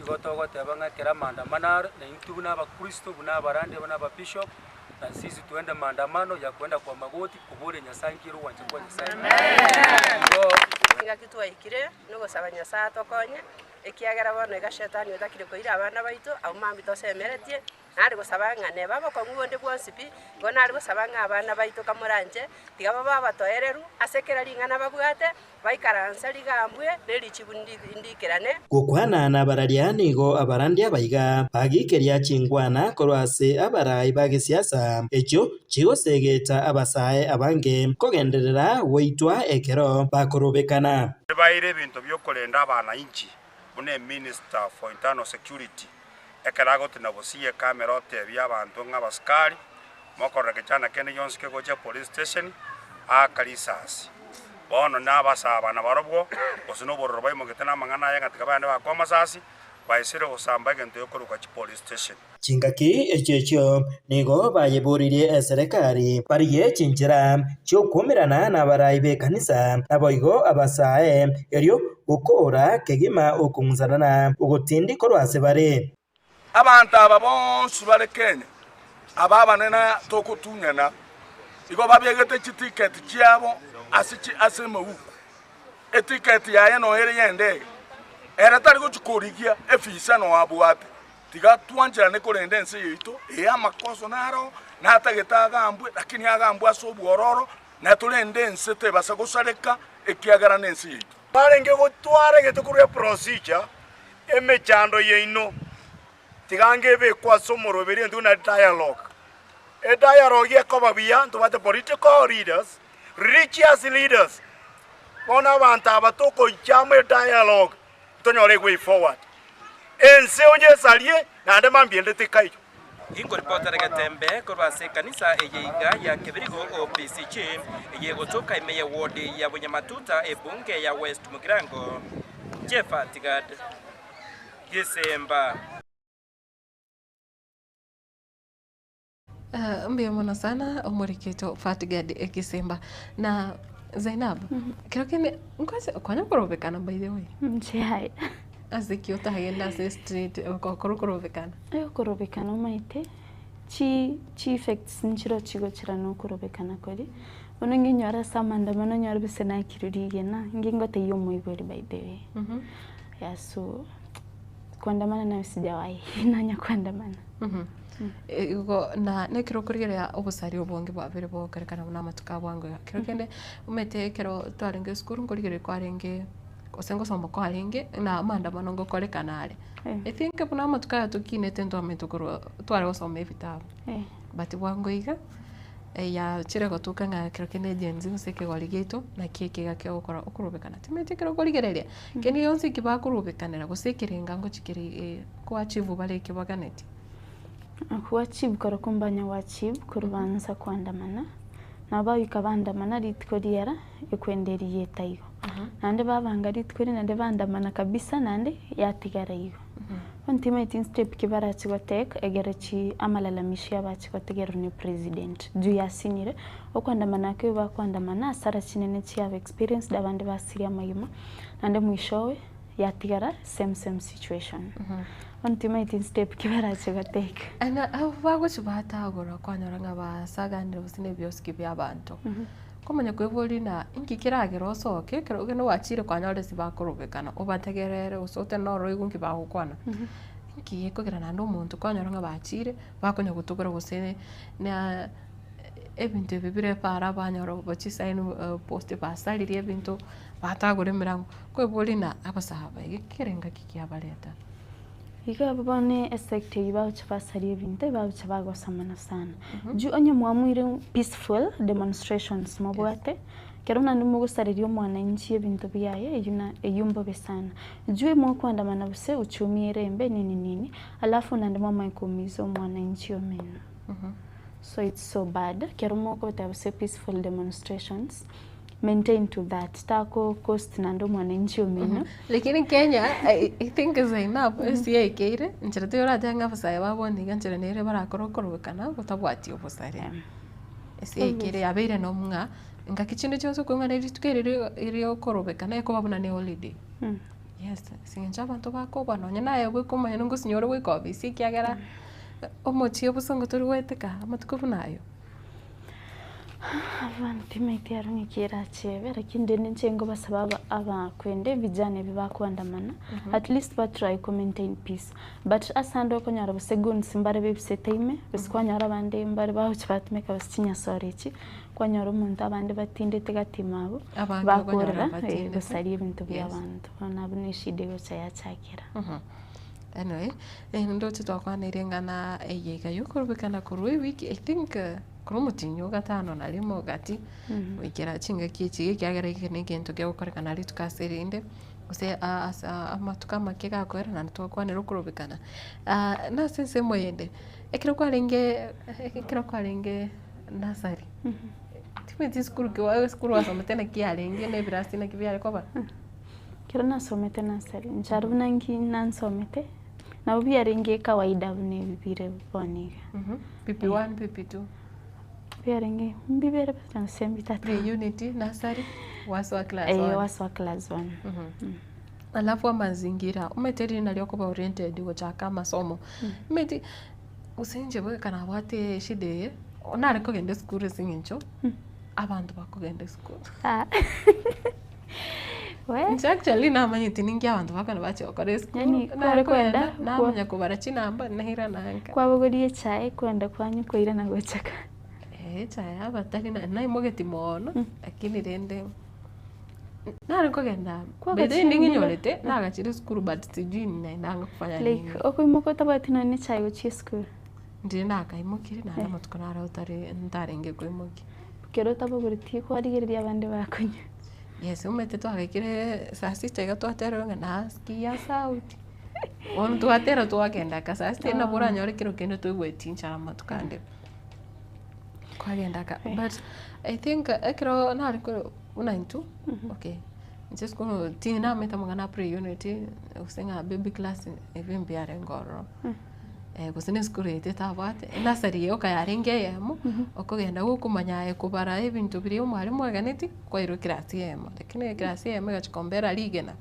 igotogo tebanga kera maandamano na tubuna abakristo buna abarandi buna ababishop na sisi tuende maandamano ya kwenda kwa magoti kubure Nyasaye ngiro wanje kwa Nyasaye. Ngaki twaikire nugo saba Nyasaye tokonye ekiagera bono ega shetani otakire koira abana baito au mambi tosemeretie nari gusaba ngane baba kwa nguonde bwonsipi ngo nari gusaba ngabana baito kamuranje tiga baba batoereru asekera ringana babwate baikaransa ligambwe nerichibundi indikerane gukwana na barariani go abarandi abaiga bagikeria chingwana korwase abarai bagisiasa echo chigosegeta abasae abange kogenderera weitwa ekero bakorobekana baire bintu byokorenda abana inchi bune Minister for Internal Security ekerago tinabusiye kamera otebya abantu ng'abaskari mokoreke cyana kene yonske gocha police station akarisasi bono nabasaba na barobwo osino bororo baimo getena mangana yanga tikabande bakomasasi baisire osamba gento yokoruka chi police station chingaki echecho nigo bayeburirie serikali bariye chinjira cyokumirana na baraibe kanisa naboigo abasae eryo gukora kegima okunguzana ugutindi korwase bare abantu aba bonsi bari Kenya ababanena tokutunyana igo babyegete chitiketi cyabo asema uku etiketi yaye no ere yende era tari guchukurigia efisa no abwate tiga twanjira ne kurende nse yito amakoso naro natagitagambwe lakini agambwe asobwororo na tulende nse te basagusareka ekiagara nense yito barenge gutware getukuru procedure emechando yeino tigange be kwasomoro beri nduna dialogue dialogue yakoba bia ntubate political leaders religious leaders bona banta abatoko cyamwe dialogue tonyore way forward ense onye salie na ndema mbiende tikayo Ingo reporter Gatembe korwase kanisa eyeiga ya Kibirigo OPCG yegotoka imeye wodi ya Bunyamatuta ebunge ya West Mugirango Jefa Tigad Gisemba Mbio mwana sana umuriketo Fatigad Gisemba na Zainab kirokene ngwase kwanya korobekana by the way Njai azikiyota hagenda se street korobekana korobekana maite chi effects nchiro chigo chirano korobekana kori ononge nyara samanda mano nyara bisena kiruriye na ngingote yo moibori by the way so kuandamana na sijawahi nanya kuandamana Igo na nekiro kurigera obusari obonge bwabere bo karekana na matuka bwango kirokende umete kero twarenge skuru ngorigere kwarenge osengo sombo kwarenge na maandamano ngo korekana ale I think kuna matuka yatukine tendo ametokoro tware osome vitabu but bwango iga ya chire gotuka nga kirokende jenzi museke goligeto na kieke gake okora okurubekana timete kero goligereria keni yonsi kibakurubekanira gusekerenga ngo chikiri kwa achieve bale kibaganeti kuachieve korokumbanya wachieve kurubanza kuandamana naba yikabandamana ritkodiera ekwenderiye taigo nande babanga ritkori nande bandamana kabisa nande yatigara igo ultimate step kibarachi gotek egerechi amalalamishi abachi gotegero ni president juu yasinire okwandamana ke bakwandamana asara kinene cyaba experience dabande basiria mayima nande mwishowe yatigara same situation ultimate step kibarachi gotek ana abago chibatagora kwanyoranga basagandira busine byoski byabantu komanya kweboli na ingikiragera osoke kero geno wachire kwanyore sibakorobekana obategerere usote noro igungi bagukwana ngiye kugera nando umuntu kwanyoranga bachire bakonya gutugura gusene na ebintu bibire para banyoro bachisaini post basalirie ebintu batagore mirango kweboli na abasahaba ikirenga kikiabaleta Iga babane effect yibao chafasari ebinte babo chabago samana sana ju onye mwamwire peaceful demonstrations mabwate kero nandi mugusaririo mwananchi ebintu byaye eyumbo besana ju mo kwandamana buse uchumi erembe nini alafu nandi mama ikomizo mwananchi omeno so it's so bad kero mo ko tabuse peaceful demonstrations maintain to that tako cost nando mwananchi omeno lakini Kenya I think is enough siye keire nchirate yora janga basaya babone ganchira nere barakorokana gutabwati obusare siye keire abere no mga ngakichinde cyose ko ngane ritukere iri okorobekana eko babona ne holiday yes sinja abantu bako banonya naye bwe komanya ngo sinyoro bwe ko bisi kyagera omochi obusongo turi weteka amatuko nayo Avanti meitiaro ngikira cheve lakini ndene nchengo basaba aba kwende vijane bibakwandamana at least but try to maintain peace but asando konyara busegun simbare bibseteime biskwanyara bande mbare baho chibatmeka basinya sorechi kwanyara umuntu abande batinde tegatimabo bakorera basari ibintu by'abantu banabunishide gose yachakira anyway ndo twakwanirengana eyega yokorubikana kurwe wiki I think kurumutinyo gatano na limo gati wikira chinga kichi kyagera kinegento kyo korekana ali tukaserinde use amatuka makega kwera na twakwanira kurubikana na sense moyende ekiro kwarenge nasari timeti skuru wasometena kialenge ne birasi na kibyale koba kero nasomete nasari ncharubunangi nansomete Na pia ringe kawaida ni bibire boniga. PP1, PP2. Pia ringe bibire basta sembi tatu. Pre-unity, nursery, waswa class 1. Waswa class 1. Alafu mazingira umeteri nalioko ba oriented gochaka masomo. Meti usenje bwe kana wate shide onare ko gende school singincho. Abantu bakugenda school. Actually namanyiti ningi abantu bakana bache okore school. Yani kware kwenda namanya kubara chinamba nahira nanka. Kwabuguriye chai kwenda kwanyu koira na gochaka. Chai abatari na imogeti mono lakini rende nari kugenda bede ndingi nyolete nagachire school but sijui ninaendanga kufanya nini. Like okoimoko tabati none chai uchi school. Ndi nakaimukire na amatuko nara utari ntarenge kuimoki. Kero tabuguriti ko arigereria abande bakonye. Yes, umete twagekire saa sita igatwatererwa na skia sauti. On twatera twagenda ka saa sita na bora nyore kiro kendo twigwetincha amatukande. Kwagenda ka but I think ekiro nari ko unaintu. Okay. Just kono tina meta mangana pre-unity usenga baby class even biare ngoro. Kusine skuru tabate nasari yo kayarenge yemo okogenda gukumanya kubara ibintu biri umwarimu aganeti kwairo class yemo lakini class yemo gachikombera ligena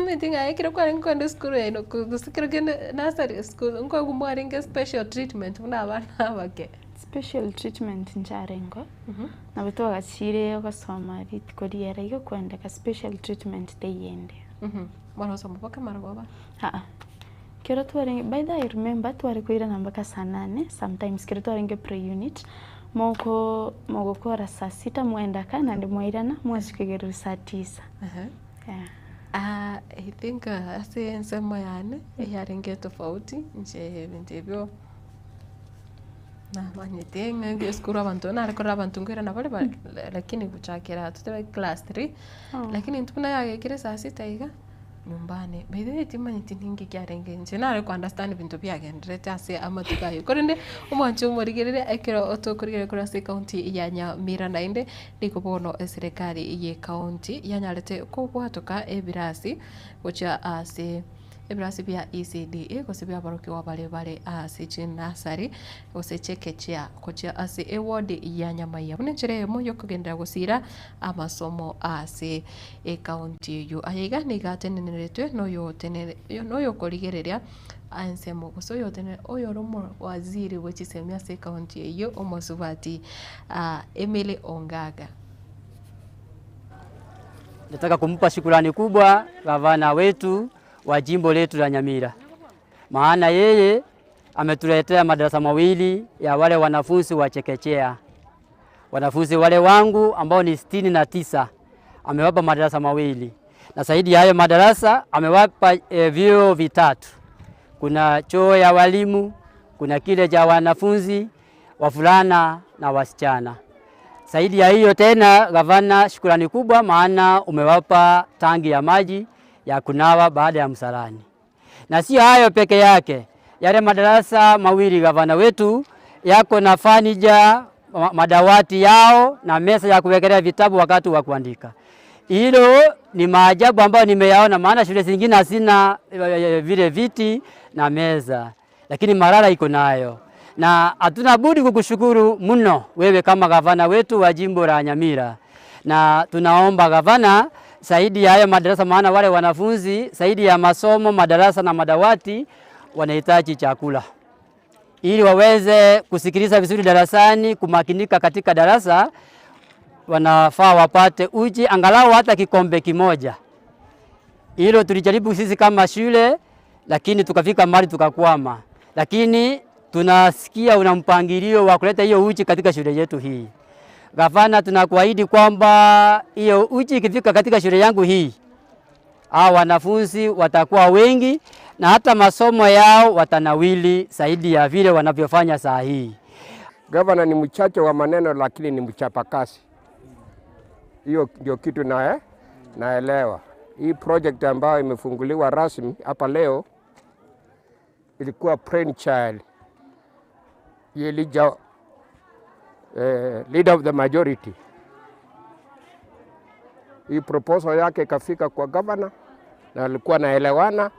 meeting ayikira kwari ngondo skuru eno kusikira genda nasari school ngo gumwaringe special treatment una abana abake special treatment njarengo na beto gachire ogasoma ritkoriera yo kwenda ka special treatment teyende mwana osoma paka margoba kero tuwaringe, by the I remember tuwari kuira nambaka saa 8, sometimes kero tuwaringe pre-unit, moko kora saa 6 muendaka na ndi muirana mwezi kugeru saa 9. I think ase nsemo yane, yaringe tofauti, nje vintebyo na manyete nge skuru abantu na rekora abantu ngera na bale lakini kuchakira tutebe class 3 lakini ntuna yage kire saa 6 iga nyumbani bede timanyiti ningi kyarenge nje nare ku understand bintu byagendrete ase amatukayo korinde umwancho umurigerere ekero otokurigere kuri ase county ya Nyamira nainde ndikobono serikali ye county yanyarete ko kwatoka ebirasi gocha ase ebirasi bya ECDA gosebya baroki wa bale ase chinasari gosechekechia kocha ase eward ya Nyamaiya bunenjere mo yokugendera gusira amasomo ase county yo ayiga nigateneneretwe no yokorigereria ansemo gosoyo tene oyo romo waziri wechisemia ase county yo omosubati Emily Ongaga. Nataka kumpa shukrani kubwa gavana wetu wa jimbo letu la Nyamira. Maana yeye ametuletea madarasa mawili ya wale wanafunzi wa chekechea. Wanafunzi wale wangu ambao ni 69 amewapa madarasa mawili. Na zaidi ya hayo madarasa amewapa vyoo vitatu. Kuna choo ya walimu, kuna kile cha wanafunzi wavulana na wasichana. Zaidi ya hiyo tena gavana, shukrani kubwa maana umewapa tangi ya maji ya kunawa baada ya msalani. Na sio hayo peke yake. Yale madarasa mawili gavana wetu yako na fanija, madawati yao na meza ya kuwekelea vitabu wakati wa kuandika. Hilo ni maajabu ambayo nimeyaona maana shule zingine hazina vile viti na meza. Lakini Marara iko nayo. Na hatuna budi kukushukuru mno wewe kama gavana wetu wa jimbo la Nyamira. Na tunaomba gavana zaidi ya haya madarasa maana wale wanafunzi zaidi ya masomo, madarasa na madawati wanahitaji chakula. Ili waweze kusikiliza vizuri darasani, kumakinika katika darasa, wanafaa wapate uji angalau hata kikombe kimoja. Hilo tulijaribu sisi kama shule lakini tukafika mahali tukakwama. Lakini tunasikia una mpangilio wa kuleta hiyo uji katika shule yetu hii. Gavana, tunakuahidi kwamba hiyo uji ikifika katika shule yangu hii, wanafunzi watakuwa wengi na hata masomo yao watanawili zaidi ya vile wanavyofanya saa hii. Gavana ni mchache wa maneno lakini ni mchapakazi. Hiyo ndio kitu naelewa. Hii project ambayo imefunguliwa rasmi hapa leo ilikuwa brainchild Elijah leader of the majority. Hii proposal yake ikafika kwa governor na alikuwa naelewana.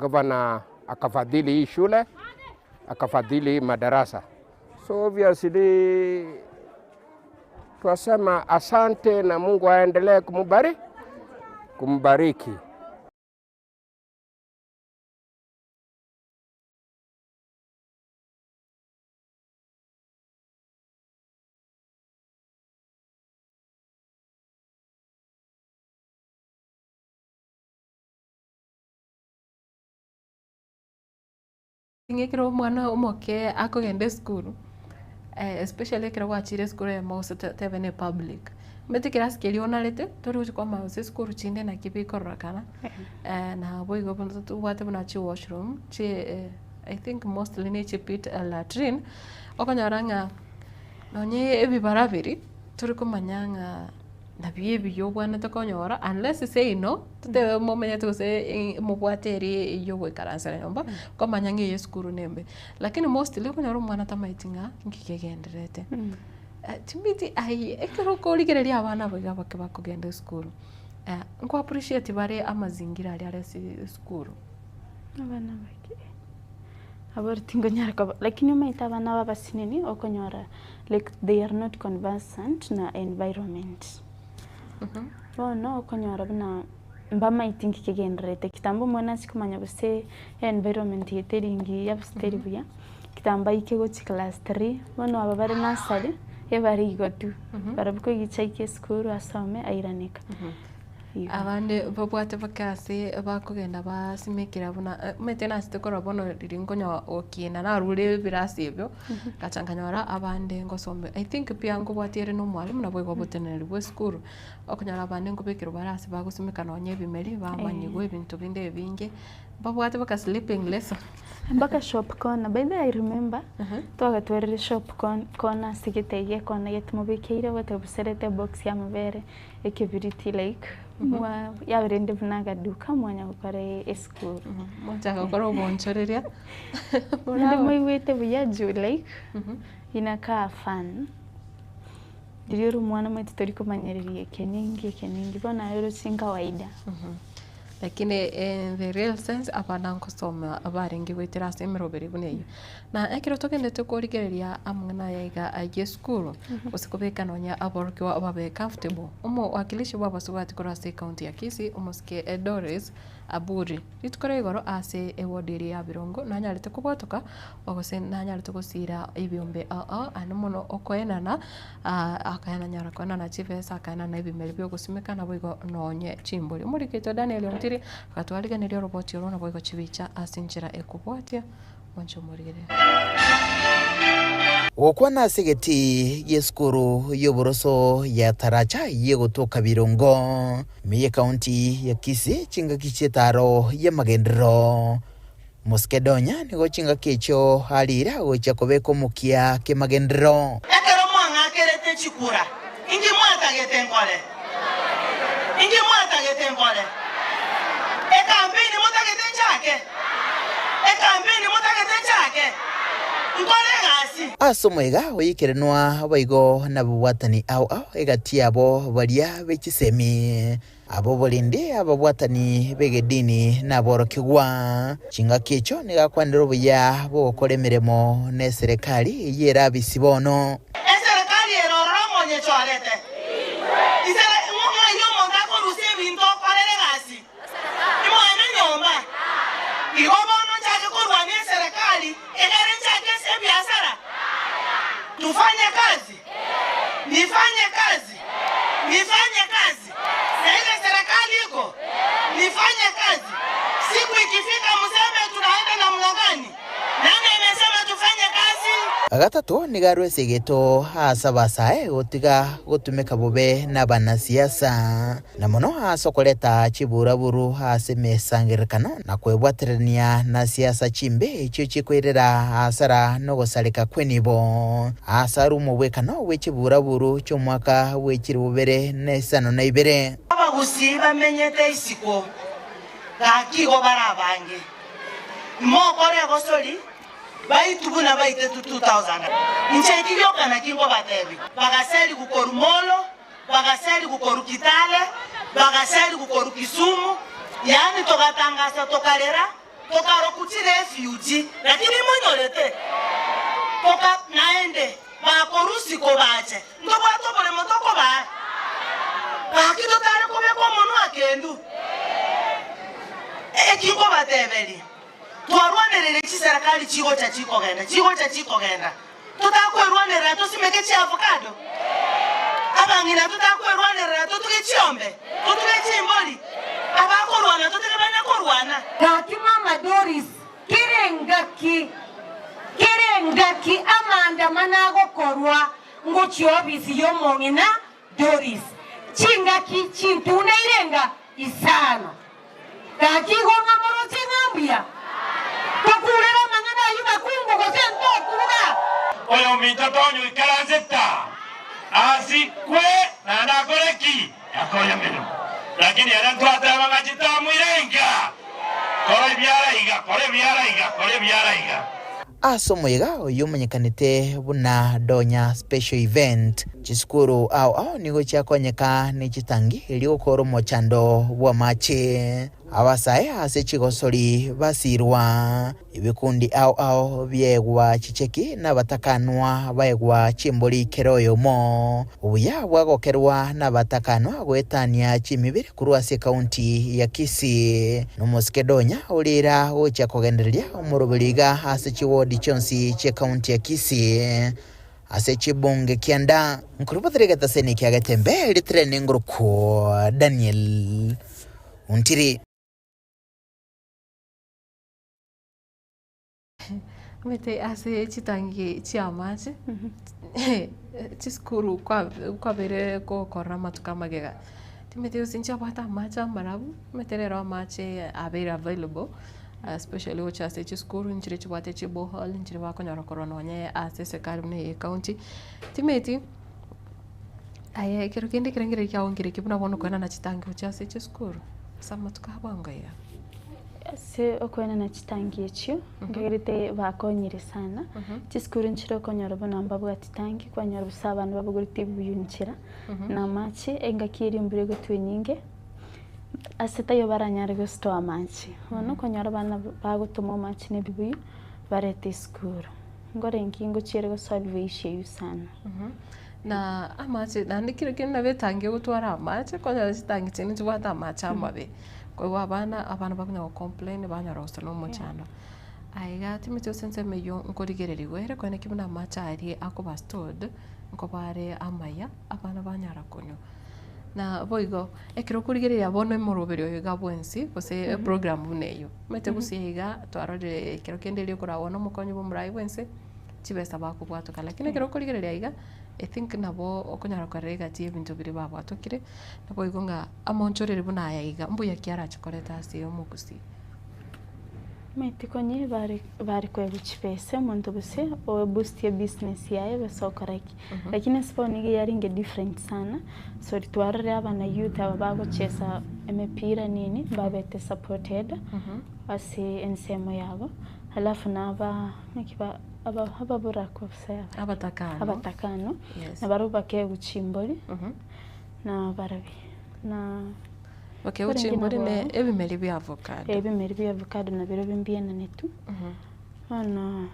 gavana akafadhili hii shule, akafadhili madarasa. So obviously twasema asante na Mungu aendelee kumbariki. Ngekiro mwana umoke akogende skuru especially kira wachire skuru ya mausa tevene public metikira skeli onalete toruji kwa mausa skuru chinde na kibiko rakana na boigo buntu wate buna chi washroom chi I think mostly ne chi pit latrine okanyaranga nonye ebibarabiri turi kumanyanga na bibi yo bwana takonyora unless say no tute moment to say mubwateri yo wekaransa nyomba kwa manyange yeskuru nembe lakini mostly kunyora mwana tamaitinga ngikegenderete timiti ai ekero koligereria abana boga bakagenda school ngo appreciate bare amazingira ali ari school abana baki abortingo nyaraka lakini umaita abana babasinini okonyora like they are not conversant na environment. No okonyora buna mbama itingi kegenderete kitambo mwana sikumanya bose environment yeteringi yabsteri buya kitamba ikego class 3 bono ababare nasale ebari igotu barabiko gichaike school asome airanika abande babwate bakase bakugenda basimikira buna metena sitekora bono riringonya okina na rure birasibyo gachanganyora abande ngosombe I think pia ngo bwatire no mwalimu na bwego boteneri bwe school okonyara abande ngo bekiro barasi bagusimika no nyebimeri bamanyigwe ibintu binde binge babwate baka sleeping lesson baka shop corner by the I remember twagatwerere shop corner sigiteye kona yetmubikeire watabuserete box ya mabere ekibiriti like mwa yaberende bunaga duka mwanya gukore school mutaka gukora ubonchoreria nende mwiwete buyaju like inakaa fun ndiyo mwana mwetu turi kumanyererie keningi bona yoro sinkawaida lakini in the real sense abana nkosoma abarengi wetira semeroberi buneyo na ekiro tokendete korigereria amwana yaiga aye school usikobeka nonya aborke ababe comfortable umo wakilishi baba subati korase county ya Kisii umoske Doris Aburi ritukore igoro ase ewodiri ya Birongo nanyarete kubotoka ogose nanyarete gusira ibiombe anomono okoenana akayana nyara kona na chivesa akayana na ibimeli byo gusimeka na boigo nonye chimbori muri kito Daniel Ontiri katwaliga ndio roboti yorona boigo chibicha asinjira ekubwatia wancho murire Okwana segeti yeskuru yoboroso ya taracha yegotoka Birongo miye county ya Kisii chinga kichetaro ya magendro Moskedonya nigo chinga kecho halira gocha kobeko mukia ke magendro ekero mwanga kerete chikura ingi mwata getengole ekampeni mutagetenchake ngole ngasi asomwega oyikirenwa baigo na bwatani au egati abo baria bechisemi abo bolindi ababwatani begedini na borokigwa chinga kecho nigakwanira buya bokore miremo ne serikali yera bisibono serikali erorora monye chwalete isere mwa yomo ndako rusi binto korere ngasi imwana nyomba igobono chake kurwa ni serikali egere chake se biashara tufanye kazi nifanye kazi na ile serikali iko nifanye kazi siku ikifika mseme tunaenda na mlangani nani imesema tufanye kazi agatatu nigarwe segeto hasabasae gotiga gotumeka bobe na siasa na mono hasokoleta chiburaburu hasemesangirikano na kwebwaterania na siasa chimbe icho chikwirira hasara no gosalika kwenibo hasaru mubwekano wechiburaburu cyo mwaka wechirubere nesano na ibere abagusi bamenyete isiko gakigo barabange mokore gosoli baitubuna baite 2000 ncheki yokana kingo batebi bagaseli kukoru molo bagaseli kukoru Kitale bagaseli kukoru Kisumu yani togatangasa tokalera tokaro kuti refugee lakini monyolete toka naende bakorusi ko bache ngoba tobole motoko ba bakito tare ko be ko mono akendu ekiko batebeli twarwanerere chiserikali chiko cha chiko genda tutakwerwanera tusimeke chi avocado abangina tutakwerwanera tutuke chiombe tutuke chimboli abakorwana tutuke bana korwana kati mama Doris kirengaki amanda manago korwa ngochi obisi yomongina Doris chingaki chintune irenga isano kati goma morochi ngambia tokurera mangana yuba kungo gosento kuba oyo mitotonyo ikarazeta asikwe na nakoreki yakoya meno lakini arantu atabanga chitamu irenga kore byaraiga asomoiga uyu menyekanite buna donya special event chiskuru au nigo chakonyeka ni chitangi iliokoro mochando bwa mache abasae ase chigosori basirwa ibikundi au byegwa chicheki n'abatakanwa baegwa chimboli keroyo mo ubuya bwagokerwa n'abatakanwa gwetania chimibiri kurwase county ya Kisii n'umusikedonya ulira ucha kugendereria umurubiriga ase chiwodi chonsi che county ya Kisii ase chibunge kianda nkurubathirega taseni kiagatembe litrene nguruko Daniel Untiri mete ase chitangi chiamache chiskuru kwa bere ko korama tukamagega timete usincha bata macha marabu meterero mache abere available especially which ase chiskuru nchire chibate chibohol nchire wako nyara korona nye ase sekari ne county timeti aye kero kende kirengere kya ongire kibuna bono kwana na chitangi which ase chiskuru sama tukabanga ya se okwena na chitangi echo ngirite bakonyire sana chiskuru nchiro konyoro bonamba bwa chitangi kwanyoro busabana babugurite buyunchira na machi engakiri mbire gutwenyinge aseta yo baranyare go store machi ono konyoro bana bagutuma machi ne bibuyu barete skuru ngore nkingo chire go solve issue sana na amache na ndikiro kinna betangiye gutwara amache konyoro chitangi chini chibata amache amabe kwa abana bakunya complain banya rosta no mochano aiga timito sense meyo nkorigereri were kwene kibuna machari akoba stored nkobare amaya abana banyara konyo na boigo ekiro kurigereri abono imoroberio yiga bwensi kose program buneyo mete gusiga twarore ekiro kendeli kurawo no mukonyo bo murai bwensi chibesa bakubwatoka lakini ekiro kurigereri aiga I think nabo okonyara kwarega tie bintu biri babwatokire nabo igonga amonchorere buna yayiga mbuya kiara chokoleta ase omugusi meti konye bari kweguchipese omuntu buse o boost your business yae besokoraki lakini siponi yaringe different sana so twarare abana youth abagochesa emepira nini babete supported ase ensemo yabo halafu naba nikiba ababura kofsa abatakano na baruba ke guchimboli na barabi na okay uchimboli ne ebimeri bya avocado na biro bimbiana netu ana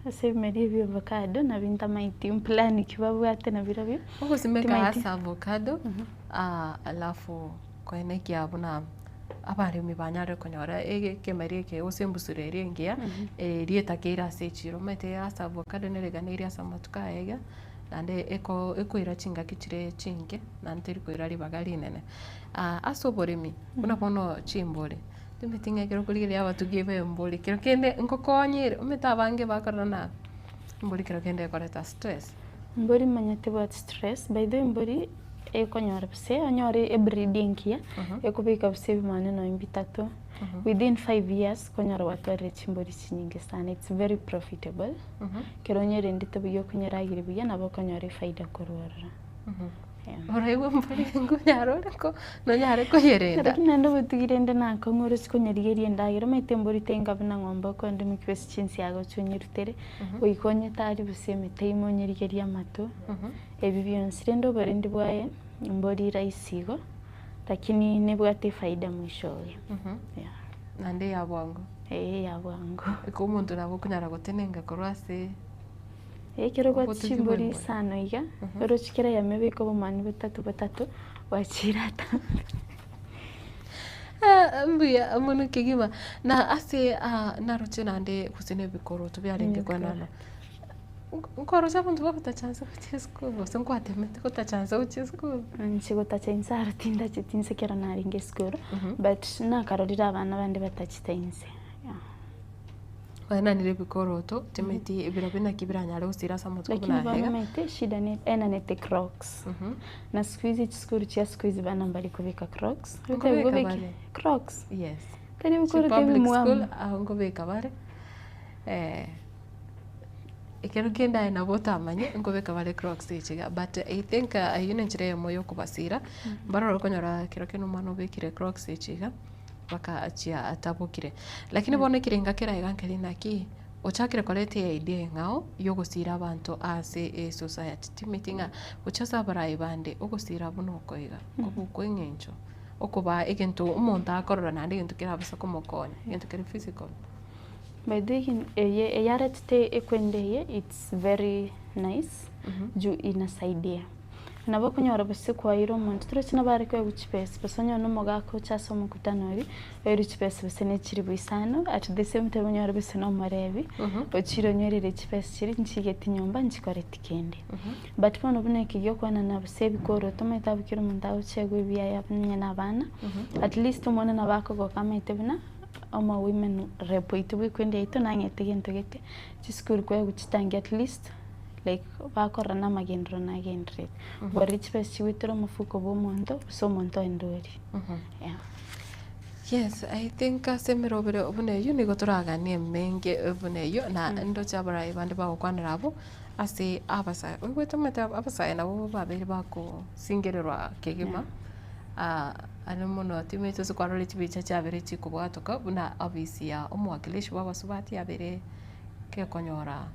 ase ebimeri bya avocado na binta maiti plan kibabwate na biro byo uko simeka asa avocado alafu kwa eneki abuna abari mibanyare konyora kemeri ke osembusurere ngia rieta keira sechiro mete asa avocado nereganiria samatuka ega nande eko ira chinga kichire chinge nante ko ira libagari nene asoboremi kuna bono chimbole tumetinga kero kuligira abatugibe mboli kero kende nkokonyire umetabange bakorana mboli kero kende koreta stress mboli manyate bwa stress by the mboli ekonyora bse anyore breeding kia ekubika bse bimane no imbitato within 5 years konyora watware chimboli chinyinge sana it's very profitable keronyere ndite byo kunyara yiribuye nabo konyore faida korora Oraiwe mbali ngunyarore ko nonyare ko yerenda lakini ndo butugirende nako ngoro sikonyerigerie ndagiro metembori tenga bina ngomba ko ndi mukibesi chinsi yago chonyirutere oyikonye tari buseme teimo nyerigerie amato ebi byonsire ndo barindi bwaye mbori raisigo lakini nebwate faida mwishowe nande yabwango ya bwangu ko muntu nabo kunyara gutenenga korwase kero gwachimbori sano iga ero chikira ya mebiko bomani butatu wachirata mbuya munu kigima na ase naruche nande kusene bikoro tubyarenge kwanana nkoro sabuntu bafata chance ku school bose nkwatemete ko ta chance ku school nchigo ta chance aratinda chitinse kera naringe school but na karorira abana bande batachitense wana nire bikoro to temeti ibiro bina kibiranya usira samutko kuna hega lakini shida ni nete crocs na squeeze school chia squeeze bana mbali kubika crocs ukubika crocs yes tani bikoro tebi school ngobeka bare ikero kenda ina bota amanye ngobeka bare crocs ichiga but I think ayune njire moyo kubasira baroro konyora kiro kino mano bekire crocs ichiga baka achia atabukire lakini bone kirenga kera igankeri naki ochakire kolete idea ngao yogosira abantu ase a society timitinga ochasa barai bande ogosira buno koiga kubuko ngencho okuba egento umuntu akorora nandi gento kera basa komokonya gento kera physical by doing yarete ekwendeye it's very nice ju inasaidia nabo kunyora bose kwa iro muntu turetse nabare kwe guchipesa basonyo no mogako chaso mukutanori ero chipesa bose ne chiri bwisano at the same time nyora bose no marebi ochiro nyorere chipesa chiri nchigeti nyomba nchikore tikende but pono bune kiyo kwana na bose bikoro tometa bikiro muntu auchegwe biya yapnya nabana at least umone nabako go kama itebna ama women repoito bikwende ito nangete gento gete chiskuru kwe guchitangi at least like bakorana magendro na gendre rich pesi witro mufuko bomonto so monto endori yeah yes I think asemero bere obune yo ni gotoraga ni menge obune yo na ndo chabara ibande ba kwanira abo ase abasa wetwa mata abasa na bo babere bako singererwa kegima ano mono timeto so kwarole tibicha chabere chikubwatoka buna obisia omwakilishi wabasubati abere ke konyora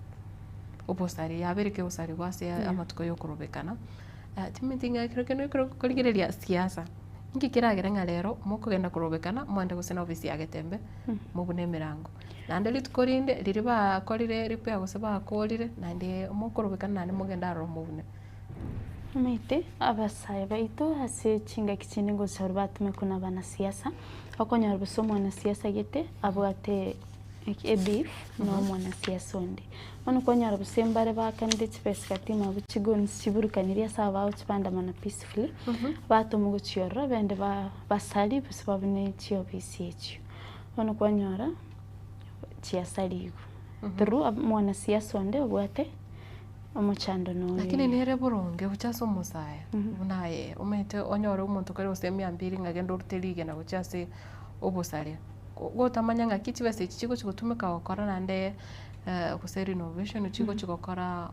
opostari yabere ke usari wase amatuko yo kurubekana timetinga kero koligereria siasa ngikiragira ngalero moko genda kurubekana mwande gusena ofisi ya getembe mubune mirango nande litkorinde liriba kolire ripe agusaba kolire nande moko kurubekana nande mugenda ro mubune mete abasai baito ase chinga kichini ngo sorbatme kuna bana siasa okonyar busomo na siasa gete abwate beef no mwana siasa onde ono konyara busembare bakanditse peskatima bukigon siburukaniria saba uchipanda mana peacefully bato muguchiora bende basali busabune chiyo bisichi ono konyara chiasaligo tru mwana siasa onde obwate omuchando no lakini nere buronge uchaso musaya unaye umete onyora umuntu kare usemya mbiri ngagenda urutelige na uchase obusalia gotamanya ngakiti base chigo chigutumika gukora nande kuseri innovation chigo chigokora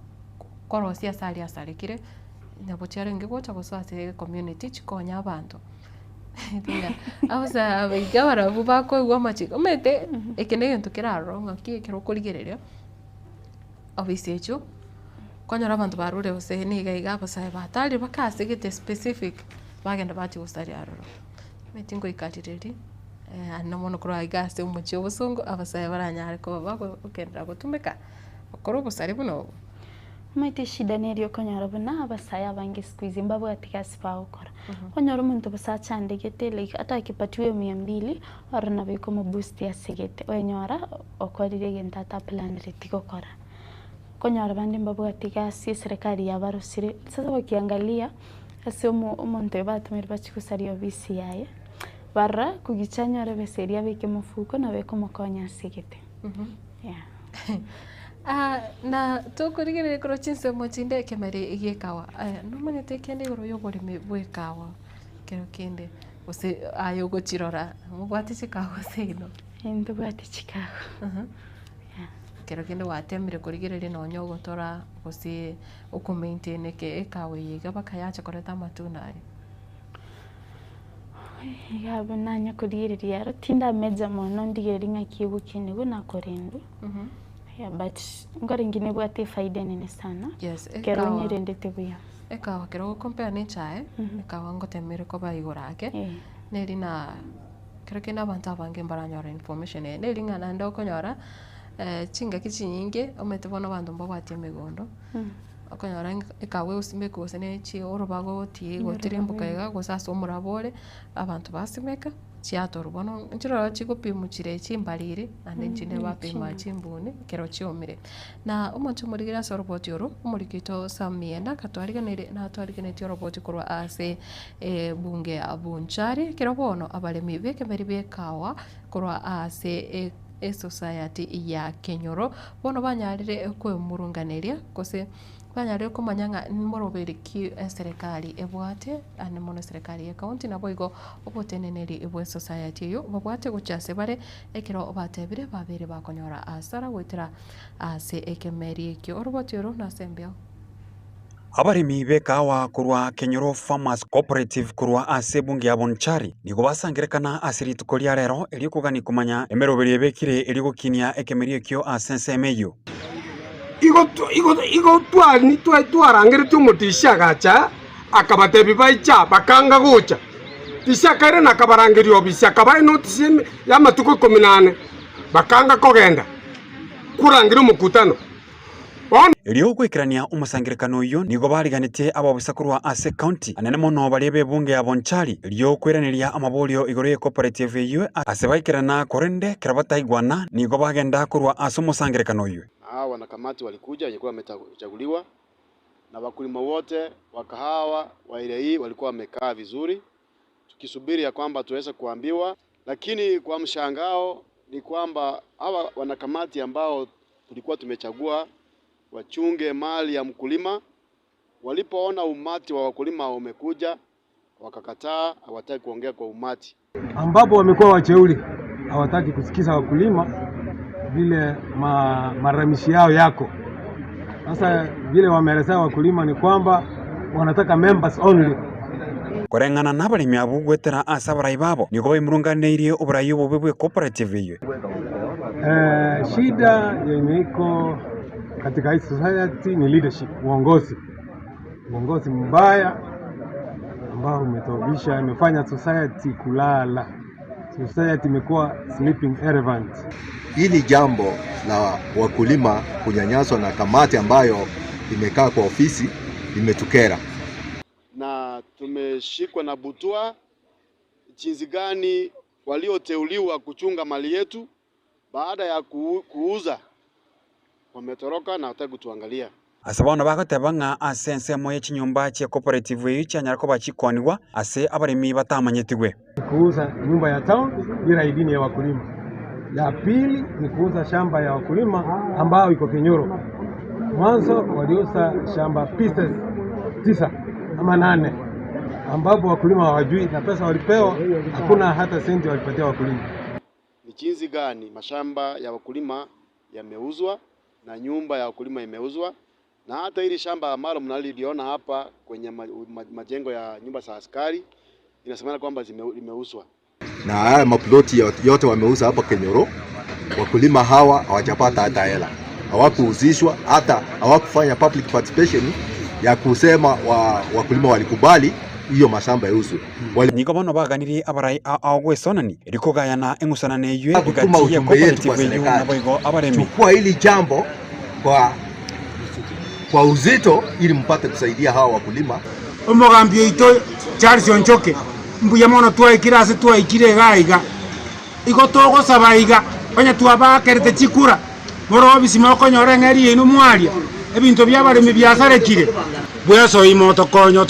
korosia sali asalikire nabo cyarenge gocha gusase community chikonya abantu tinga awasa abigabara bubako igwamachi umete ekene ntu kiraro ngaki kiro kuligereria obisiecho konyora abantu barure ose niga igabasa batali bakase gete specific bagenda bati gusari aroro metingo ikatireri ano mono kura igase umuchi obusungu abasaya baranyare ko bako ukendra gutumika okoro busari buno mate shida nerio konyora buna abasaya bange squeeze mbabo atikasi pa ukora konyora umuntu basachande gete like atakipatiwe 200 orana biko mo boost ya sigete wenyora okorire genta ta plan retiko kora konyora bande mbabo atikasi serikali ya barusire sasa wakiangalia ase umuntu batumira bachikusari obisi yaye barra kugichanya rebeseria beke mufuko na beko mukonya sigete na tokurigere koro chinse mochinde kemere igekawa no manyete kende goro yogore me bwekawa kero kende ose ayogo chirora mubwati chikawa seino endo bwati chikawa kero kende watemire kurigere no nyogo tora ose uko maintain ke ekawe yiga bakayacha koreta matunari ya bananya kurigere tinda meja mono ndigere ngakibu kene na korendu yeah but ngoringine bwate faida nene sana yes kero nyirendete buya kero compare ne chae ekawa ngotemere ko bayigorake neri na kero kena abantu abange mbaranyora information ne lingana ndo konyora chinga kichinyinge omete bono bantu mbabwatie migondo akonyora ikawe usimeke usene chi orobago tie gotirembuka ega gosasa omurabore abantu basimeka chiator bono nchiro chikopimu chire chimbalire ande nchine bapima chimbune kero chiomire na omoncho murigira soroboti oro omurikito samienda katwariganire na twariganire roboti kurwa ase bunge abunchari kero bono abalemi beke beri bekawa kurwa ase society ya Kenyoro bono banyarire kwemurunganeria kose banyarire kumanyanga nimoroberiki serikali ebwate ane mono serikali ya county na boigo oboteneneri ebwe society yo babwate guchase bare ekero obatebire babere bakonyora asara gwitira ase ekemeri ekyo orobotero na sembeo abarimi bekawa kurwa Kenyoro Farmers Cooperative kurwa ase bunge abonchari nigo basangerekana asiritu kolia rero eri kugani kumanya emeroberi bekire eri gukinia ekemeri ekyo asensemeyo igo twarangire tumutishagacha akabatebi baicha bakanga gucha tishakare nakabarangiri obisha kabaye notice ya matuko 18 bakanga kogenda kurangira umukutano Elio kwikirania umusangirekano uyo nigo bariganite ababusakurwa ase county anene mono barebe bunge abonchari elio kwiraniria amabolio igore cooperative iyo ase baikirana korende kirabataigwana nigo bagenda kurwa ase umusangirekano uyo. Wanakamati walikuja walikuwa wamechaguliwa na wakulima wote wa kahawa wa ile hii walikuwa wamekaa vizuri tukisubiri ya kwamba tuweze kuambiwa, lakini kwa mshangao ni kwamba hawa wanakamati ambao tulikuwa tumechagua wachunge mali ya mkulima walipoona umati wa wakulima umekuja wakakataa, hawataki kuongea kwa umati, ambapo wamekuwa wacheuli, hawataki kusikiza wakulima vile maramishi yao yako. Sasa vile wameelezea wakulima ni kwamba wanataka members only. Korengana n'abalimi abugwetera asa barayi babo nigo bayimurunganirie oburayi bobe bwe cooperative iyo. Shida yenye iko katika hii society ni leadership, uongozi mbaya ambao umetobisha, imefanya society kulala. Society imekuwa sleeping elephant. Hili jambo la wakulima kunyanyaswa na kamati ambayo imekaa kwa ofisi imetukera. Na tumeshikwa na butua jinsi gani walioteuliwa kuchunga mali yetu baada ya kuuza wametoroka na hata kutuangalia. Asabana bagatebanga asense moye chinyumba cha cooperative iyo cyanyarako bakikoniwa ase abarimi batamanyetigwe. Kuuza nyumba ya town bila idini ya wakulima. Ya pili ni kuuza shamba ya wakulima ambao iko Kenyoro. Mwanzo waliuza shamba pieces 9 ama 8 ambapo wakulima hawajui na pesa walipewa hakuna hata senti walipatia wakulima. Ni jinsi gani mashamba ya wakulima yameuzwa na nyumba ya wakulima imeuzwa, na hata hili shamba ambalo mnaliona hapa kwenye majengo ya nyumba za askari inasemekana kwamba limeuzwa. Na haya maploti yote wameuza hapa Kenyoro, wakulima hawa hawajapata hata hela. Hawakuuzishwa, hata hawakufanya public participation ya kusema wakulima walikubali hiyo mashamba yauzwe. Nigo bono baganiri abarayi agwesonani erikogayana engusana yue gutuma ujumbe yetu kwa serikali. Chukua hili jambo kwa uzito ili mpate kusaidia hawa wakulima. Omogambio ito Charles Onchoke mbuya mono twaikirase twaikire gaiga igo togosaba iga onya twabakerete chikura moro bisima okonyora ngari ino mwaria ebintu byabaremi byasarekire bweso imoto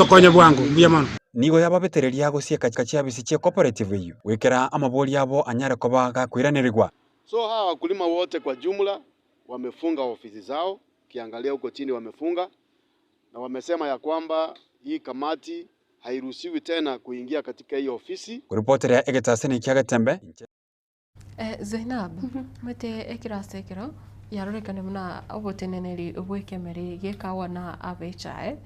konye bwangu mbuya mono nigo yababetereria gosieka kachia bisiche cooperative iyo wekera amaboli yabo anyare kobaga kwiranirirwa. So hawa wakulima wote kwa jumla wamefunga ofisi zao, kiangalia huko chini wamefunga, na wamesema ya kwamba hii kamati hairuhusiwi tena kuingia katika hii ofisi. Kuripoti ya Egetaseni Kiagatembe. Zainab, mete ekirasekero yarorekane muna oboteneneri obwekemeri gekawa na abechae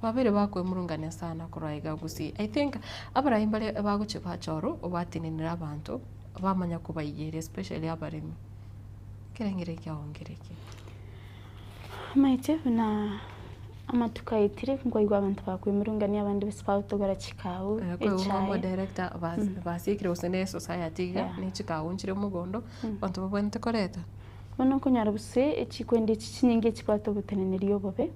babere bakwemurungania sana kuraiga gusi. I think abarahimbale baguchipa choro obatinenera abantu bamanya kubayigere especially abaremi kirengere kyaongereke maite na ama tukaitire ngoigwa abantu bakwemirungania abandi besipauto chikau echae director basikire usene society ga ni chikau nchire mugondo bantu babwente koreta bono kunyara buse echikwende chinyinge chipato butenenerio bobe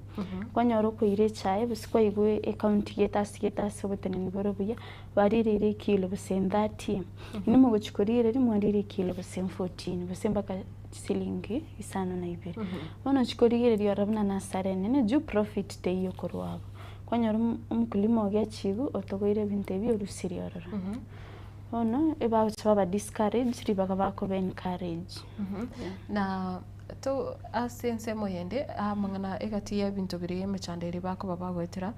kwanyara koire chae busikwa igwe account getasi butenene borobuya baririre kilo buse 30 ni mu guchikorire rimwarire kilo buse 14 buse mbaka silingi isano na ibiri bono chikorire rio rabna na sarene ne ju profit te yo korwabo kwanyara umukulima ogachigu otogoire binte byo rusiriorora ono eba chaba discourage ribaga bako be encourage na to asense moyende amangana egatiya bintu biri emechanderi bako babagwetera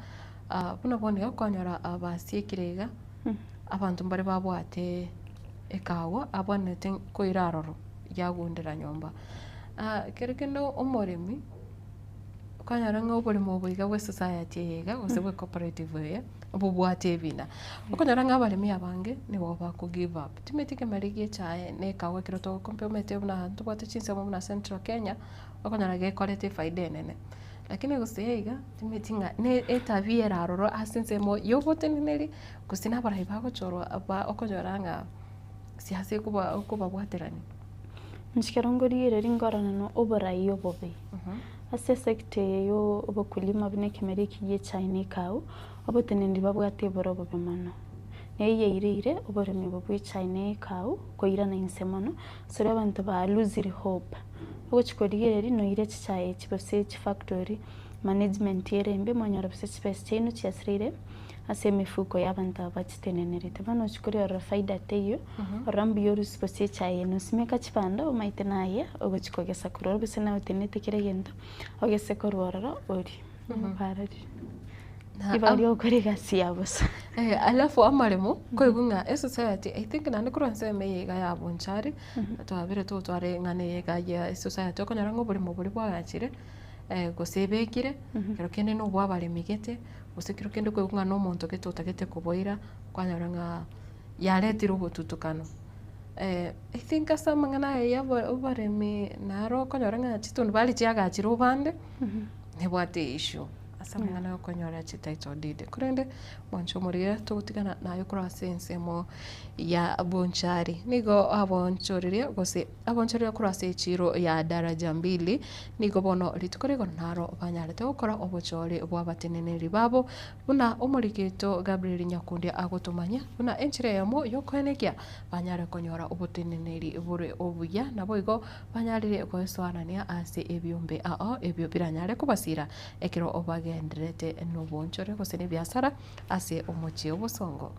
buna bone kwanyara abasiekirega abantu mbare babwate ekawa abonete koiraroro yagundira nyomba kerekendo omoremi kwanyara ngobole mobuiga we society yega osebwe cooperative ye obubwate bina okonyara ngabalemi abange ni boba ku give up timetike marigi chae ne kawe kiroto complemete buna tubwate chinse mu na Central Kenya okonyara ge quality faida nene lakini guseiga timetinga ne etaviera aroro asense mo yobote nineri kusina barahi bago choro aba okonyara nga siase kuba bwaterani nshikirongoriere ringorana no oborai obobe ase sekte yo obokulima bnekemere kiye chaine kau obotenendi babwate borobo bemano neye irire oboreme bobwe chaine kau koira na insemono sore abantu ba lose hope ogochikorigere no ire chichae chibose factory management yerembe monyora bose space chino chiasrire ase mifuko y'abantu abachitenenerete bano chikorera faida teyo rambi yorus bose chae no simeka chipanda omaite naye ogochikogesa kuroro bose na utenete kireyendo ogese korora ori parari ibali okorega siabos alafu amaremo koigunga society I think nane kuranse meyega ya bonchari twabire tware ngane yega ya society okonyara ngo buri mu buri bwagachire gosebekire kero kende no bwabale migete usikiro kende koigunga no muntu getotagete kuboira kwanyara nga yaretiro bututukano I think asa mangana ya obaremi naro konyara nga chitundu bali chiagachira ubande nebwate issue asamangana okonyora chitaito dide kurende mwancho muriya tugutigana nayo kura sense mo ya bonchari nigo abonchoriria gose abonchoriria kura se chiro ya daraja 2 nigo bono litukorego naro banyarete gukora obochori bwabateneneri babo buna omurikito Gabriel Nyakundi agotumanya buna enchire yamo yokwenekia banyare konyora oboteneneri bure obuya nabo igo banyarire kweswanania ase ebyombe ebyo biranyare kubasira ekiro obage ndrete no bonchore gosene biasara ase omochi obosongo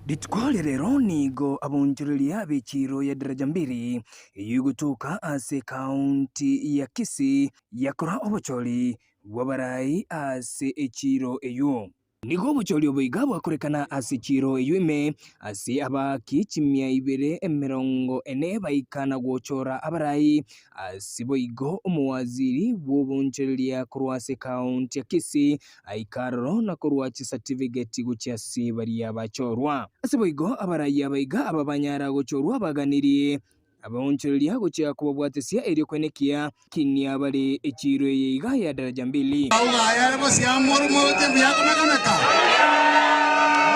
Ditkole rero nigo abonchoreria bechiro ya daraja 2 yugutuka ase county ya Kisii yakora obochori wabarai ase echiro eyo nigo obochori oboiga bwakorekana ase chiro eyume ase abaki 240 baikana gwochora abarai ase boigo omuwaziri wobonchoreria korwa ase county ya Kisii aikaroro na korwa certificate guchiasi bari abachorwa ase boigo abarai abaiga ababanyara gochorwa baganirie abonchoreria gochia kubabwatesia eri kwenekia kinya bari echiro yeiga ya daraja 2 augaya bosi amuru mote byako nakanaka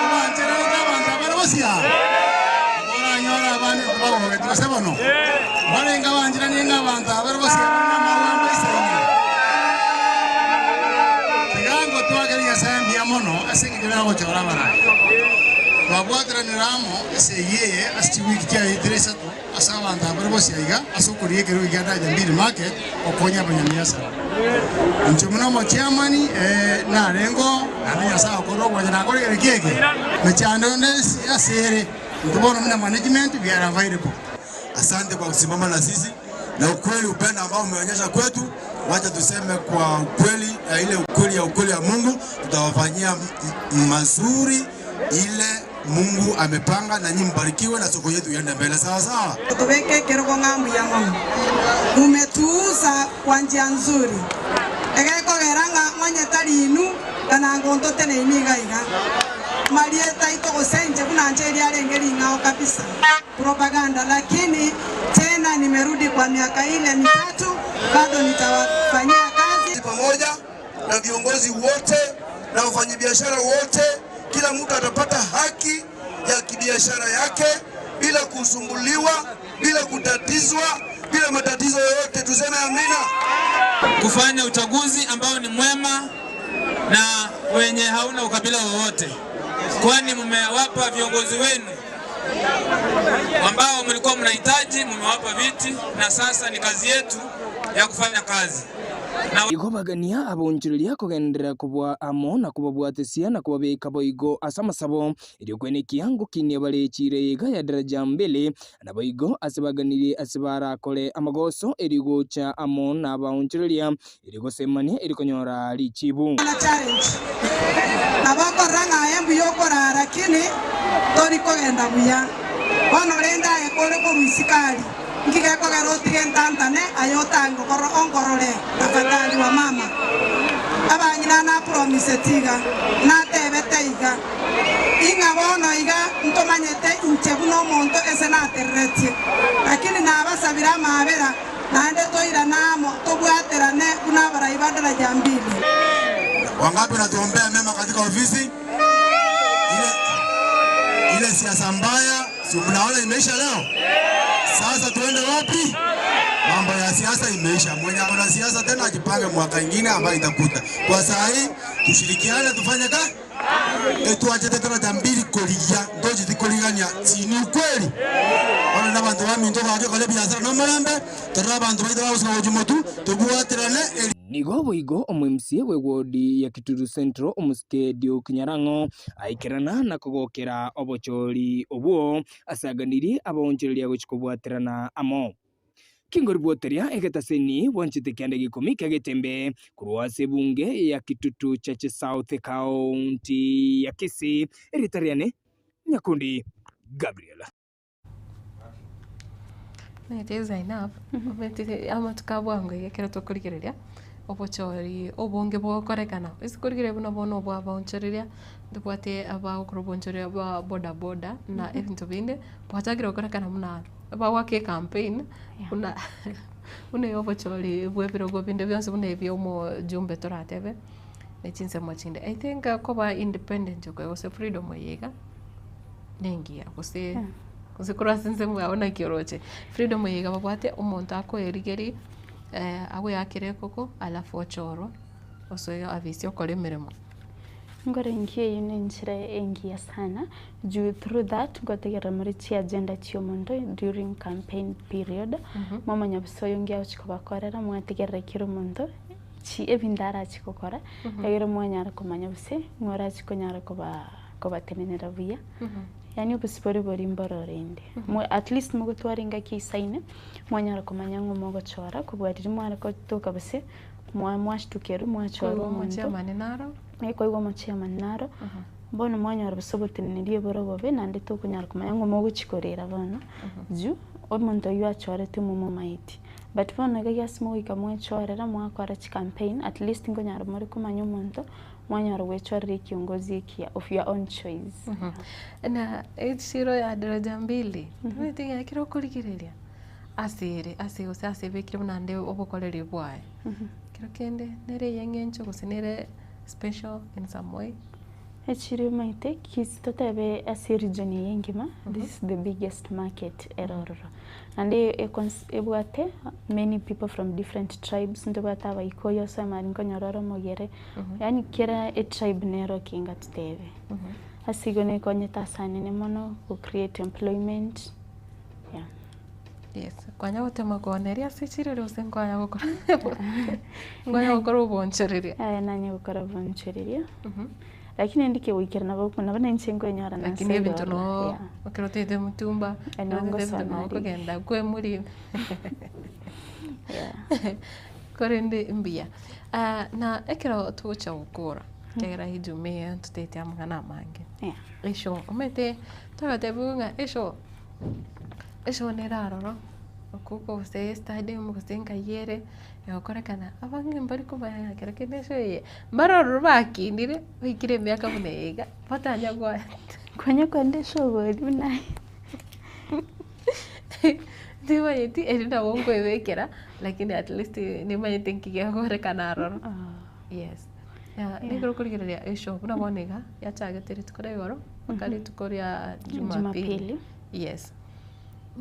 obanchira utabanza bari bosi ora nyora bani kubaho betose bono bari ngabanjira ninga banta bari bosi amawamba isenye tigango twageriya sambia mono asengidira gochora bara babwatira niramo ese yeye astiwiki ya idresa asabanta bari bosi aiga asokuriye kero iganda ya 2 market okonya abanyamiasa Nchumuna mochiamani na rengo na sawa korogo na kore keke mechando nesi asere ndobono mna management we are available. Asante kwa kusimama na sisi na ukweli upendo ambao umeonyesha kwetu. Wacha tuseme kwa ukweli ile ukweli ya Mungu tutawafanyia mazuri ile Mungu amepanga na nyinyi mbarikiwe na soko yetu iende mbele sawa sawa. Tubeke kirogo ngambu ya ng'ombe. Umetuuza kwa njia nzuri. Egeko geranga mwanye tarinu kana ngondo tene imiga iga. Marieta ito senje kuna njeri alengeri ngao kabisa. Propaganda lakini tena nimerudi kwa miaka ile mitatu bado nitawafanyia kazi pamoja na viongozi wote na wafanyabiashara wote, kila mtu atapata haki ya kibiashara yake bila kusumbuliwa, bila kutatizwa, bila matatizo yoyote. Tuseme amina. Kufanya uchaguzi ambao ni mwema na wenye hauna ukabila wowote, kwani mmewapa viongozi wenu ambao mlikuwa mnahitaji, mmewapa viti, na sasa ni kazi yetu ya kufanya kazi. Igobagania abonjiriria kugendera kubwa amo na kubabwatesia na kubabeka boigo asamasabo iri kwene kiango kinie balecire iga ya daraja mbele na boigo asebaganire asebara kole amagoso iri gocha amo na abonjiriria iri gosemania iri konyora lichibu na challenge abakoranga yambu yokora lakini tori kogenda buya bono renda ekore ko musikali ngike ko garo tigentantane ayotango koro onkorore tafadhali wa mama abanyina na promise tiga na tebe teiga inga bono iga ntomanyete inchebu no monto ese na terreti lakini na abasabira mabera nande toira namo tobwaterane kuna baraibadala jambili. Wangapi natuombea mema katika ofisi ile siasa mbaya, si mnaona imeisha leo? Sasa tuende wapi? Mambo ya siasa imeisha. Mwenye ana siasa tena ajipange mwaka ingine ambayo itakuta. Kwa saa hii tushirikiane, tufanye kazi. Tuache tena tambili koligia, ndoji zikoligania. Si ni ukweli? Wana na bantu bami ndoka aje kale biashara no marambe, tara bantu baida bawusa ojumotu, tubuatirane. Nigo igo omwemsie we wodi ya Kituru Central omuskedio Kinyarango aikirana na kugokera obochori obwo asaganiri abonjereria gochikobwaterana amo Kingori bwoteria egetaseni wanchite kyande gikumi kagetembe kurwase bunge ya Kitutu Chache South County ya Kisii eritariane Nyakundi Gabriela. It is enough. Ama tukabwango yekera tokurikiriria obochori obonge bokorekana isikurigire buno bono bwa bonchoriria ndubwate aba okurobonchoria ba boda boda na ebintu binde bwatagira okorekana muna aba wake campaign una obochori bwebirogo binde byonse bune ebyo mo jumbe toratebe nechinse mochinde. I think koba independent ko se freedom yega nengia kose kurwasinze mwaona kioroche freedom yega babwate omonto akoerigeri awe yakire koko alafu ochoro osoyo avisi okore mirimo ngore ngiye yunenchire engia sana juu through that ngotegera muri chi agenda chiomondo during campaign period mama nyabusoyo ngia uchikobakorera mwategera kirumondo chi ebindara chikokora egero mwanyara komanya buse ngora chikonyara koba tenenera buya yani ubusipori bori mbororende at least mugutwaringa kisaine mwanyara komanya ngo mogochora kubwarira mwana ko tuka buse mwashtukeru mwachoro mwanzo manenaro eko igo machia manaro bono mwanyara busoboteneriye borobobe nande tukunyara komanya ngo mogochikorera bana ju omonto yachore tumumo maiti but bono gagasmo ikamwechorera mwakora chi campaign at least ngonyara muri kumanya omonto mwanyara wechorera kiongozi kia of your own choice na echiro ya daraja mbili wetinga kiro kurikiriria asire usasebekire munande obokorere bwae kiro kende nere yengencho kusenere special in some way echiro maite kisitotebe asirjoni yengima this is the biggest market error and ebwate many people from different tribes ndobata abaikoyo sama nkonyororo mogere yani kera a tribe nero kinga tutebe asigone konyeta sana ne mono ku create employment yes kwanya gutema koneria sechirero senkwanya gukora ngwanya gukora ubonchereria nanye gukora bonchereria lakini ndike wikira na boko na bana nchengo nyara na lakini ebintu no okirotete mutumba no kugenda kwe muri korende mbia na ekero tucha ukora kera hijumea tutete amagana mange esho omete tagate bunga esho neraro okuko se stadium kusenga yere yokorekana abange mbari kubaya kera kenesho ye baroro bakindire wikire myaka munega patanya gwa kwanya kwende shobori bunai diwa yeti elina wongo ewekera lakini at least ni manye thinking ya korekana roro yes nigoro kurigereria esho buna bonega yachageteri tukore goro bakari tukoria Jumapili. Yes.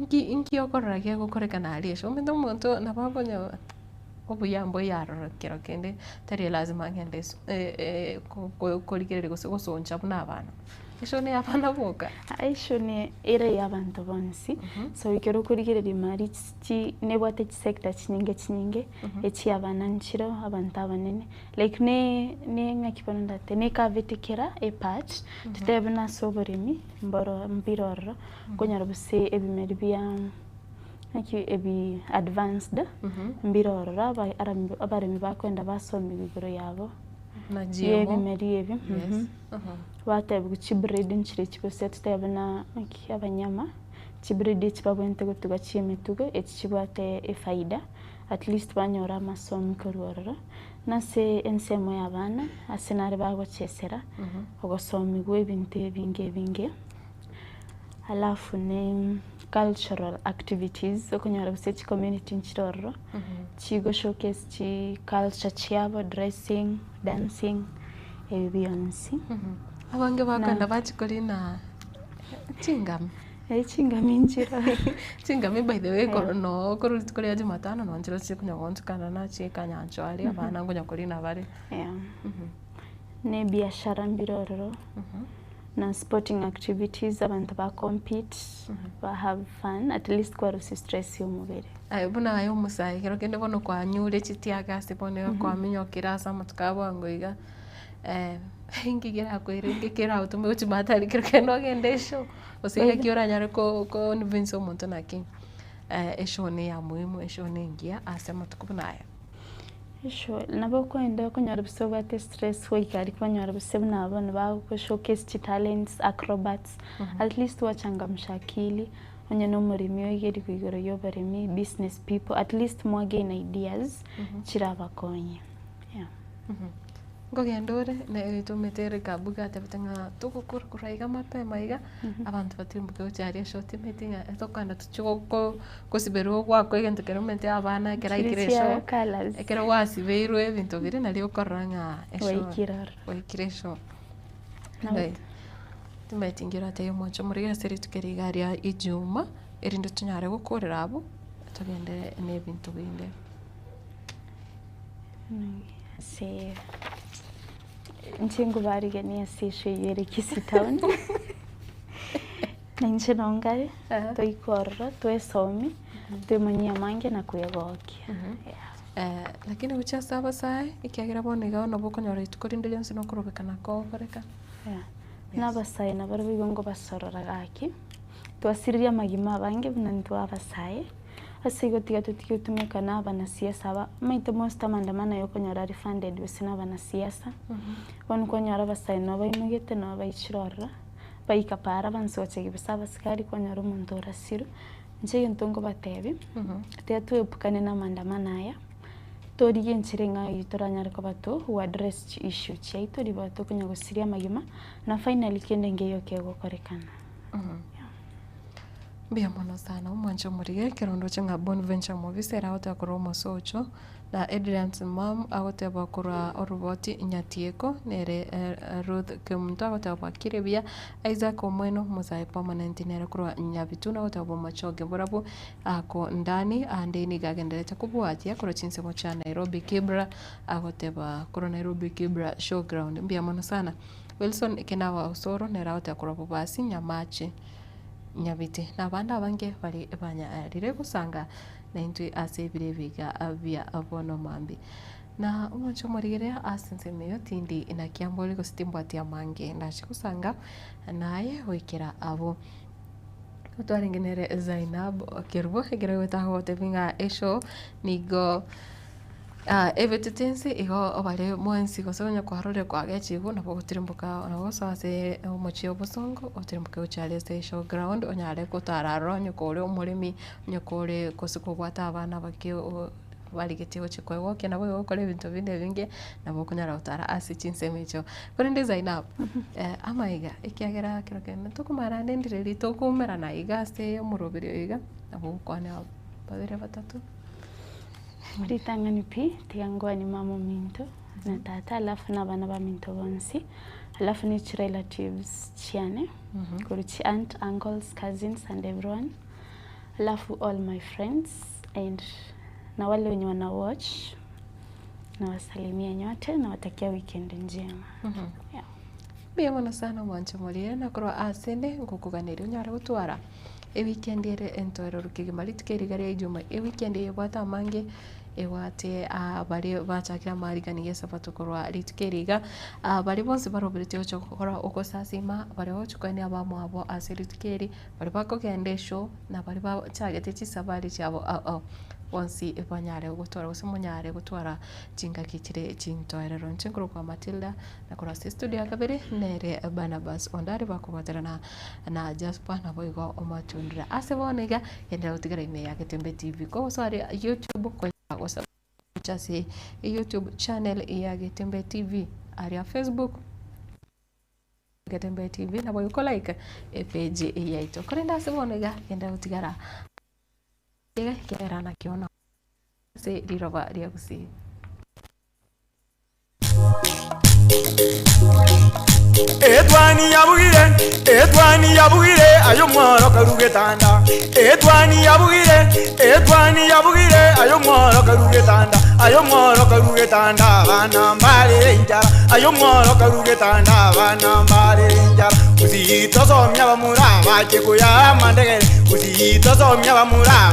Inki okoragia gukorekana ari esho mendo muntu nabagonya obuyambo yaroro kero kende tari lazima ngende kurigereria gusonja buna abana. Esho ne abana boka. Esho ne ere y'abantu bonsi. So ikero kurigereria mari chi nebwate sector chinyinge echi abana nchiro abantu abanene. Like ne ngakibona ndate ne kavetikera e patch tutebna soborimi mboro mbiroro konyara buse ebimeri bya ebi advanced mbiroro abarimi bakwenda basoma ibigoro yabo na GMO ebimeri ebi wate buchibreed nchire chibose tutebna abanyama chibreed chibabwente gutuga chimitugo ekibwate efaida at least banyora amasomo kororo nase ensemo y'abana asenare bagochesera ogosomigwa ebintu ebinge alafu ne cultural activities okunyora busechi community nchiroro chigo showcase chi culture chiabo dressing dancing ebiyonsi abange bakanda bachikorina chingam chingami nchiro chingami by the way no korutikore Jumatano no nchiro chikunyagontukana na chikanyancho ali abana ngonya korina bari ne biashara mbiroro na sporting activities abantu ba compete ba have fun at least kwa stress y'umubiri buna ayo musai kero kende bono kwa nyure chitiaga sibone kwa minyo kirasa matukabo ngoiga ingigera kwirengekera utume uchimatari kero kendo gendesho osiga kiora nyare ko convince umuntu naki esho ne ya muhimu esho ne ngia asema tukubunayo esho nabo kwenda kunyara busoba te stress wikari kunyara busebna abana ba ko showcase talents acrobats at least wachangamsha akili onye no murimi oyeri kwigoro yobarimi business people at least more gain ideas chiraba konye ngogendore ne tumetere kabuga tabitanga tukukuraiga mapema iga abantu batimbuke ucharia shoti metinga etokanda tuchoko kosibero kwa kwegente keromente abana kera ikiresho ekera wasibeiro ebintu bire nali okoranga esho wakiresho ndai tumetingira tayo mocho muri seri tukerigaria ijuma erindo tunyare gukorera abo tugende n'ebintu binde se nchengo barigania sisho yere Kisitown nanche nongare toikorra toesomi temanya mange na kuyagokia lakini ucha saba sai ikiagira bonega no bokonyora itukorinde yonse no kurobekana ko koreka n'abasai nabarbigo ngo basorora gaki twasiriria magima bange bunantu abasai asigo tiga tutumeka n'abana siasa maite most amandamano yo konyora refunded wesina abana siasa wanu konyora basai no baimugete no bayichirora bayikapara bansoche gibisaba sikari konyora umuntu orasiru nje ntongo batebi tetu epukane n'amandamano aya tori yenchirenga yitoranya riko bato who address issue chaito ribato kunyagosiria magima na finally kende ngeyo kego korekana Bia mono sana umwancho murige kirondo chenga Bonventure Movies era ota koromo socho na Adrian's mom agote bakura oruboti nyatieko nere Ruth Kemunto agote bakirebia Isaac Omweno muzai permanent nere kurwa nyabituna agote bomachoge borabu ako ndani andeni gagendeleta kubwatia kuro chinse mocha Nairobi Kibra agote ba kuro Nairobi Kibra showground bia mono sana Wilson Kenawa Osoro nere agote kurwa basi nyamache nyabite nabanda bange bali banya rire kusanga na intwi asebire biga abya abono mambi na umoncho morigere asense meyo tindi inakiambole ko stimbwati amange ndachikusanga naye wikira abo utwarengenere Zainab Kirbo egere wetaho tevinga esho nigo evetutense igo obale mwensi kosonya kwarore kwa gachigo nabo gutirimbuka nabo sase omochio bosongo otirimbuka uchale se showground onyale kotararo nyokore umurimi nyokore kosiko gwata abana bakio baligete ochikwewo kena bo okole bintu binde binge nabo kunyara utara asichinsemecho korinde Zainab amaiga ikiagera kirokene tukumara ndendireri tokumera na igaste omurobiri iga nabo kwane babere batatu Ritangani pi tiangwa ni mamo minto na tata alafu na bana ba minto bonsi alafu ni relatives chiane kuruchi aunt, uncles, cousins and everyone, alafu all my friends and na wale wenye wana watch na wasalimia nyote na watakia weekend njema. Yeah. Bia mwana sana mwancho mulie na kurwa asende ngukuganiri unyara gutwara weekend ere entoro rukige mali tukerigaria ijuma weekend yebata mange ewate bari bachakira marigani sabato kurwa ritukeriga bari bose barobirite ocho gukora uko sasima bari ocho kwani abamo abo asiritukeri bari bakogende show na bari bachagete chisabari cyabo onsi ebanyare gutwara usimunyare gutwara jinga kitire chintoerero nchinguru kwa Matilda na kura studio ya kabere nere Barnabas ondari bakubaterana na Jasper na boigo omatundira asebonega yenda utigara ime ya Getembe TV ko sari YouTube kwa chasi YouTube channel ya Getembe TV aria Facebook Getembe TV na boigo like page ya ito korenda asebonega yenda utigara kera na kiona se riroba riagusi Edwani yabugire ayo mworo karugetanda Edwani yabugire ayo mworo karugetanda bana mbale njara ayo mworo karugetanda bana mbale njara uzito somya bamura bache kuya mandegere uzito somya bamura